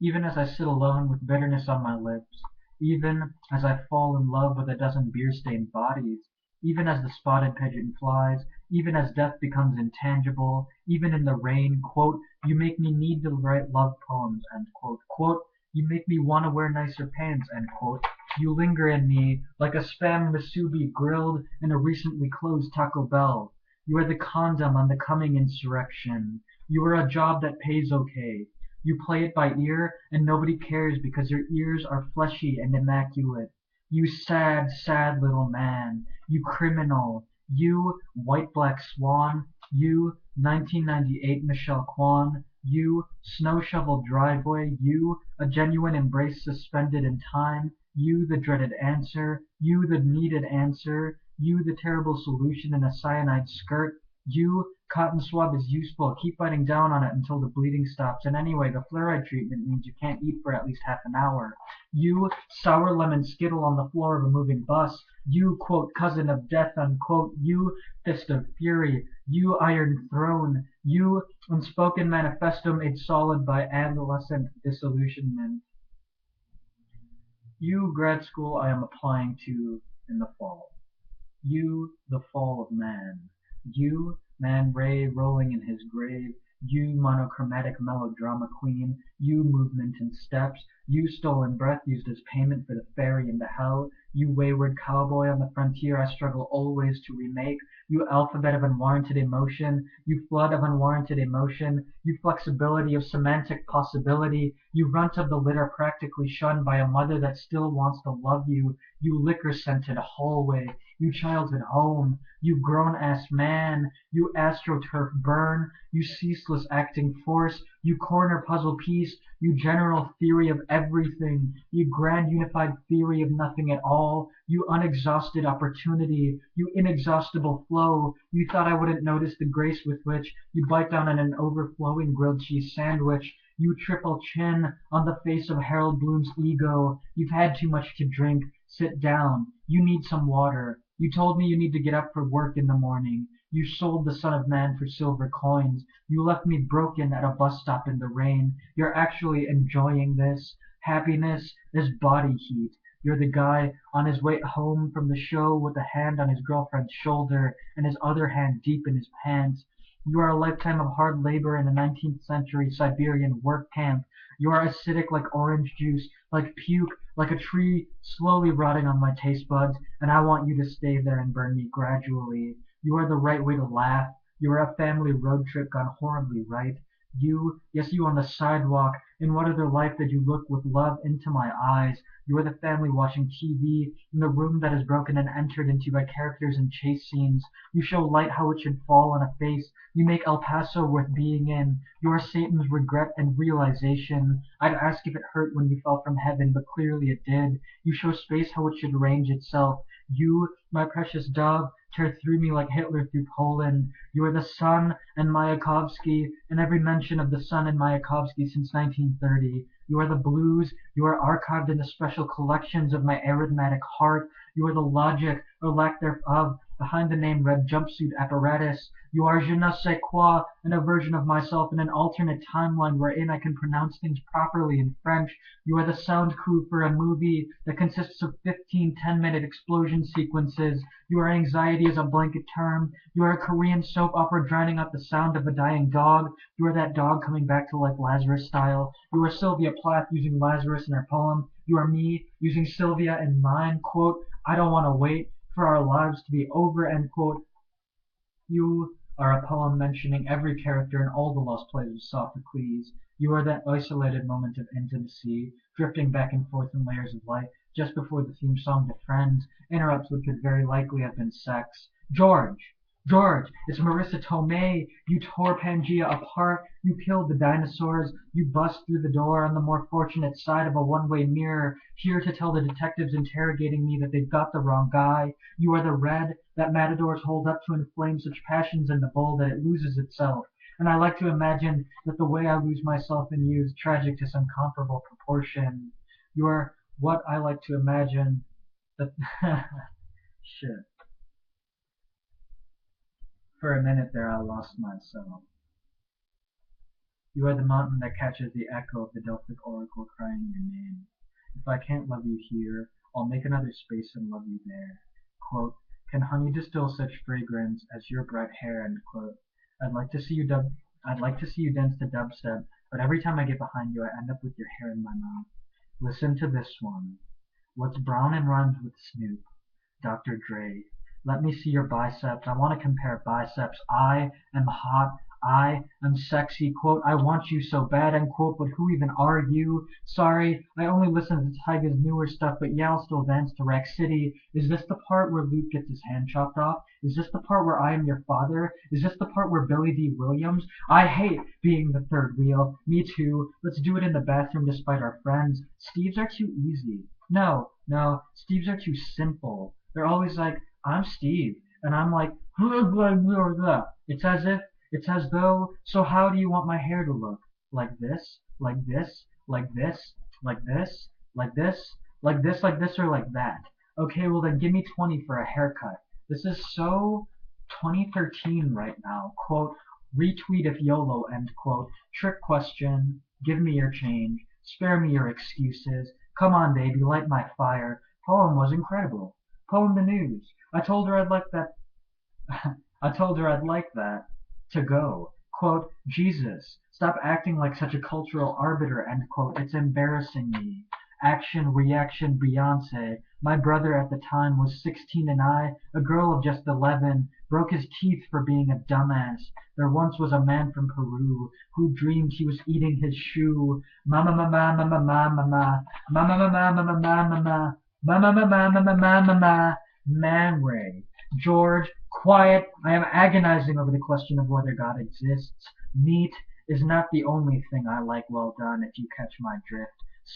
Even as I sit alone with bitterness on my lips, even as I fall in love with a dozen beer-stained bodies, even as the spotted pigeon flies, even as death becomes intangible, even in the rain, quote, you make me need to write love poems, end quote, quote, you make me want to wear nicer pants, end quote. You linger in me like a spam musubi grilled in a recently closed Taco Bell. You are the condom on the coming insurrection. You are a job that pays okay. You play it by ear, and nobody cares because your ears are fleshy and immaculate. You sad, sad little man. You criminal. You white black swan. You 1998 Michelle Kwan. You snow shovel driveway. You a genuine embrace suspended in time. You the dreaded answer. You the needed answer. You the terrible solution in a cyanide skirt. You, cotton swab is useful. Keep biting down on it until the bleeding stops. And anyway, the fluoride treatment means you can't eat for at least half an hour. You, sour lemon skittle on the floor of a moving bus. You, quote, cousin of death, unquote. You, fist of fury. You, iron throne. You, unspoken manifesto made solid by adolescent disillusionment. You, grad school I am applying to in the fall. You, the fall of man. You, Man Ray rolling in his grave. You monochromatic melodrama queen, you movement and steps, you stolen breath used as payment for the ferry into hell, you wayward cowboy on the frontier I struggle always to remake, you alphabet of unwarranted emotion, you flood of unwarranted emotion, you flexibility of semantic possibility, you runt of the litter practically shunned by a mother that still wants to love you, you liquor-scented hallway, you childhood home, you grown-ass man, you astroturf burn, you ceaseless acting force, you corner puzzle piece, you general theory of everything, you grand unified theory of nothing at all, you unexhausted opportunity, you inexhaustible flow, you thought I wouldn't notice the grace with which you bite down on an overflowing grilled cheese sandwich, you triple chin on the face of Harold Bloom's ego, you've had too much to drink, sit down, you need some water, you told me you need to get up for work in the morning, you sold the Son of Man for silver coins. You left me broken at a bus stop in the rain. You're actually enjoying this. Happiness is body heat. You're the guy on his way home from the show with a hand on his girlfriend's shoulder and his other hand deep in his pants. You are a lifetime of hard labor in a 19th century Siberian work camp. You are acidic like orange juice, like puke, like a tree slowly rotting on my taste buds, and I want you to stay there and burn me gradually. You are the right way to laugh. You are a family road trip gone horribly right. You, yes, you on the sidewalk. In what other life did you look with love into my eyes? You are the family watching TV in the room that is broken and entered into by characters in chase scenes. You show light how it should fall on a face. You make El Paso worth being in. You are Satan's regret and realization. I'd ask if it hurt when you fell from heaven, but clearly it did. You show space how it should arrange itself. You, my precious dove, tear through me like Hitler through Poland. You are the sun and Mayakovsky, and every mention of the sun and Mayakovsky since 1930. You are the blues. You are archived in the special collections of my arithmetic heart. You are the logic, or lack thereof, behind the name red jumpsuit apparatus. You are je ne sais quoi, and a version of myself in an alternate timeline wherein I can pronounce things properly in French. You are the sound crew for a movie that consists of 15 10-minute explosion sequences. You are anxiety as a blanket term. You are a Korean soap opera drowning out the sound of a dying dog. You are that dog coming back to life Lazarus style. You are Sylvia Plath using Lazarus in her poem. You are me using Sylvia in mine. Quote, I don't want to wait for our lives to be over, end quote. You are a poem mentioning every character in all the lost plays of Sophocles. You are that isolated moment of intimacy, drifting back and forth in layers of light, just before the theme song to Friends interrupts what could very likely have been sex. George! George! It's Marissa Tomei! You tore Pangea apart, you killed the dinosaurs, you bust through the door on the more fortunate side of a one-way mirror, here to tell the detectives interrogating me that they've got the wrong guy. You are the red that matadors hold up to inflame such passions in the bowl that it loses itself. And I like to imagine that the way I lose myself in you is tragic to some comparable proportion. You are what I like to imagine that shit. For a minute there I lost myself. You are the mountain that catches the echo of the Delphic oracle crying your name. If I can't love you here, I'll make another space and love you there. Quote, can honey distill such fragrance as your bright hair? End quote. I'd like to see you I'd like to see you dance to dubstep, but every time I get behind you, I end up with your hair in my mouth. Listen to this one. What's brown and rhymes with Snoop? Dr. Dre. Let me see your biceps. I want to compare biceps. I am hot. I am sexy. Quote, I want you so bad, end quote, but who even are you? Sorry, I only listen to Tyga's newer stuff, but yeah, I'll still dance to Rack City. Is this the part where Luke gets his hand chopped off? Is this the part where I am your father? Is this the part where Billy D. Williams? I hate being the third wheel. Me too. Let's do it in the bathroom despite our friends. Steves are too easy. No, no, Steves are too simple. They're always like, I'm Steve, and I'm like, blah, blah, blah, blah. It's as though, so how do you want my hair to look? Like this? Like this? Like this? Like this? Like this? Like this? Like this? Or like that? Okay, well then give me 20 for a haircut. This is so 2013 right now. Quote, retweet if YOLO, end quote. Trick question. Give me your change. Spare me your excuses. Come on, baby, light my fire. Poem was incredible. Poem the news. I told her I'd like that. I told her I'd like that to go. Quote, Jesus, stop acting like such a cultural arbiter, end quote. It's embarrassing me. Action, reaction, Beyonce. My brother at the time was 16 and I, a girl of just 11, broke his teeth for being a dumbass. There once was a man from Peru who dreamed he was eating his shoe. Mama, mama, mama, mama, mama, mama, mama, mama, mama, mama, mama, mama, mama, mama, Man Ray. George, quiet. I am agonizing over the question of whether God exists. Meat is not the only thing I like well done, if you catch my drift.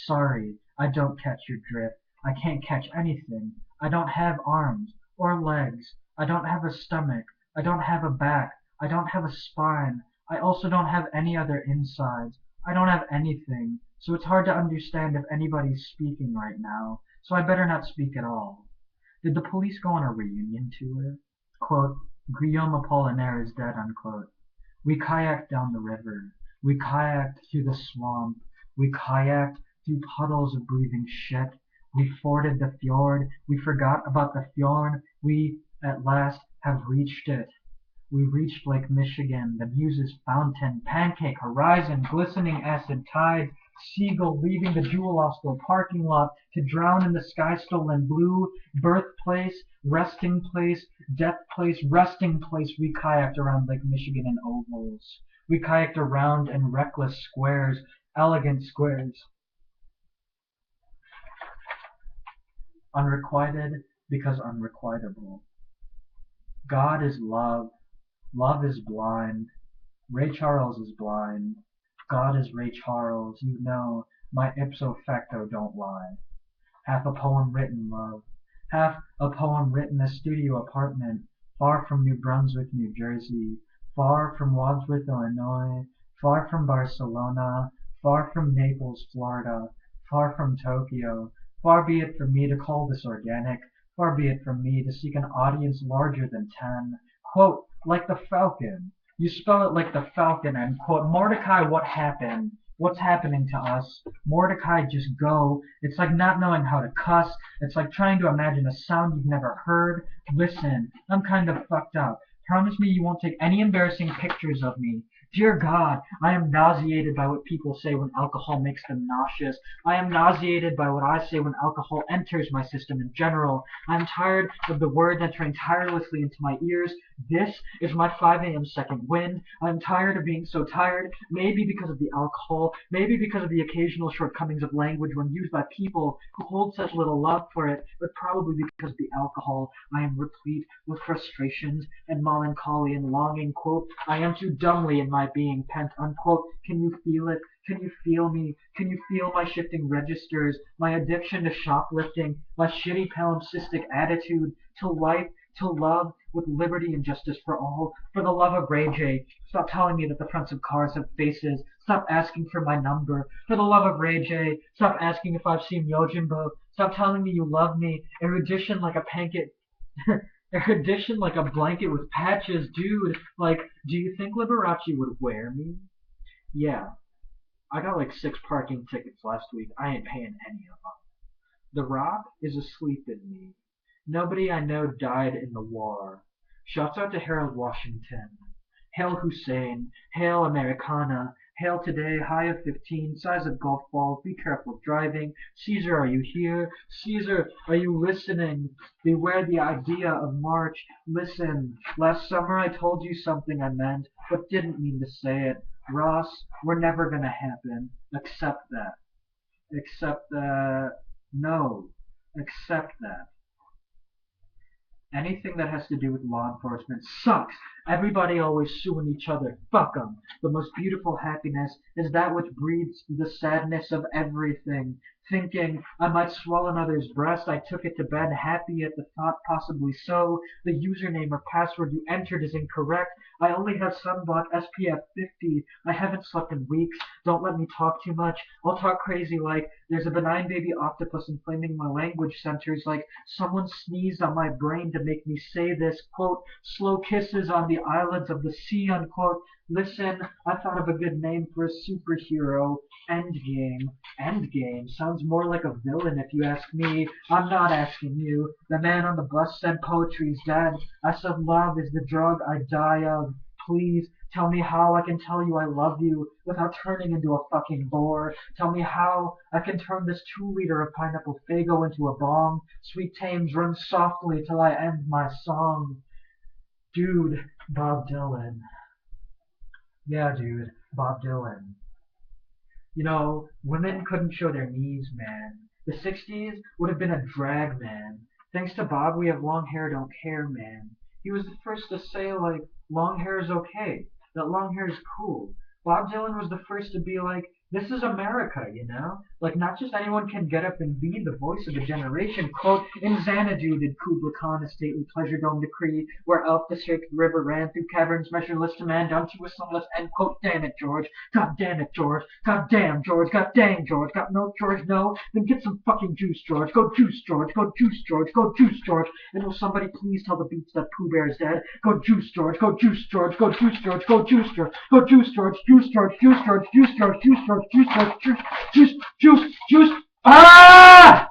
Sorry, I don't catch your drift. I can't catch anything. I don't have arms or legs. I don't have a stomach. I don't have a back. I don't have a spine. I also don't have any other insides. I don't have anything. So it's hard to understand if anybody's speaking right now. So I better not speak at all. Did the police go on a reunion tour? Quote, Guillaume Apollinaire is dead, unquote. We kayaked down the river. We kayaked through the swamp. We kayaked through puddles of breathing shit. We forded the fjord. We forgot about the fjord. We, at last, have reached it. We reached Lake Michigan, the Muses fountain, pancake horizon, glistening acid tides, seagull leaving the Jewel Oslo parking lot to drown in the sky-stolen blue, birthplace, resting place, death place, resting place. We kayaked around Lake Michigan in ovals. We kayaked around in reckless squares, elegant squares. Unrequited because unrequitable. God is love. Love is blind. Ray Charles is blind. God is Ray Charles. You know, my ipso facto don't lie. Half a poem written, love. Half a poem written a studio apartment, far from New Brunswick, New Jersey, far from Wadsworth, Illinois, far from Barcelona, far from Naples, Florida, far from Tokyo. Far be it from me to call this organic. Far be it from me to seek an audience larger than 10. Quote, like the Falcon. You spell it like the Falcon, and quote, Mordecai, what happened? What's happening to us? Mordecai, just go. It's like not knowing how to cuss. It's like trying to imagine a sound you've never heard. Listen, I'm kind of fucked up. Promise me you won't take any embarrassing pictures of me. Dear God, I am nauseated by what people say when alcohol makes them nauseous. I am nauseated by what I say when alcohol enters my system in general. I am tired of the words entering tirelessly into my ears. This is my 5 a.m. second wind. I am tired of being so tired, maybe because of the alcohol, maybe because of the occasional shortcomings of language when used by people who hold such little love for it, but probably because of the alcohol. I am replete with frustrations and melancholy and longing. Quote, I am too dumbly in my being pent, unquote. Can you feel it? Can you feel me? Can you feel my shifting registers, my addiction to shoplifting, my shitty palimpsestic attitude to life, to love, with liberty and justice for all? For the love of Ray J, stop telling me that the fronts of cars have faces. Stop asking for my number. For the love of Ray J, stop asking if I've seen Yojimbo. Stop telling me you love me. Erudition like a pancake. Erudition like a blanket with patches, dude. Like, do you think Liberace would wear me? Yeah, I got like 6 parking tickets last week. I ain't paying any of them. The Rock is asleep in me. Nobody I know died in the war. Shouts out to Harold Washington. Hail Hussein. Hail Americana. Hail today, high of 15, size of golf balls, be careful driving. Caesar, are you here? Caesar, are you listening? Beware the idea of March. Listen, last summer I told you something I meant, but didn't mean to say it. Ross, we're never gonna happen. Accept that. Accept that. No. Accept that. Anything that has to do with law enforcement sucks. Everybody always suing each other. Fuck 'em. The most beautiful happiness is that which breeds the sadness of everything. Thinking I might swallow another's breast, I took it to bed, happy at the thought, possibly so. The username or password you entered is incorrect. I only have sunblock SPF 50. I haven't slept in weeks. Don't let me talk too much. I'll talk crazy like there's a benign baby octopus inflaming my language centers, like someone sneezed on my brain to make me say this, quote, slow kisses on the islands of the sea, unquote. Listen, I thought of a good name for a superhero. Endgame. Endgame sounds more like a villain if you ask me. I'm not asking you. The man on the bus said poetry's dead. I said love is the drug I die of. Please Tell me how I can tell you I love you without turning into a fucking bore. Tell me how I can turn this 2 liter of pineapple Fago into a bong. Sweet Thames, run softly till I end my song. Dude, Bob Dylan. Yeah, dude, Bob Dylan. You know, women couldn't show their knees, man. The 60s would have been a drag, man. Thanks to Bob, we have long hair, don't care, man. He was the first to say, like, long hair is okay, that long hair is cool. Bob Dylan was the first to be like, this is America, you know? Like, not just anyone can get up and be the voice of a generation. Quote, in Xanadu did Kubla Khan a stately pleasure dome decree, where up the sacred river ran through caverns measureless to man, down to a sunless end. Quote, damn it, George. God damn it, George. God damn, George. God dang, George. Got milk, George? No? Then get some fucking juice, George. Go juice, George. Go juice, George. Go juice, George. And will somebody please tell the beats that Pooh Bear is dead? Go juice, George. Go juice, George. Go juice, George. Go juice, George. Go juice, George. Juice, George. Juice, George. Juice, George. Juice, George. Juice, George. Juice, George. Juice, juice, juice. Ah!